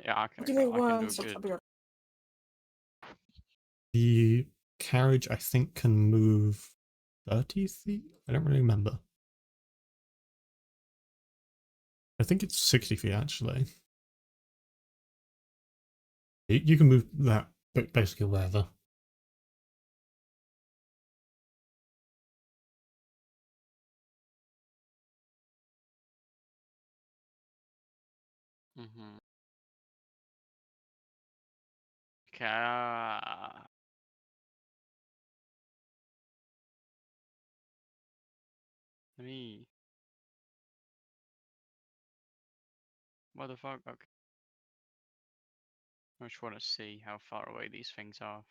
yeah, Give me I can one. do a So I'll good. be right- The carriage, I think, can move 30 feet? I don't really remember. I think it's 60 feet, actually. You can move that basically wherever. Mm-hmm. Okay. Let me. What the fuck? Okay. I just want to see how far away these things are.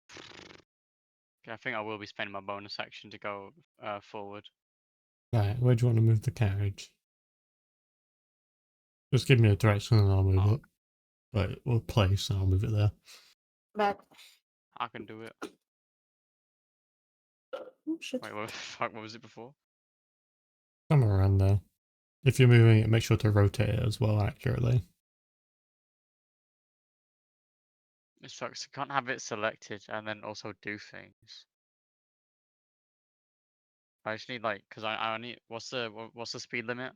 Okay, I think I will be spending my bonus action to go forward. Right, where do you want to move the carriage? Just give me a direction and I'll move Oh. it. Right, or place and I'll move it there. Back. I can do it. Oh, shit. Wait, what? Fuck, what was it before? Somewhere around there. If you're moving it, make sure to rotate it as well accurately. It sucks. I can't have it selected and then also do things. I just need like, cause I need. What's the speed limit?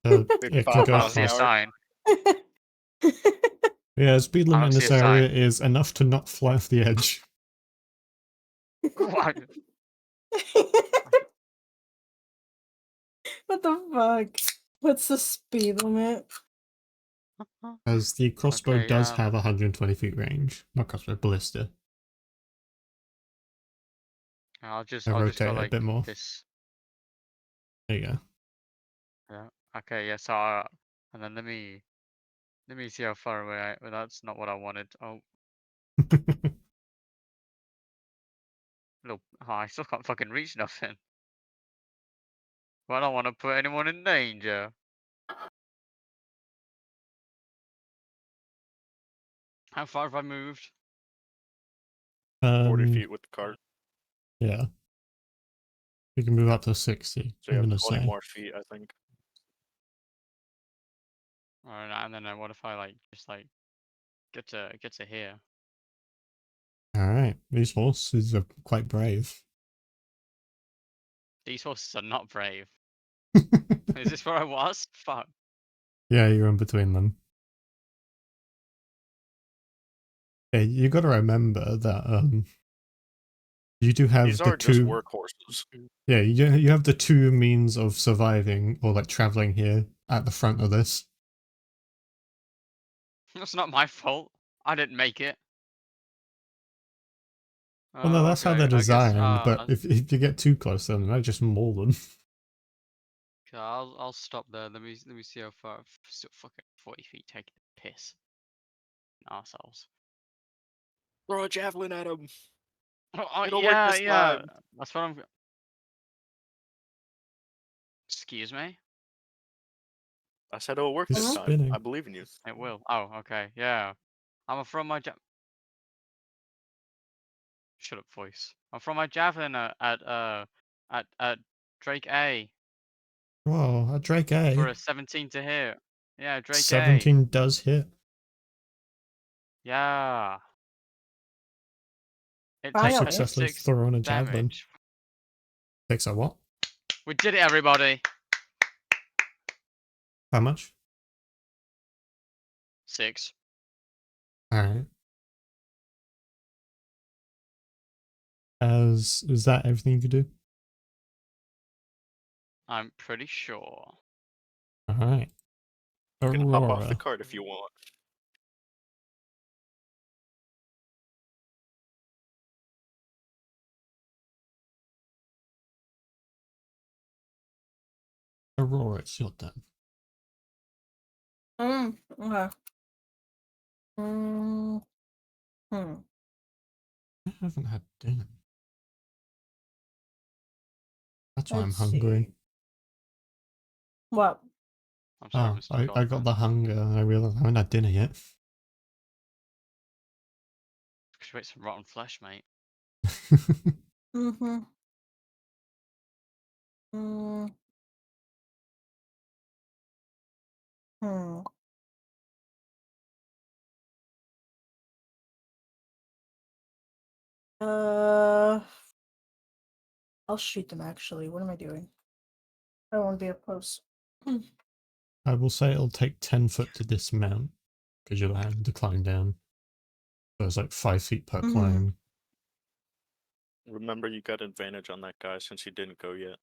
It can 55 go I don't miles see a an hour. sign. Yeah, speed I limit don't in see this a area sign. is enough to not fly off the edge. What? What the fuck? What's the speed limit? As the crossbow Okay, does have 120 feet range. Not crossbow, ballista. I'll just I go rotate it a like bit more. this. There you go. Yeah. Okay. Yeah. So and then let me see how far away I. Well, that's not what I wanted. Oh, look. Oh, I still can't fucking reach nothing. Well, I don't want to put anyone in danger. How far have I moved? 40 feet with the cart. Yeah. You can move up to 60. So you I'm have gonna 20 say. more feet, I think. Alright, and then what if I like just like get to here? Alright, these horses are quite brave. These horses are not brave. Is this where I was? Fuck. Yeah, you're in between them. Yeah, you gotta remember that you do have These the are just two workhorses. Yeah, you have the two means of surviving or like traveling here at the front of this. That's not my fault. I didn't make it. Well, no, that's how Okay, they're I guess, designed, but if you get too close to them, they might just maul them. Okay, I'll stop there. Let me see how far. Still fucking 40 feet. Taking the piss. Arseholes. Throw a javelin at him. Oh, It'll work yeah, this yeah. time. That's what I'm. Excuse me. I said it'll work He's this Mhm. time. spinning. I believe in you. It will. Oh, okay. Yeah. I'm from my Shut up, voice. I'm from my javelin at Drake A Whoa, a Drake for A. a 17 to hit. Yeah, Drake A. 17 does hit. Yeah. It To takes Finally. successfully 6 throw on a javelin. damage. Takes a what? We did it, everybody. How much? 6. Alright. Is that everything you could do? I'm pretty sure. Alright. You can hop off the Aurora. cart if you want. Aurora, it's your turn. Okay. Mm, hmm. I haven't had dinner. That's why I'm Let's hungry. see. What? I'm sorry, Oh, Mr. I got Goldman. the hunger. I realized I haven't had dinner yet. Because you ate some rotten flesh, mate. Mm-hmm. Mm, hmm. I'll shoot them actually. What am I doing? I don't want to be up close. I will say it'll take 10 foot to dismount because you're having to climb down. So it's like 5 feet per Mhm. climb. Remember, you got advantage on that guy since he didn't go yet.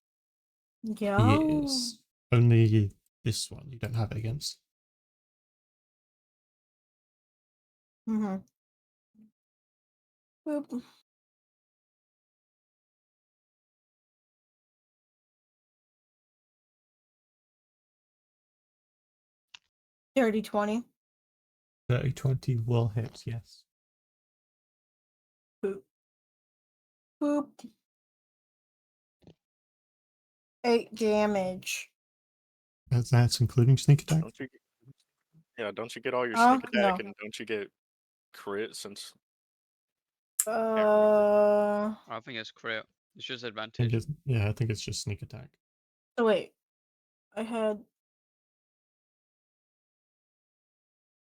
Yeah. Yes. Only this one you don't have it against. Mm-hmm. Boop. Dirty 20. 30-20 will hit, yes. Boop. Boop. 8 damage. That's including sneak attack. Don't you? Yeah, don't you get all your Oh, sneak attack, no. and don't you get crit since? Uh. I think it's crit. It's just I think advantage. it's, yeah, I think it's just sneak attack. So wait. I had.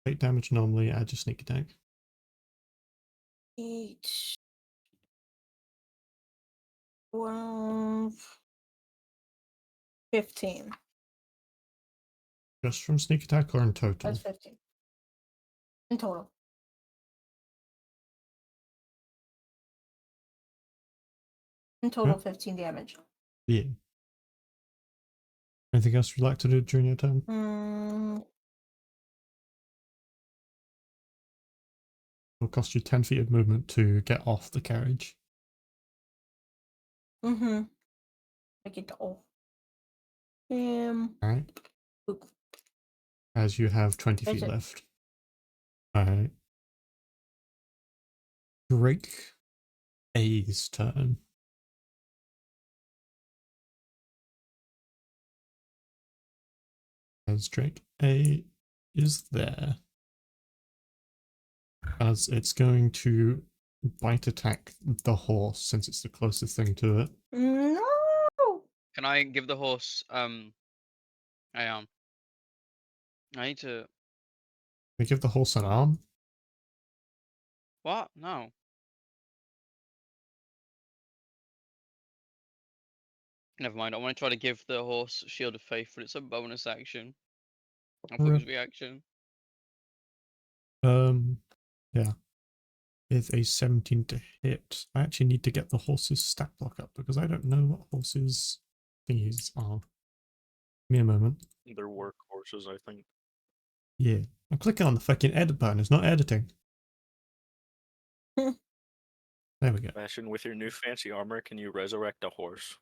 8 damage normally, add your sneak attack. 8. 12. 15. Just from sneak attack or in total? That's 15. In total. In total, 15 damage. Yeah. Anything else you'd like to do during your turn? It'll cost you 10 feet of movement to get off the carriage. Mm-hmm. I get to all. Alright. Boop. As you have 20 That's feet it. left. Alright. Drake A's turn. As Drake A is there. As it's going to bite attack the horse since it's the closest thing to it. No. Can I give the horse I need to They give the horse an arm. what? No. Never mind. I want to try to give the horse Shield of Faith, but it's a bonus action. I thought it was reaction. Yeah. With a 17 to hit. I actually need to get the horse's stat block up because I don't know what horses thingies are. Give me a moment. They're workhorses, I think. Yeah. I'm clicking on the fucking edit button. It's not editing. There we go. Bastion, with your new fancy armor, can you resurrect a horse?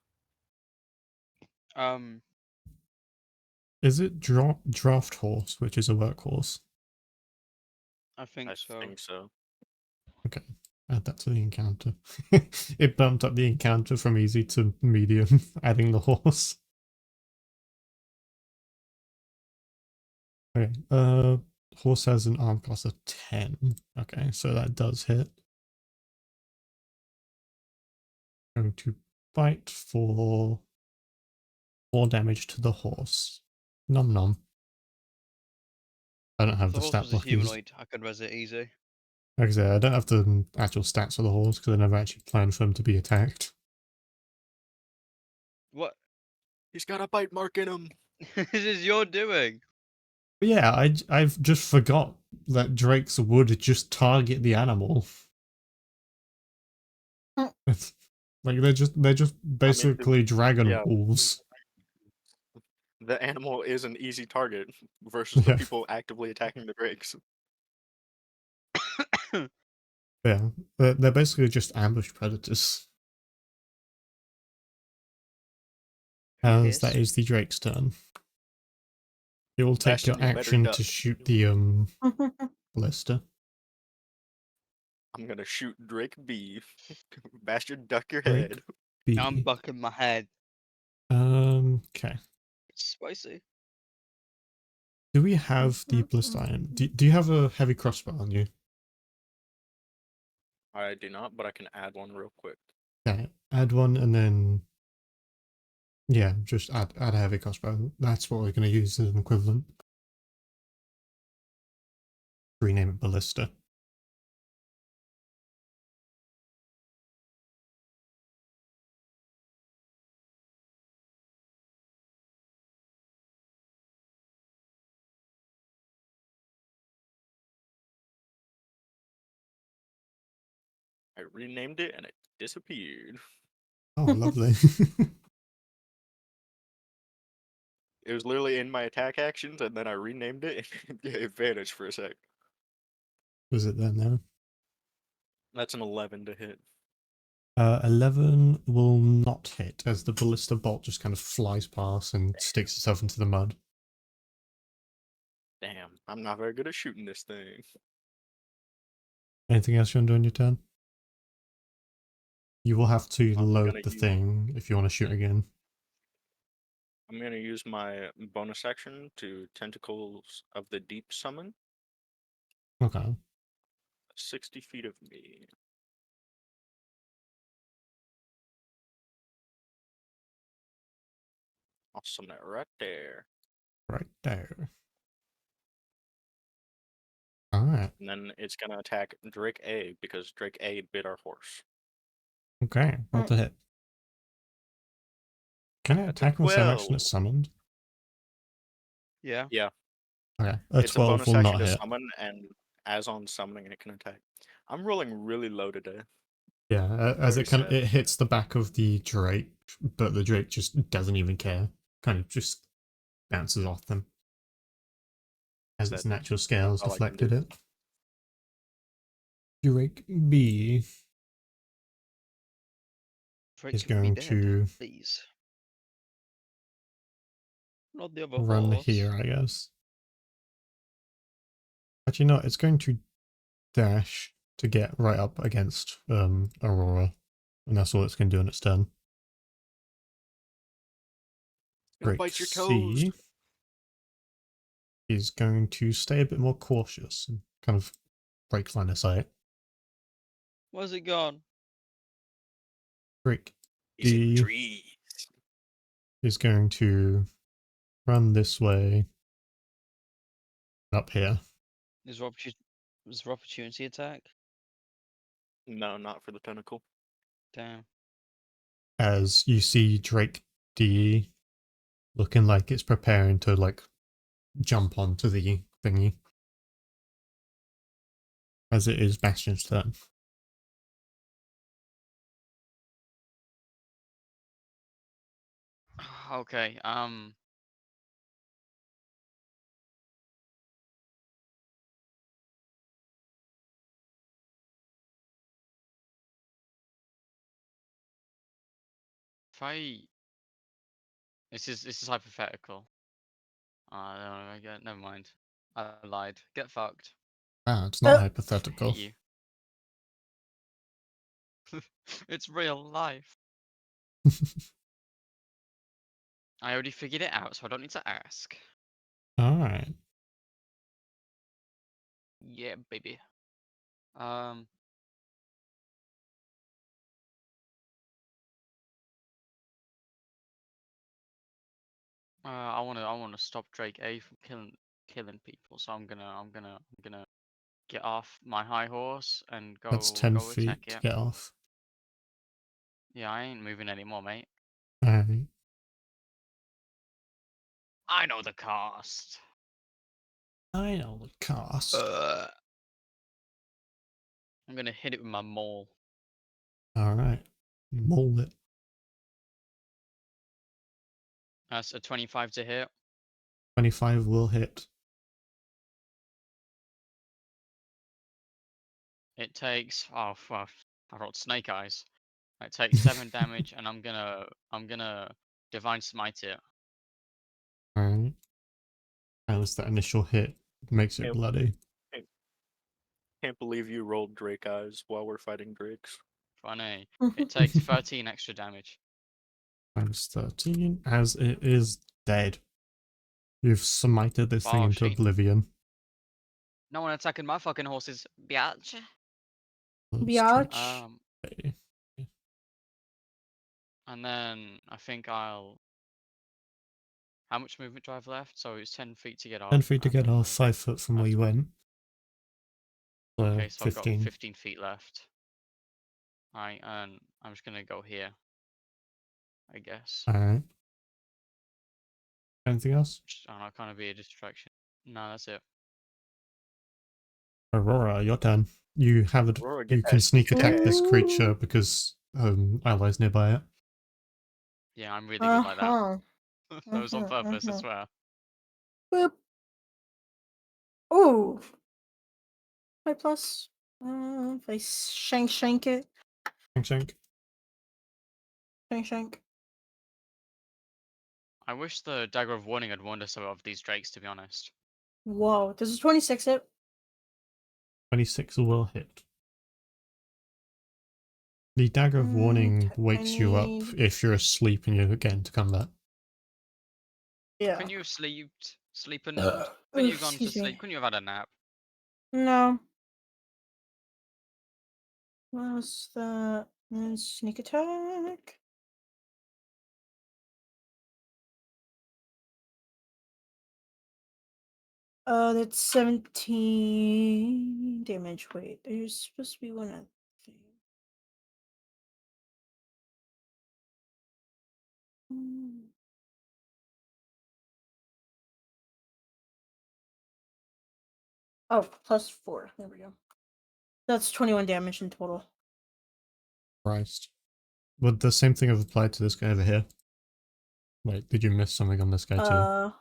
Is it draft horse, which is a workhorse? I think I so. think so. Okay, add that to the encounter. It bumped up the encounter from easy to medium, adding the horse. Okay, horse has an arm class of 10. Okay, so that does hit. Going to bite for 4 damage to the horse. Nom nom. I don't have The the horse stat was a blockers. humanoid. I could res it easy. Like I say, I don't have the actual stats of the horse because I never actually planned for them to be attacked. What? He's got a bite mark in him. This is your doing. But yeah, I've just forgot that Drakes would just target the animal. Mm. Like they're just basically dragon yeah. wolves. The animal is an easy target versus the Yeah. people actively attacking the drakes. Yeah, they're basically just ambush predators. As that Yes. is the Drake's turn. It will take Bastion, your you better action duck. to shoot the ballista. I'm gonna shoot Drake B. Bastion, duck your Drake head. B. I'm bucking my head. Okay. It's spicy. Do we have the ballista iron? Do you have a heavy crossbow on you? I do not, but I can add one real quick. Okay, add one and then yeah, just add a heavy crossbow. That's what we're going to use as an equivalent. Rename it ballista. I renamed it and it disappeared. Oh, lovely. It was literally in my attack actions, and then I renamed it, and it vanished for a sec. Was it there now? That's an 11 to hit. 11 will not hit as the ballista bolt just kind of flies past and sticks itself into the mud. Damn, I'm not very good at shooting this thing. Anything else you want to do on your turn? You will have to I'm load gonna the use- thing if you want to shoot again. I'm gonna use my bonus action to Tentacles of the Deep summon. Okay. 60 feet of me. I'll summon it right there. Right there. Alright. And then it's gonna attack Drake A because Drake A bit our horse. Okay. Roll to hit. Can it attack on the same action 12. it's summoned? Yeah. Okay. A It's a 12 bonus will action not to hit. summon, and as on summoning, it can attack. I'm rolling really low today. Yeah, as Very it kind of sad. it hits the back of the Drake, but the Drake just doesn't even care. Kind of just bounces off them. As its That- natural scales all I can deflected do. it. Drake B Drake is can be going dead, to please. Not the other run horse. here, I guess. Actually, no, it's going to dash to get right up against Aurora. And that's all it's going to do on its turn. Gonna Drake bite your toes. C is going to stay a bit more cautious and kind of break line of sight. Where's it gone? Drake He's in D trees. is going to run this way up here. Is there opportunity attack? No, not for the tentacle. Damn. As you see Drake D looking like it's preparing to like jump onto the thingy. As it is Bastion's turn. Okay. If I this is hypothetical. I don't know. Never mind. I lied. Get fucked. Ah, it's not Uh, hypothetical. Hate you. It's real life. I already figured it out, so I don't need to ask. Alright. Yeah, baby. I wanna stop Drake A from killing people. So I'm gonna get off my high horse and That's go 10 attack feet to it. get off. Yeah, I ain't moving anymore, mate. Alright. I know the cost. I know the cost. I'm gonna hit it with my maul. Alright. Mold it. That's a 25 to hit. 25 will hit. It takes I wrote snake eyes. It takes 7 damage, and I'm gonna divine smite it. Alright. At least that initial hit makes it Yep. bloody. Can't believe you rolled Drake eyes while we're fighting Drakes. Funny. It takes 13 extra damage. Minus 13 as it is dead. You've smited this thing Oh, into shit. oblivion. No one attacking my fucking horses, biatch. That's Biatch. true. And then I think I'll. How much movement do I have left? So it's 10 feet to get off. 10 feet to and get then- off, 5 foot from where that's you fine. went. So Okay, so I've got 15. 15 feet left. Alright, and I'm just gonna go here. I guess. Alright. Anything else? I don't know, kind of be a distraction. No, that's it. Aurora, your turn. You have it. Aurora, You get can that sneak attack this Ooh. creature because allies nearby it. Yeah, I'm really good like that. Uh-huh. That was on Uh-huh, purpose, I uh-huh. swear. Boop. Ooh. My plus. If I shank it. Shank. Shank. I wish the Dagger of Warning had warned us of these drakes, to be honest. Whoa. Does a 26 hit? 26 will hit. The Dagger of Warning I wakes you up need- if you're asleep and you get into combat. Yeah. Couldn't you have sleeping? Couldn't you have gone to Excuse me. sleep? Couldn't you have had a nap? No. What was the sneak attack? That's 17 damage. Wait, there's supposed to be one other thing. Oh, plus 4. There we go. That's 21 damage in total. Christ. Would the same thing have applied to this guy over here? Wait, did you miss something on this guy too?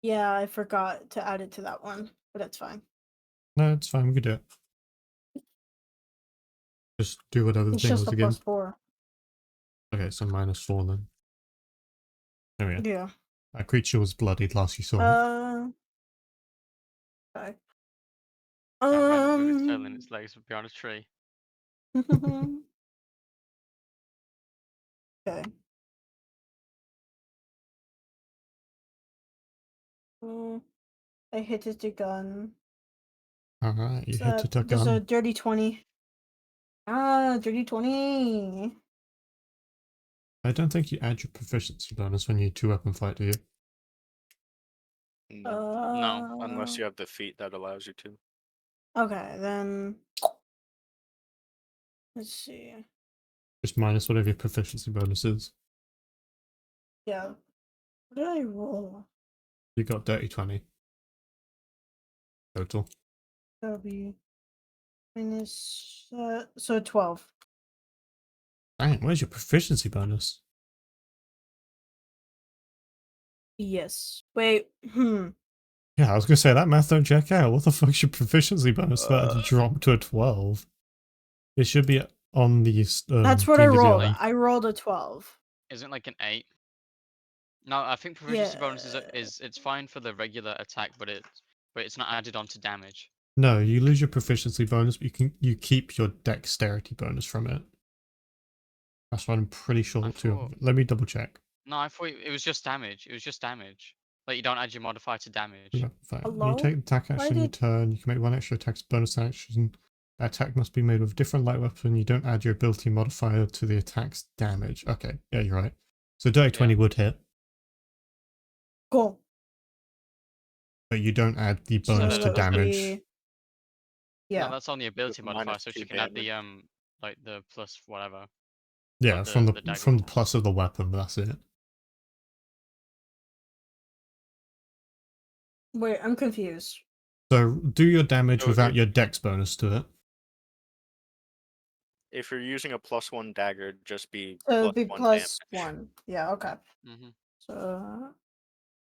Yeah, I forgot to add it to that one, but that's fine. No, it's fine, we can do it. Just do whatever the It's thing just was a again. plus 4. Okay, so -4 then. There we go. Yeah. That creature was bloodied last you saw it. Okay. That rabbit with its tail and its legs would be on a tree. Okay. I hit it a gun. Alright, you hit it a There's a gun. dirty 20. Ah, dirty 20. I don't think you add your proficiency bonus when you 2-weapon fight, do you? No, unless you have the feat that allows you to. Okay, then let's see. Just minus whatever your proficiency bonus is. Yeah. What did I roll? You got dirty 20. Total. That'll be minus so 12. Dang, where's your proficiency bonus? Yes. Wait. Yeah, I was gonna say that math don't check out. What the fuck's your proficiency bonus for that to drop to a 12? It should be on the That's what I DBZ rolled. one. I rolled a 12. Isn't like an 8? No, I think proficiency bonus is it's fine for the regular attack, but it's not added on to damage. No, you lose your proficiency bonus, but you keep your dexterity bonus from it. That's what I'm pretty sure I too. thought- Let me double check. No, I thought it was just damage. It was just damage. Like you don't add your modifier to damage. Yeah, fine. Hello? You take attack Why action, you did- turn, you can make one extra attack bonus action. That attack must be made with a different light weapon. You don't add your ability modifier to the attack's damage. Okay, yeah, you're right. So dirty 20 would hit, Cool. but you don't add the So bonus that to would damage. be- Yeah. No, that's on the ability With modifier, minus so 2 you can add the damage. like the plus whatever. Yeah, the- from the the dagger from the attack. plus of the weapon, but that's it. Wait, I'm confused. So do your damage So without if- your dex bonus to it. If you're using a +1 dagger, it'd just be So it'd be +1 plus damage. 1. Yeah, okay. hmm So,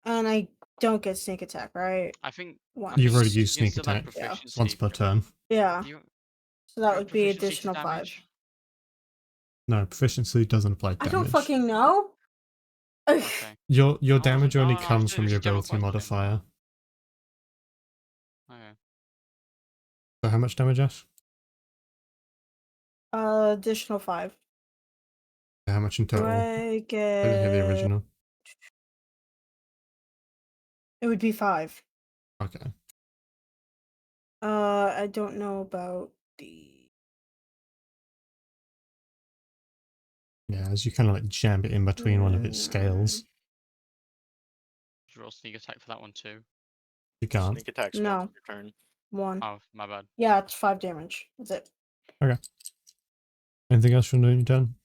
and I don't get sneak attack, right? I think One. I You've think already it's used sneak still add attack Yeah. proficiency once per for- turn. Yeah. Do you, So that do you would be proficiency to additional 5. damage? No, proficiency doesn't apply to I damage. don't fucking know. Okay. Your wasn't- damage only no, comes it from was your a general ability question. modifier. Okay. So how much damage, Ash? Additional 5. How much in Do total? I I didn't get? hear the original. It would be 5. Okay. I don't know about the. Yeah, as you kind of like jam it in between one of its scales. Did you roll sneak attack for that one too? You can't. Sneak attacks No. once per turn. 1. Oh, my bad. Yeah, it's 5 damage. That's it. Anything else from doing your turn?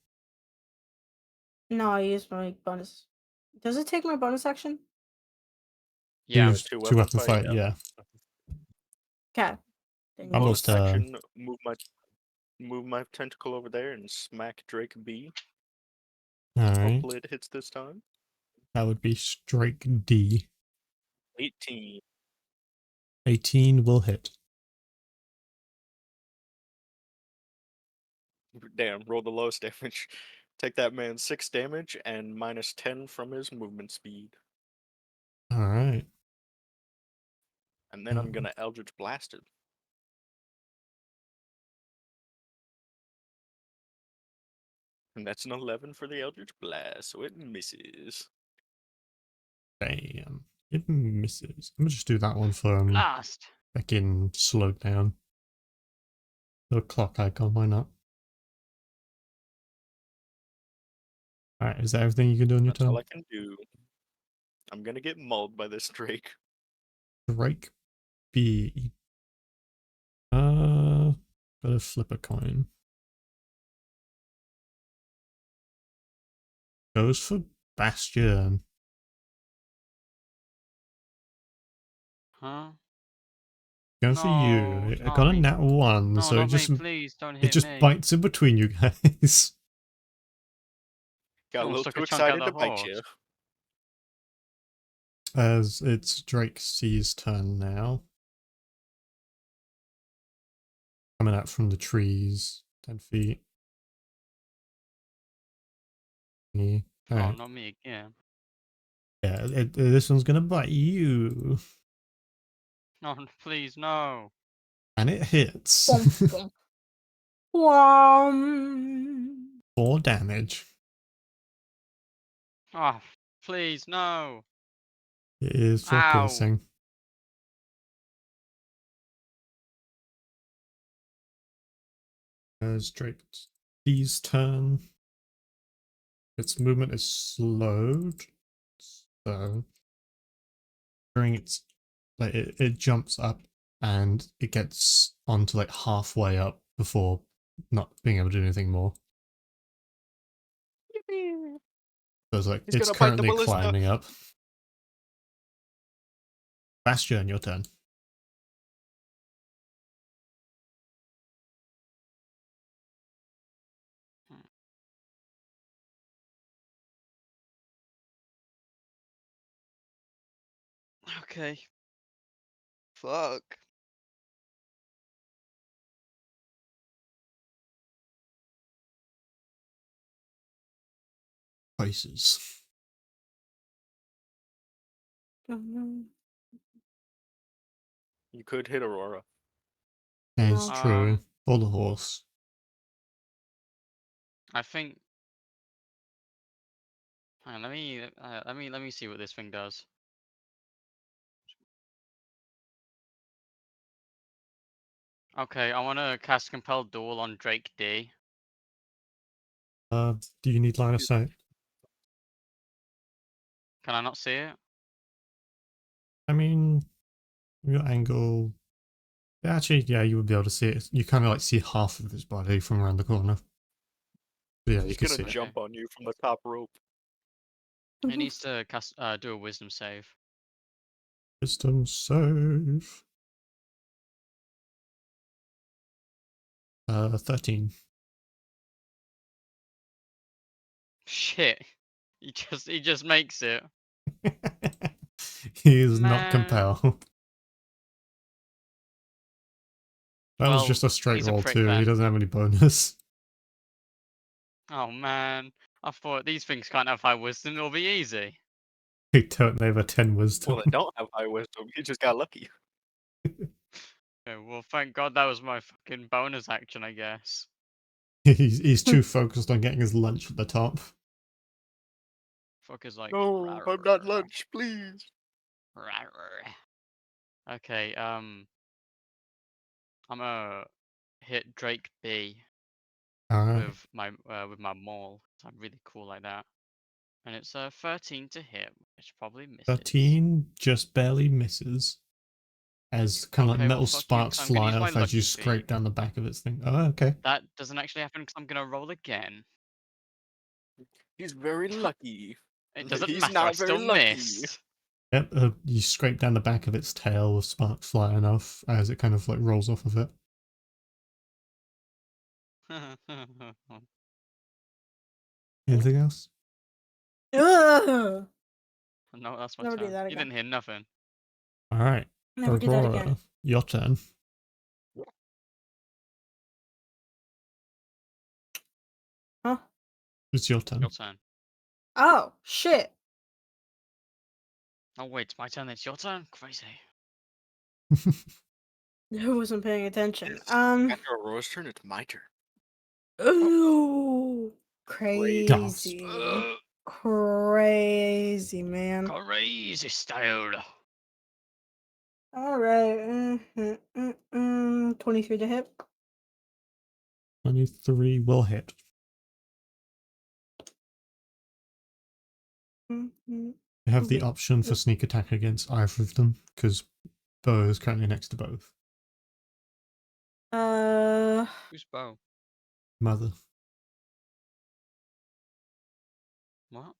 No, I used my bonus. Does it take my bonus action? Yeah. Use two two weapon weapon fight, fight, yeah. Okay. Almost, Bonus action, move my tentacle over there and smack Drake B. Alright. Hopefully it hits this time. That would be strike D. 18. 18 will hit. Damn, roll the lowest damage. Take that man 6 damage and minus 10 from his movement speed. Alright. And then I'm Hmm. gonna Eldritch Blast it. And that's an 11 for the Eldritch Blast, so it misses. Damn. It misses. I'm gonna just do that one for Blast. fucking slowed down. The clock icon, why not? Alright, is that everything you can do on your That's all turn? I can do. I'm gonna get mauled by this Drake. Strike B. Gotta flip a coin. Goes for Bastion. Huh? Going for you. No, It not got a me. nat 1, No, so not it just me. Please don't hit it just me. bites in between you guys. Got a Someone little stuck too a chunk out excited the to bite horse. you. As it's Drake C's turn now. Coming out from the trees, 10 feet. Yeah. Oh, Alright. not me again. Yeah, this one's gonna bite you. No, please, no. And it hits. Bum, bum. 4 damage. Ah, please, no. It is for Ow. piercing. As Drake C's turn. Its movement is slowed. So during its like it jumps up and it gets onto like halfway up before not being able to do anything more. So it's like He's it's gonna bite the currently ballista. climbing up. Bastion, your turn. Okay. Fuck. places. Mhm. You could hit Aurora. It's No. true. Or the horse. I think. Hang on, let me see what this thing does. Okay, I want to cast Compelled Duel on Drake D. Do you need line of sight? Can I not see it? I mean, your angle. Actually, yeah, you would be able to see it. You kind of like see half of his body from around the corner. But yeah, you He's can gonna see it. jump on you from the top rope. It needs to cast do a Wisdom save. Wisdom save. 13. Shit. He just makes it. He is not Man. compelled. That was Well, just a straight he's a roll prick too. He then. doesn't have any bonus. Oh man. I thought these things can't have high wisdom, it'll be easy. He don't have a 10 wisdom. Well, they don't have high wisdom. He just got lucky. Okay, well thank god that was my fucking bonus action, I guess. He's too focused on getting his lunch at the top. Fuck is like No, I'm not lunch, please. Okay, I'm gonna hit Drake B Alright. with my maul. So I'm really cool like that. And it's 13 to hit, which probably misses. 13 just barely misses. As kind of Okay, like well, metal fuck you, sparks 'cause I'm gonna fly use my off as you lucky scrape feet. down the back of its thing. Oh, okay. That doesn't actually happen because I'm gonna roll again. He's very lucky. It doesn't He's matter, I not very still lucky. missed. Yep, you scrape down the back of its tail with sparks flying off as it kind of like rolls off of it. Anything else? Ugh! No, that's my Never do turn. that You again. didn't hear nothing. Alright. Never do that again. Aurora, your turn. Huh? It's your turn. Your turn. Oh, shit. Oh wait, it's my turn. It's your turn. Crazy. I wasn't paying attention. After Aurora's turn, it's my turn. Ooh. Gasp. Crazy. Crazy, man. Crazy style. Alright. 23 to hit. 23 will hit. Mhm. You have the Wait, option for sneak attack against either of them, because Bo is currently next to both. Who's Bo? Mother. What?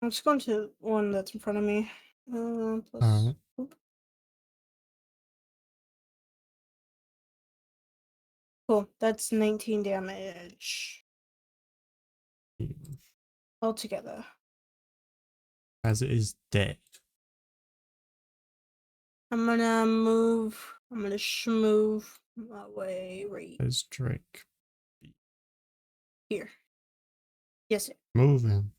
I'm just going to one that's in front of me. Plus, Alright. oop. Cool. That's 19 damage altogether. As it is dead. I'm gonna move. I'm gonna shmove my way right There's Drake. here. Yes, sir. Moving.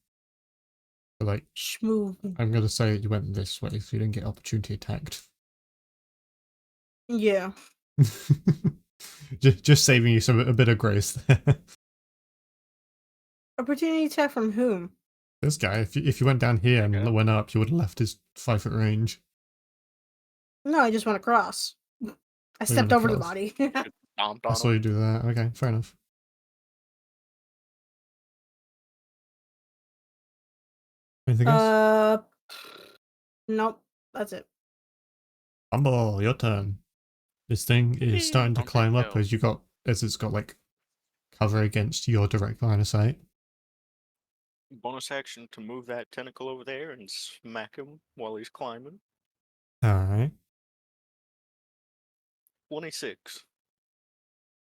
But like, Shmove. I'm gonna say you went this way so you didn't get opportunity attacked. Yeah. just saving you a bit of grace there. Opportunity attack from whom? This guy, if you went down here and Okay. went up, you would have left his 5-foot range. No, I just went across. I went stepped over the across. body. Stomped I on saw him. you do that. Okay, fair enough. Anything else? Nope. That's it. Humble, your turn. This thing is starting to Don't get climb up killed. as it's got like cover against your direct line of sight. Bonus action to move that tentacle over there and smack him while he's climbing. Alright. 26.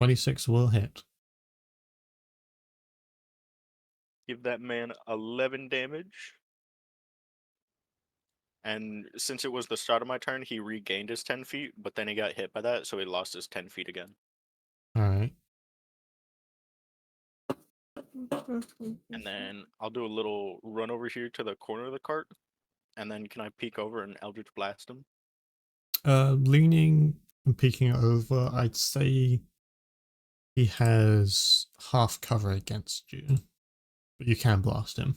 26 will hit. Give that man 11 damage. And since it was the start of my turn, he regained his 10 feet, but then he got hit by that, so he lost his 10 feet again. Alright. And then I'll do a little run over here to the corner of the cart. And then can I peek over and Eldritch Blast him? Leaning and peeking over, I'd say he has half cover against you, but you can blast him.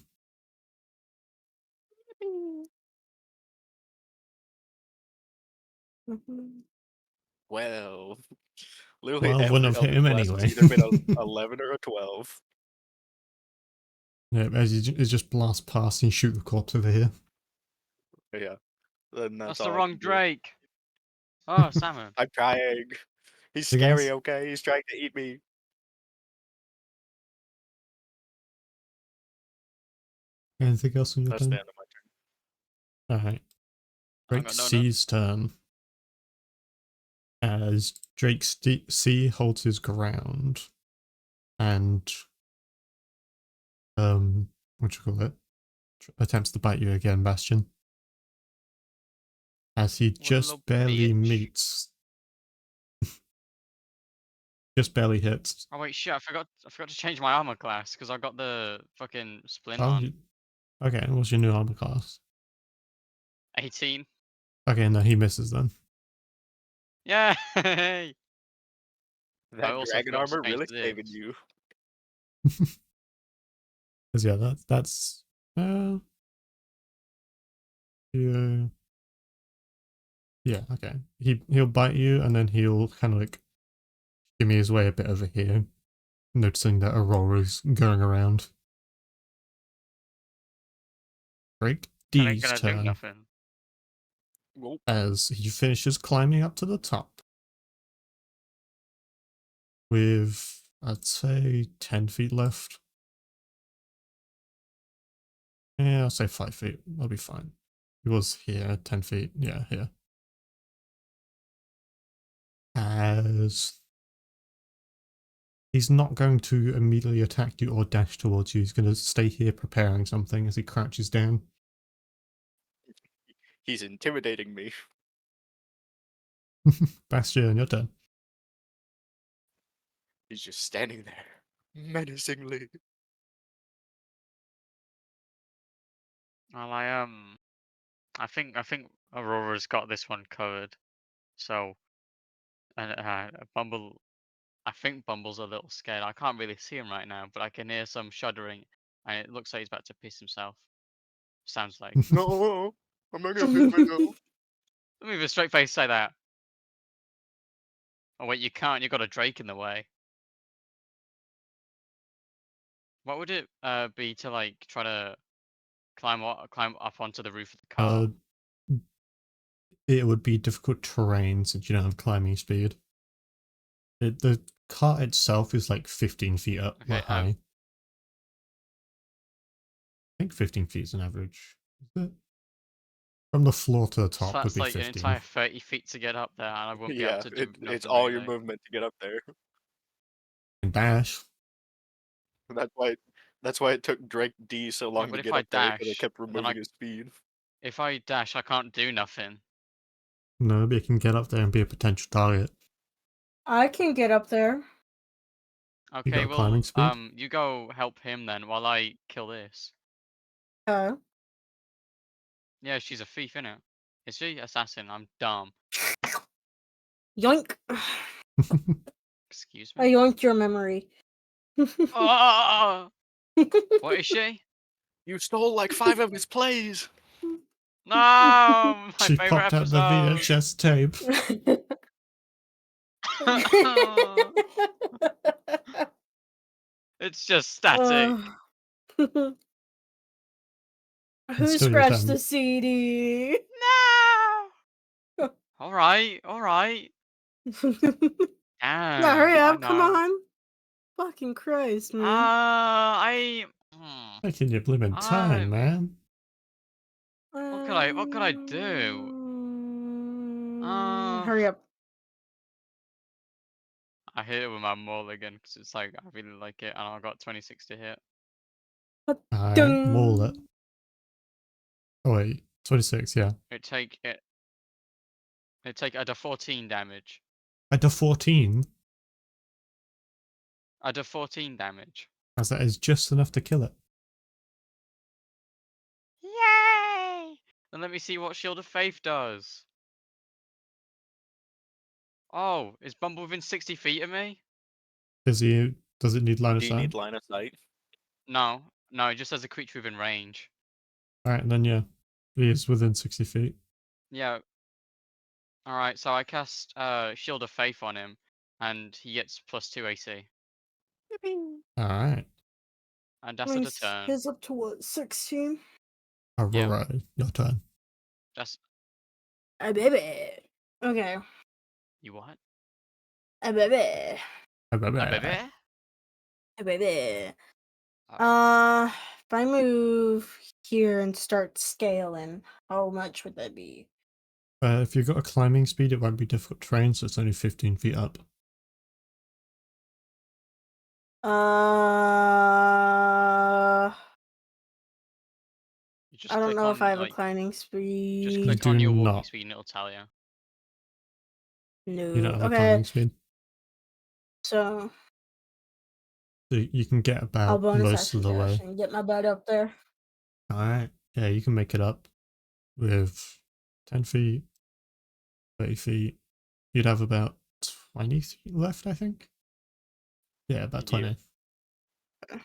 Well, literally Well, every wouldn't have hit Eldritch him Blast has anyway. either been a 11 or a 12. Yeah, as you just blast past and you shoot the corpse over here. But yeah, then That's that's the all I wrong can do. Drake. Oh, salmon. I'm trying. He's Hey, guys. scary, okay? He's trying to eat me. Anything else on your That's the turn? end of my turn. Alright. I Drake got no notes. C's turn. As Drake C holds his ground and what do you call it? Attempts to bite you again, Bastion. As he What a just little barely bitch. meets. Just barely hits. Oh wait, shit! I forgot to change my armor class because I got the fucking splint Oh, on. okay, what's your new armor class? 18. Okay, no, he misses then. Yay! That also dragon forgot to armor change really saving this. you. Because yeah, that's yeah, okay. He'll bite you and then he'll kind of like give me his way a bit over here, noticing that Aurora's going around. Drake That ain't D's gonna do turn nothing. Whoa. as he finishes climbing up to the top with, I'd say, 10 feet left. Yeah, I'll say 5 feet. I'll be fine. He was here, 10 feet. Yeah, here. As he's not going to immediately attack you or dash towards you. He's going to stay here preparing something as he crouches down. He's intimidating me. Bastion, your turn. He's just standing there, menacingly. Well, I think Aurora's got this one covered. So, and Bumble, I think Bumble's a little scared. I can't really see him right now, but I can hear some shuddering, and it looks like he's about to piss himself. Sounds like. No, I'm not gonna piss myself. Let me with a straight face say that. Oh wait, you can't. You've got a Drake in the way. What would it be to like try to climb up onto the roof of the car? It would be difficult terrain since you don't have climbing speed. The cart itself is like 15 feet up Okay, high. I think 15 feet is an average. Is it? From the floor to the So top would that's be like 15. an entire 30 feet to get up there, and I won't be able Yeah, to do nothing. it's all your really. movement to get up there. And dash. That's why it took Drake D so long but to if get I up there, because it dash, kept then removing his speed. If I dash, I can't do nothing. No, but you can get up there and be a potential target. I can get up there. Okay, got climbing well, speed? you go help him then while I kill this. Yeah, she's a thief, innit? Is she? Assassin. I'm dumb. Yoink. Excuse I me. yoinked your memory. Oh! What is she? You stole like 5 of his plays. No, my She favorite popped out the episode. VHS tape. It's just static. Who still your scratched turn. the CD? No. All right, all right. Damn. Now hurry I up, come know. on. Fucking Christ, man. Taking your blooming time, man. What could I do? Hurry up. I hit it with my mulligan because it's like I really like it, and I got 26 to hit. Alright, maul it. Oh wait, 26, yeah. It take I do 14 damage. I do 14. I do 14 damage. As that is just enough to kill it. Yay! And let me see what Shield of Faith does. Oh, is Bumble within 60 feet of me? Does it need line of Do you sight? need line of sight? No, no, it just says a creature within range. Alright, then yeah. He is within 60 feet. Yeah. Alright, so I cast Shield of Faith on him, and he gets +2 AC. Alright. And that's a Nice. turn. His up to what? 16. Aurora, your turn. That's A baby. Okay. you what? A baby. A baby? A baby. Uh, If I move here and start scaling, how much would that be? If you've got a climbing speed, it won't be difficult terrain, so it's only 15 feet up. You just I don't click know if on, I have a like, climbing just speed. click do on your walking not. speed and it'll tell you. No. You don't have a Okay. climbing speed. So So you can get I'll about bonus most action of the dash way. and get my butt up there. Alright. Yeah, you can make it up with 10 feet, 30 feet. You'd have about 20 feet left, I think. Yeah, about 20. Yeah. So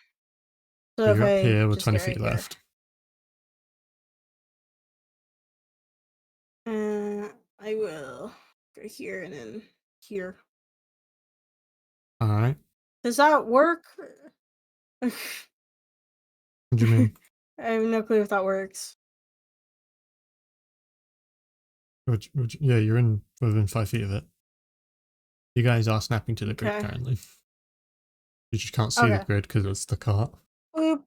So if you're up I here with just 20 get feet right left. here. I will go here and then here. Alright. Does that work? I What do you mean? have no clue if that works. Yeah, you're in within 5 feet of it. You guys are snapping to the grid Okay. currently. You just can't see the Okay. grid because it's the cart. Boop.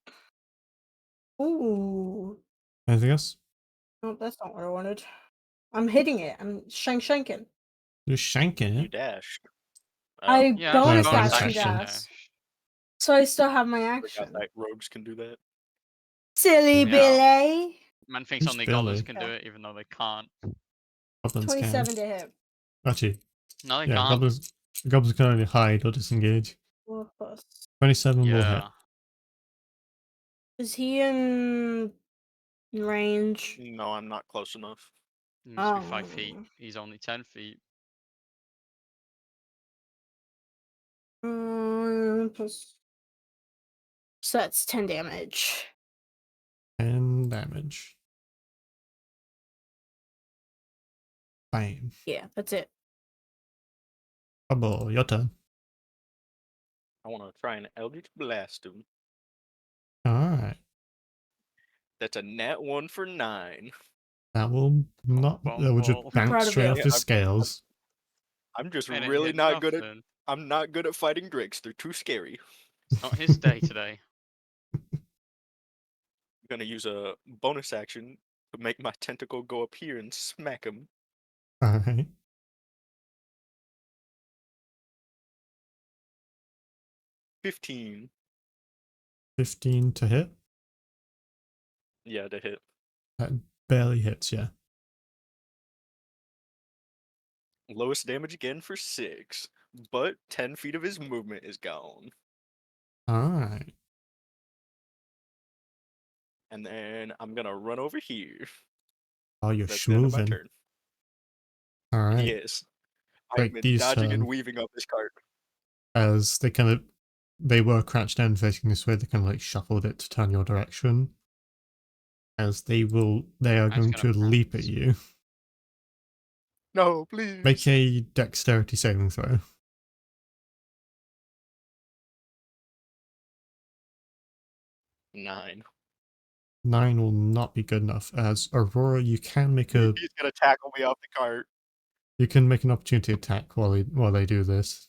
Ooh. Anything else? No, that's not what I wanted. I'm hitting it. I'm shanking. You're shanking You it. dash. I Yeah, No, bonus bonus action action. dash. So I still have my Forgot action. that rogues can do that. Silly Yeah. Billy. Man thinks Who's only goblins Billy? can do it, even though they can't. Goblins 27 can. to hit. Actually, No, they yeah, can't. goblins can only hide or disengage. 4 plus. 27 will hit. Yeah. Is he in range? No, I'm not close enough. He must be 5 feet. Oh. He's only 10 feet. Plus. So that's 10 damage. 10 damage. Bam. Yeah, that's it. Bubble, your turn. I want to try an Eldritch Blast him. Alright. That's a nat 1 for 9. That will not. That will just Bumble. I'm proud bounce of straight you. off Yeah, his I'm- scales. I'm just And it really hit not good at. nothing. I'm not good at fighting drakes. They're too scary. It's not his day today. I'm gonna use a bonus action to make my tentacle go up here and smack him. Alright. 15. 15 to hit. Yeah, to hit. That barely hits, yeah. Lowest damage again for 6. But 10 feet of his movement is gone. Alright. And then I'm gonna run over here. Oh, you're That's the end of my schmoving. turn. Alright. Yes. Break I've been these dodging and turn. weaving up this cart. As they were crouched down facing this way, they kind of like shuffled it to turn your direction. As they are That's going gonna to leap at bounce. you. No, please. Make a dexterity saving throw. 9. 9 will not be good enough. As Aurora, you can make He's gonna tackle me off the cart. an opportunity attack while they do this.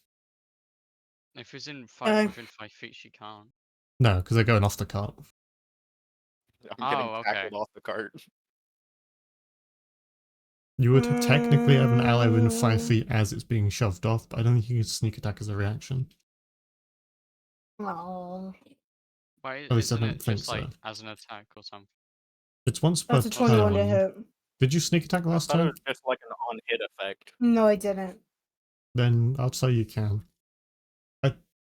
If he's within 5 feet, she can't. No, because they're going off the cart. I'm getting Oh, okay. tackled off the cart. You would technically have an ally within 5 feet as it's being shoved off, but I don't think you can sneak attack as a reaction. Oh. Why At least I isn't don't it think just like so. as an attack or something? It's once per That's a 21 to turn. hit. Did you sneak attack I last thought it turn? was just like an on-hit effect. No, I didn't. Then I'll say you can.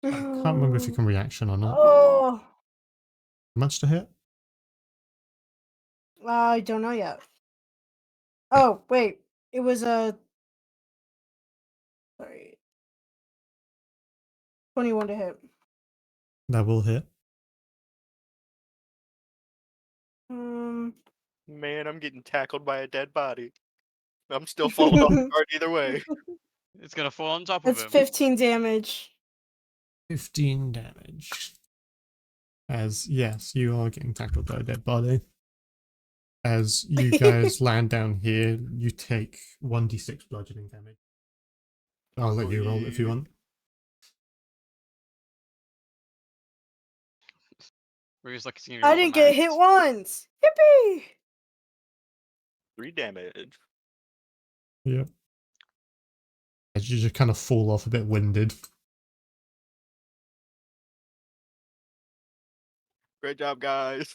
I can't remember if you can reaction or not. Oh, How much to hit? I don't know yet. Oh, wait. It was a. Sorry. 21 to hit. That will hit. Man, I'm getting tackled by a dead body. I'm still falling off guard either way. It's gonna fall on top of That's him. 15 damage. 15 damage. As, yes, you are getting tackled by a dead body. As you guys land down here, you take 1d6 bludgeoning damage. I'll let you roll it if you want. Ruby's like, "Can you I roll the didn't get hit max?" once. Yippee! 3 damage. Yep. As you just kind of fall off a bit winded. Great job, guys.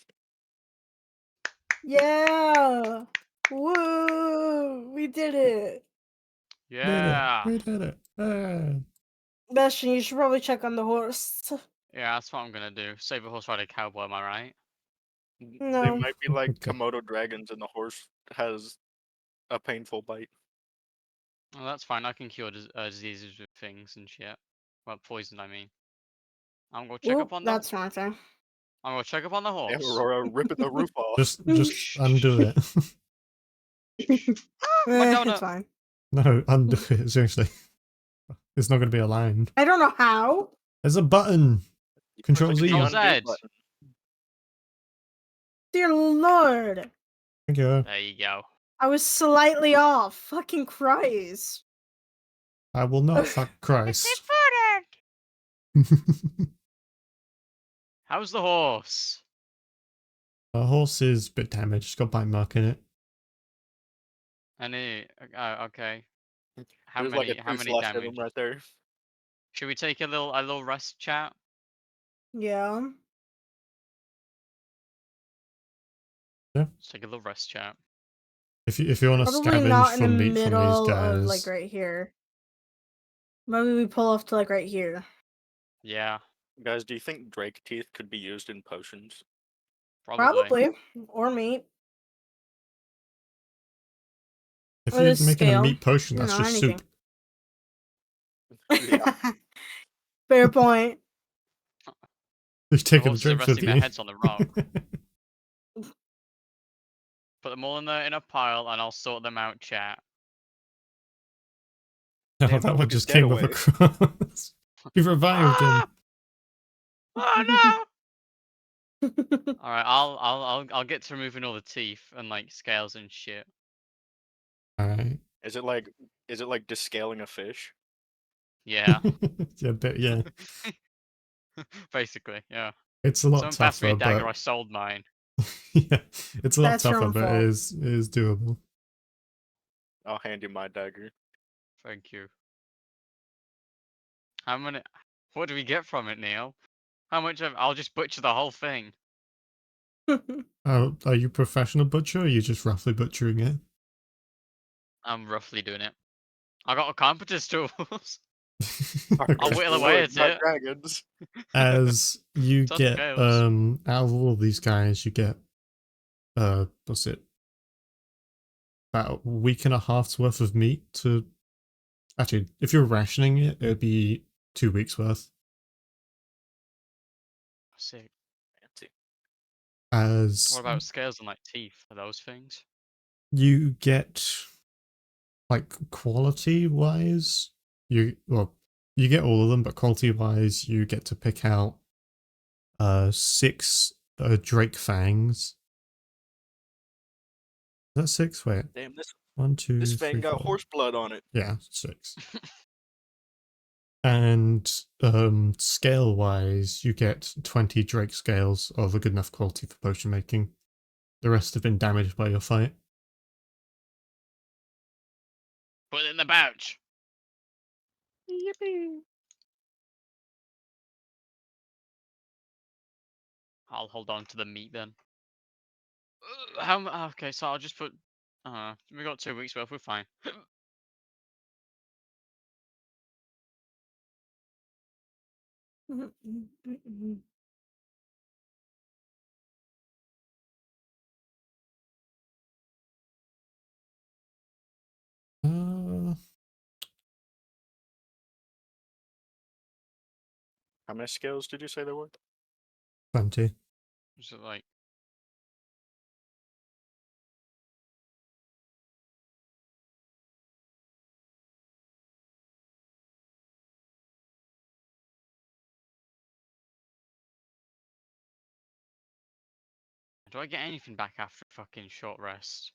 Yeah. Woo! We did it. Yeah. We did it. Ah. Bastion, you should probably check on the horse. Yeah, that's what I'm gonna do. Save a horse ride a cowboy, am I right? They No. might be like Okay. Komodo dragons and the horse has a painful bite. Well, that's fine. I can cure diseases with things and shit. Well, poison, I mean. I'm gonna check Oop, up on that's wrong thing. I'm gonna check up on the Damn, horse. Aurora ripping the roof off. Just undo it. My It's donut. fine. No, undo it, seriously. It's not going to be aligned. I don't know how. There's a button. You Control push Z. the Control undo Z. button. Dear Lord. Thank you. There you go. I was slightly off. Fucking Christ. I will not fuck Christ. How's the horse? The horse is a bit damaged. It's got bite mark in it. Any? Okay. How There's many? like a How tooth many left of damage? them right there. Should we take a little rest, chat? Yeah. Let's take a little rest, chat. If you want to Probably not scavenge in the for meat from these middle guys, of like right here. Maybe we pull off to like right here. Yeah, Guys, do you think Drake teeth could be used in potions? probably. Probably. Or meat. if Or you're this making a scale, meat potion, you that's know, just anything. soup. Yeah. Fair point. You've The taken the horses are drinks with resting their you. heads on the rock. Put them all in a pile, and I'll sort them out, chat. No, Damn, that don't one look his just came with a getaway. cross. You revived him. Ah! Oh no! All right, I'll get to removing all the teeth and like scales and shit. Alright. Is it like descaling a fish? Yeah, yeah. basically, yeah. It's a lot Someone passed me a tougher, dagger. but I sold mine. yeah, it's a lot That's your tougher, own but fault. it is doable. I'll hand you my dagger. Thank you. How many? What do we get from it, Neil? How much of? I'll just butcher the whole thing. Oh, are you a professional butcher, or are you just roughly butchering it? I'm roughly doing it. I got a carpenter's tools. Okay. I'll whittle away at Not it. dragons. As you Tough get scales. out of all of these guys, you get what's it? About a week and a half's worth of meat to actually, if you're rationing it, it'd be 2 weeks worth. Sick. Fancy. As What about scales and like teeth? Are those things? you get like quality wise, you get all of them, but quality wise, you get to pick out 6 Drake fangs. Is that 6? Wait, Damn, this 1, 2, this 3, fang got 4. horse blood on it. Yeah, 6. And scale wise, you get 20 Drake scales of a good enough quality for potion making. The rest have been damaged by your fight. Put it in the pouch. Yippee. I'll hold on to the meat then. Okay, so I'll just put. We got 2 weeks worth. We're fine. Uh, How many skills did you say there were? 20. Is it like do I get anything back after a fucking short rest?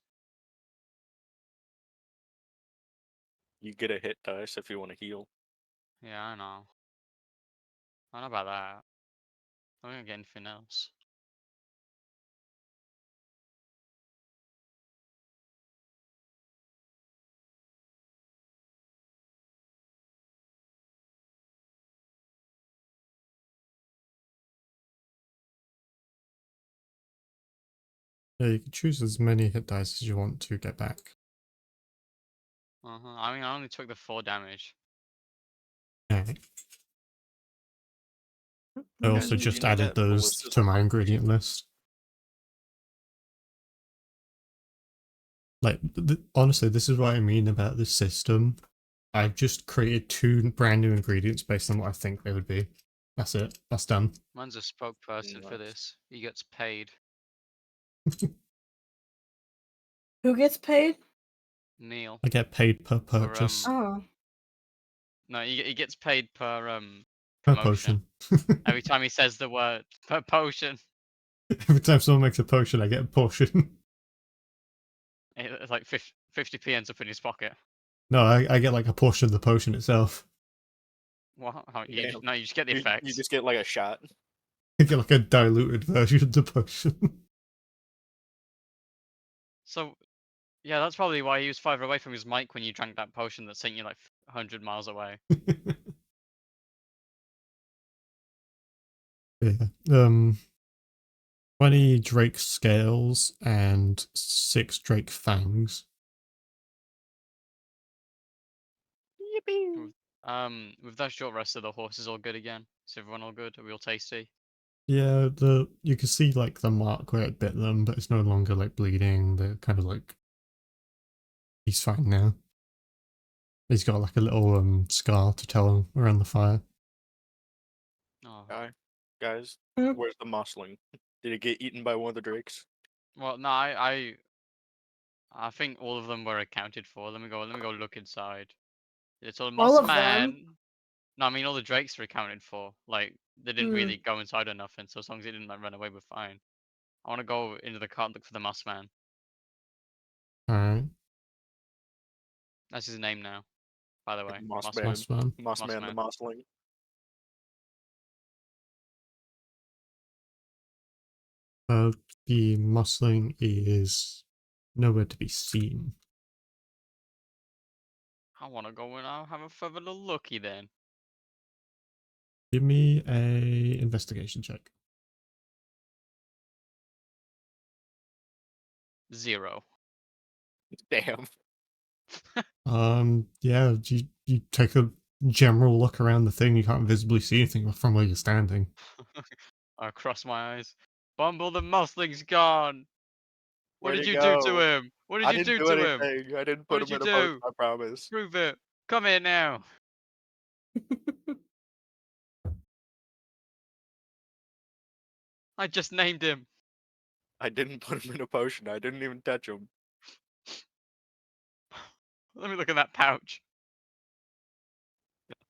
You get a hit dice if you want to heal. Yeah, I know. I know about that. I don't get anything else. Yeah, you can choose as many hit dice as you want to get back. I mean, I only took the 4 damage. Alright. I Guys, also did you just know added that those ballistas to are my hard to ingredient shoot? list. Like, honestly, this is what I mean about this system. I've just created 2 brand new ingredients based on what I think they would be. That's it. That's done. Man's a spokesperson for Nice. this. He gets paid. Who gets paid? Neil. I get paid per For, purchase. Oh. No, he gets paid per Per promotion. potion. Every time he says the word per potion, Every time someone makes a potion, I get a portion. it's like 50p ends up in his pocket. No, I get like a portion of the potion itself. What? How, Damn. no, you just get the You effects. just get like a shot. I get like a diluted version of the potion. So, yeah, that's probably why he was farther away from his mic when you drank that potion that sent you like 100 miles away. Yeah. 20 Drake scales and 6 Drake fangs. Yippee! With that short rest, are the horses all good again? Is everyone all good? Are we all tasty? Yeah, you can see like the mark where it bit them, but it's no longer like bleeding. They're kind of like he's fine now. He's got like a little scar to tell him around the fire. Oh, Guys, Hmm? where's the mossling? Did it get eaten by one of the drakes? well, no, I think all of them were accounted for. Let me go look inside. It's all All moss of them? man. No, I mean all the drakes were accounted for. Like they didn't Hmm. really go inside or nothing, so as long as it didn't like run away, we're fine. I want to go into the cart and look for the moss man. Alright, That's his name now, by the way. Moss Moss man. man. last one. Mossman the Mossman. mossling. The mussling is nowhere to be seen. I want to go and I'll have a further little looky then. Give me a investigation check. 0. Damn. Yeah, you take a general look around the thing, you can't visibly see anything from where you're standing. I cross my eyes. Bumble the mussling's gone. What Where'd did he you do to go? him? What did I you didn't do do to him? anything. I didn't What put did him you in a potion, do? I promise. Prove it. Come here now. I just named him. I didn't put him in a potion. I didn't even touch him. Let me look in that pouch.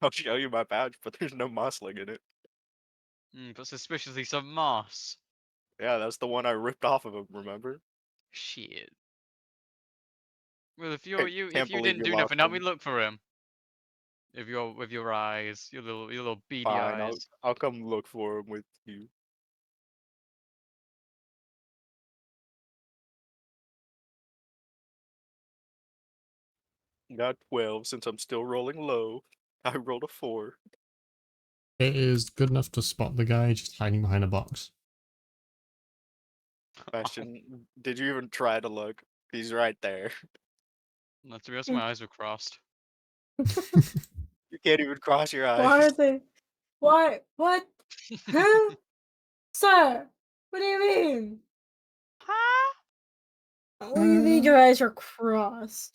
I'll show you my pouch, but there's no mossling in it. But suspiciously some moss. Yeah, that's the one I ripped off of him, remember? Shit. Well, if Can't if you believe didn't you do lost nothing, help me him. look for him. With your eyes, your little beady Fine, eyes. I'll come look for him with you. Got 12 since I'm still rolling low. I rolled a 4. It is good enough to spot the guy just hiding behind a box. Bastion, did you even try to look? He's right there. No, to be honest, my eyes were crossed. You can't even cross your Why are eyes. they? What? What? Huh? Sir, what do you mean? Huh? What do you mean your eyes are crossed?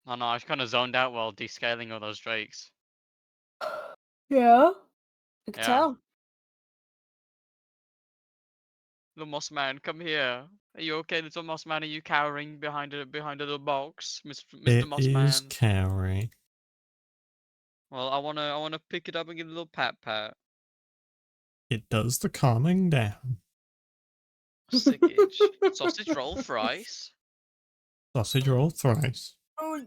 Oh no, I was kind of zoned out while descaling all those drakes. Yeah, I can Yeah. tell. Little moss man, come here. Are you okay, little moss man? Are you cowering behind a little box, Mr. It Moss is Man? Carrie. Well, I wanna pick it up and give it a little pat pat. It does the calming down. Sickage. Sausage roll, fries. Sausage roll thrice. Oh,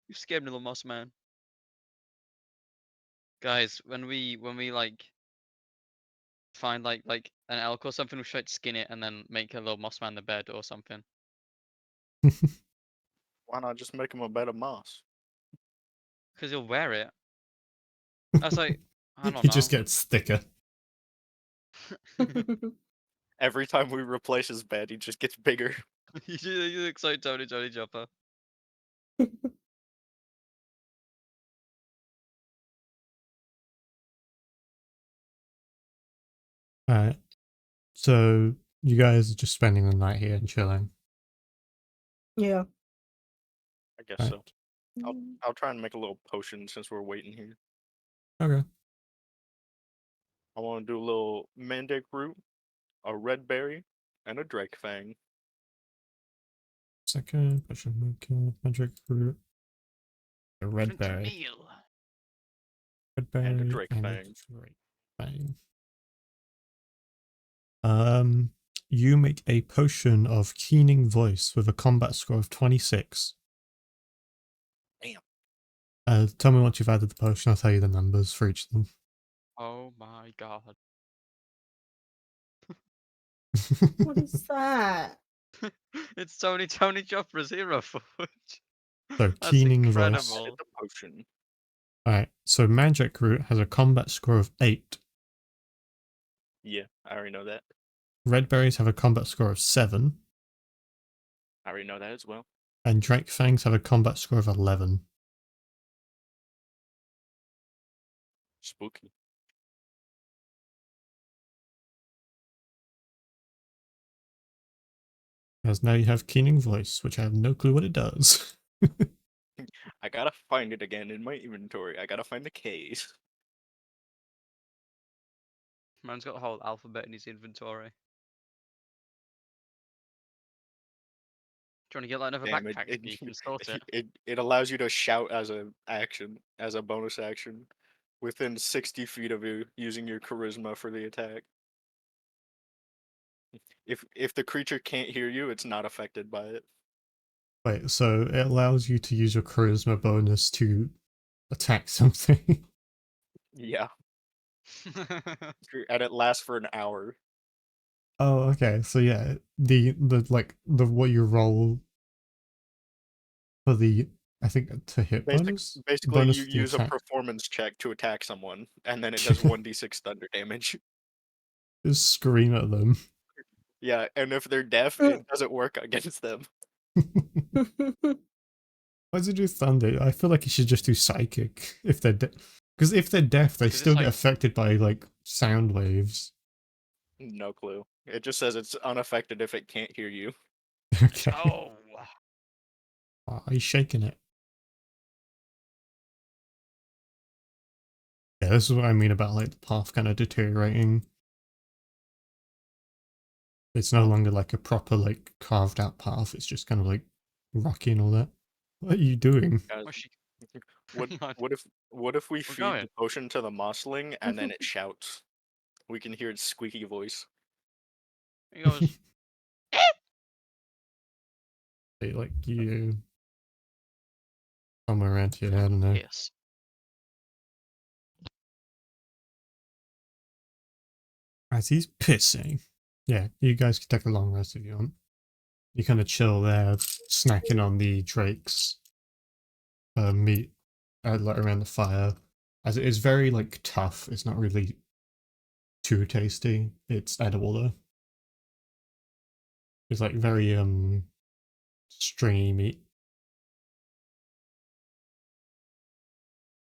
You scared me, little moss man. Guys, when we like find like an elk or something, we should skin it and then make a little moss man the bed or something. Why not just make him a bed of moss? Cause he'll wear it. That's like I don't He know. just gets thicker. Every time we replace his bed, he just gets bigger. You look so Tony Jopper. Alright. So you guys are just spending the night here and chilling. yeah. I guess Right. so. I'll try and make a little potion since we're waiting here. Okay. I want to do a little mandrake root, a red berry, and a drake fang. Second, potion maker, magic fruit, a red Drink the berry. meal. Red berry And a drake and fang. a drake fang. You make a potion of keening voice with a combat score of 26. Damn. Tell me once you've added the potion, I'll tell you the numbers for each of them. Oh my god. What is that? It's Tony Chopper's hero forge. So That's keening incredible. voice. Added the potion. Alright, so magic root has a combat score of 8. Yeah, I already know that. Red berries have a combat score of 7. I already know that as well. And drake fangs have a combat score of 11. Spooky. As now you have keening voice, which I have no clue what it does. I gotta find it again in my inventory. I gotta find the K's. Man's got the whole alphabet in his inventory. Do you want to get like another Damn, backpack? You can sort it. it allows you to shout as a action, as a bonus action, within 60 feet of you, using your charisma for the attack. If the creature can't hear you, it's not affected by it. Wait, so it allows you to use your charisma bonus to attack something? Yeah, and it lasts for an hour. Oh, okay. So yeah, the what you roll for the, I think, to hit bonus? Basically, Bonus you for the use a attack. performance check to attack someone, and then it does 1d6 thunder damage. Just scream at them. Yeah, and if they're deaf, it doesn't work against them. Why does it do thunder? I feel like it should just do psychic if they're because if they're deaf, they 'Cause it's still get like- affected by like sound waves. No clue. It just says it's unaffected if it can't hear you. Okay. Oh. Oh, he's shaking it. Yeah, this is what I mean about like the path kind of deteriorating. It's no longer like a proper like carved out path. It's just kind of like rocky and all that. What are you doing? Guys, What's she? what, Hang on. what if we feed going. the potion to the mossling and then it shouts? We can hear its squeaky voice. He goes. Like you somewhere around here. I don't know. Yes. As he's pissing. Yeah, you guys can take a long rest if you want. You kind of chill there, snacking on the drake's meat like around the fire. As it is very like tough, it's not really too tasty. It's edible though. It's like very stringy meat.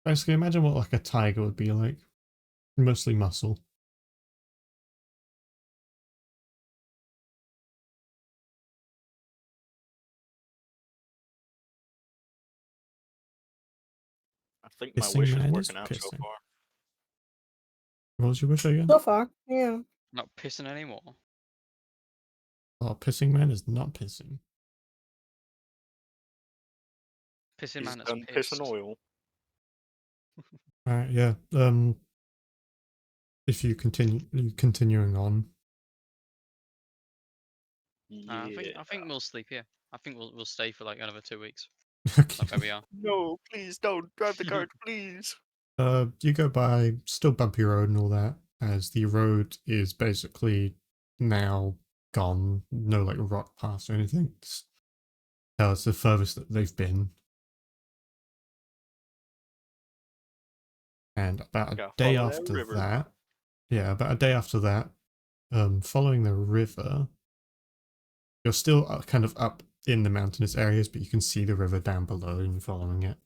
Basically, imagine what like a tiger would be like. Mostly muscle. I think my Pissing wish is man is working out so pissing. far. What was your wish again? So far, yeah. Not pissing anymore. Oh, pissing man is not pissing. Pissing He's man is done pissed. pissing oil. Alright, yeah. If you continuing on. I Yeah. think we'll sleep here. I think we'll stay for like another 2 weeks. Okay. Like where we are. No, please don't drive the cart, please. You go by still bumpy road and all that, as the road is basically now gone. No like rock paths or anything. It's the furthest that they've been. And about a Gotta day follow that after river. that, yeah, about a day after that, following the river, you're still kind of up in the mountainous areas, but you can see the river down below and following it.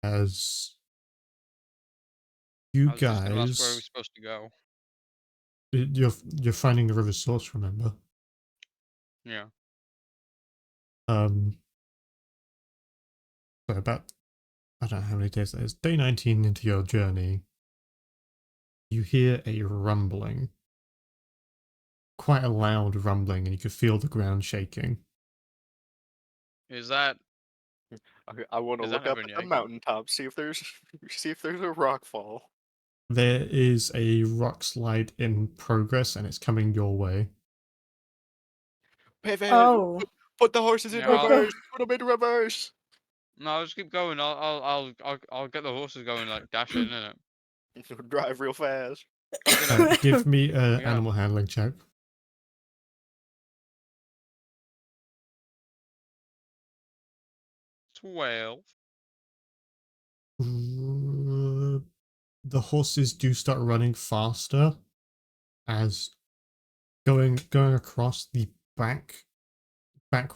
As you I was just gonna ask where we're guys, supposed to go. you're finding the river source, remember? Yeah. So about, I don't know how many days that is. Day 19 into your journey, you hear a rumbling. Quite a loud rumbling, and you can feel the ground shaking. Is that I want to Is that look up everyone at the Yankee? mountaintop, see if there's a rock fall. There is a rock slide in progress, and it's coming your way. Pivot! Oh. Put the horses in Yeah, I'll- reverse! Put them in reverse! No, I'll just keep going. I'll get the horses going like dashing, innit? Drive real fast. Give me an Yeah. animal handling check. 12. The horses do start running faster as going across the back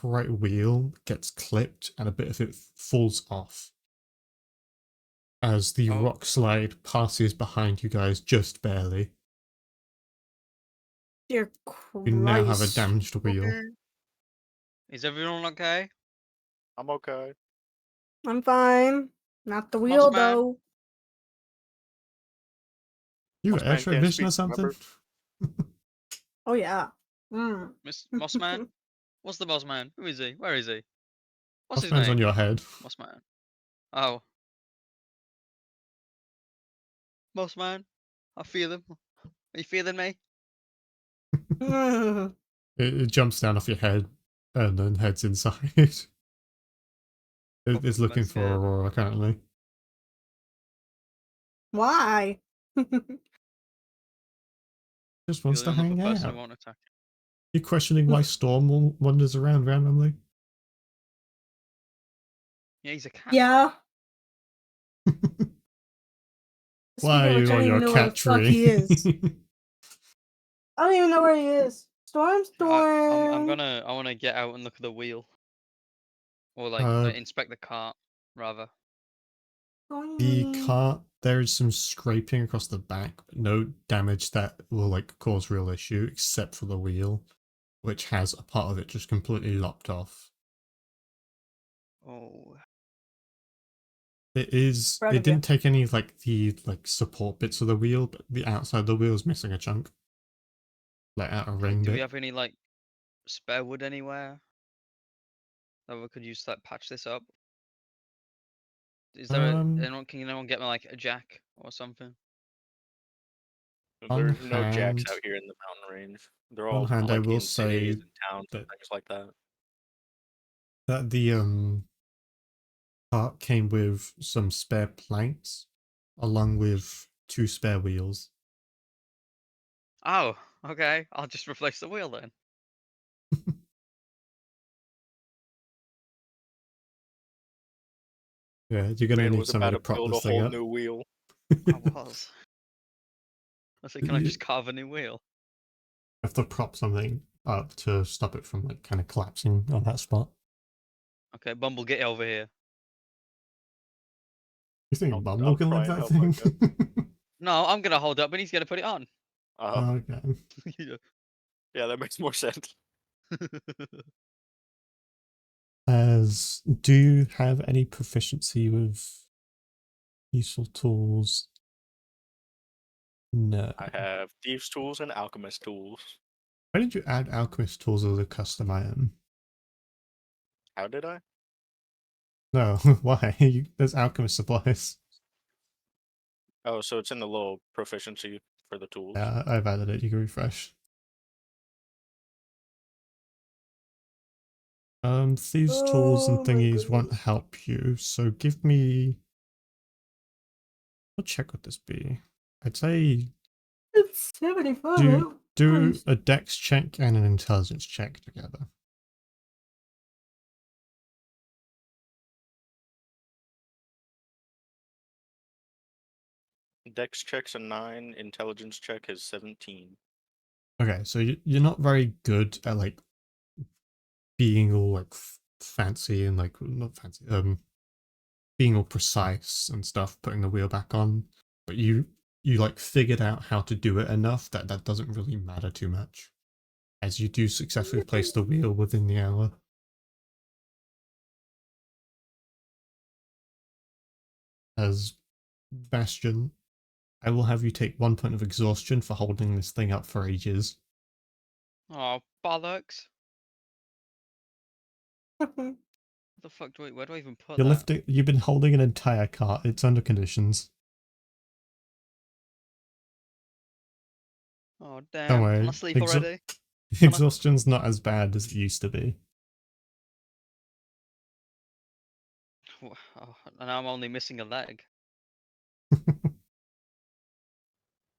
right wheel gets clipped and a bit of it falls off as the Oh. rock slide passes behind you guys just barely. Dear Christ. You now have a damaged wheel. Okay. Is everyone okay? I'm okay. I'm fine. Not the wheel, man. though. You Moss got man X-ray can't vision or speak, something? remember? Oh, yeah. Mm. Miss Mossman? What's the Mossman? Who is he? Where is he? What's his Mossman's name? on your head. Mossman. Oh. Mossman. I feel him. Are you feeling me? Mm. It jumps down off your head and then heads inside. It's looking That's for good. Aurora currently. Why? Just wants to You're the only hang other person out. who won't attack him. You're questioning why Storm wanders around randomly? Yeah, he's a cat. Yeah. Why are Speaking of which, you I on don't your even know where the cat fuck tree? he is. I don't even know where he is. Storm. I want to get out and look at the wheel. Or like inspect the cart, rather. The Stormy. cart, there is some scraping across the back, but no damage that will like cause real issue except for the wheel, which has a part of it just completely lopped off. Oh. Proud It of you. didn't take any like the support bits of the wheel, but the outside of the wheel is missing a chunk. Like out a ring Do we bit. have any like spare wood anywhere that we could use to like patch this up? Is there can anyone get me like a jack or something? On There's no jacks hand- out here in the mountain range. They're on all hand, I like will in cities say and towns and that- things like that. That the cart came with some spare planks, along with 2 spare wheels. Oh, okay. I'll just replace the wheel then. Yeah, you're gonna Man need was somebody about to to prop build a this thing whole up. new wheel. I was. I said, can I just carve a new wheel? You have to prop something up to stop it from like kind of collapsing on that spot. Okay, Bumble, get over here. You think I'll Bumble can try lift and that help, I thing? No, I'm gonna hold up, and he's gonna put it on. Okay. Yeah, that makes more sense. As do you have any proficiency with useful tools? No. I have thieves' tools and alchemist tools. Why did you add alchemist tools as a custom item? How did I? No, why? There's alchemist supplies. Oh, so it's in the little proficiency for the tools. Yeah, I've added it. You can refresh. Thieves' tools and Oh my thingies won't goodness. help you, so give me. What check would this be? I'd say It's 75. do Christ. a dex check and an intelligence check together. Dex checks a 9, intelligence check is 17. Okay, so you're not very good at like being all like fancy and like not fancy, being all precise and stuff, putting the wheel back on, but you like figured out how to do it enough that that doesn't really matter too much, as you do successfully place the wheel within the hour. As Bastion, I will have you take 1 point of exhaustion for holding this thing up for ages. Oh, bollocks. What the fuck do where do I even put You're that? lifting. You've been holding an entire cart. It's under conditions. Oh, Don't damn. Can I worry. sleep already? Exhaustion's not as bad as it used to be. Oh, and I'm only missing a leg.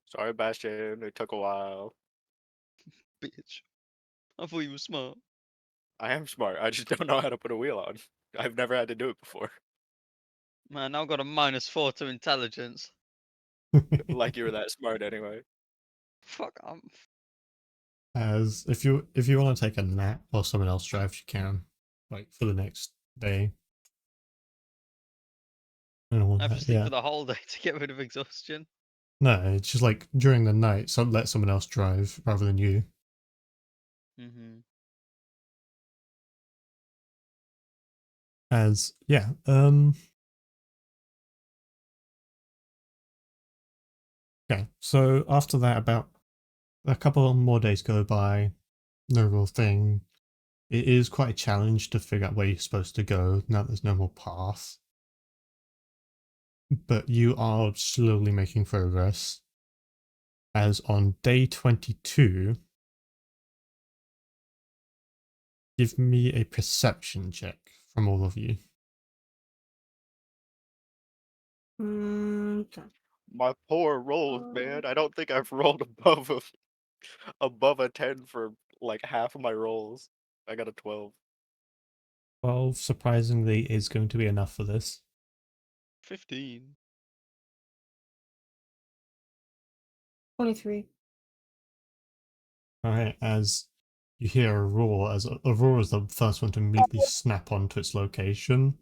Sorry, Bastion. It took a while. Bitch. I thought you were smart. I am smart. I just don't know how to put a wheel on. I've never had to do it before. Man, I've got a -4 to intelligence. Like you were that smart anyway. Fuck, As if you want to take a nap while someone else drives, you can, like for the next day. And all I have to that, sleep yeah. for the whole day to get rid of exhaustion. No, it's just like during the night, so let someone else drive rather than you. Mm-hmm. As yeah, okay. So after that, about a couple more days go by. No real thing. It is quite a challenge to figure out where you're supposed to go now. There's no more path, but you are slowly making progress. As on day 22, give me a perception check from all of you. Okay. My poor rolls, man. I don't think I've rolled above a 10 for like half of my rolls. I got a 12. 12, surprisingly, is going to be enough for this. 15. 23. Alright, as you hear a roar, as Aurora is the first one to immediately snap onto its location.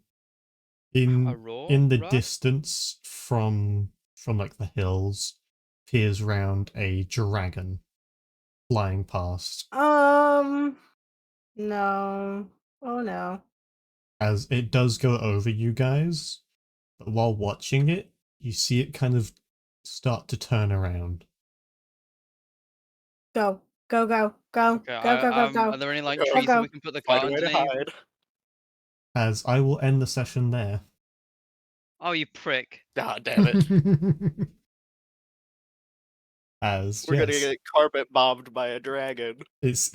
A In roar? the Russ? distance from like the hills, peers round a dragon flying past. No. Oh no. As it does go over you guys, but while watching it, you see it kind of start to turn around. Go. Go, go, go. Okay, Go, go, go, go. are there any like Go. trees that Go. we can put the Find cart a way to underneath? hide. As I will end the session there. Oh, you prick. Ah, damn it. As We're gonna yes, get carpet bombed by a dragon. it's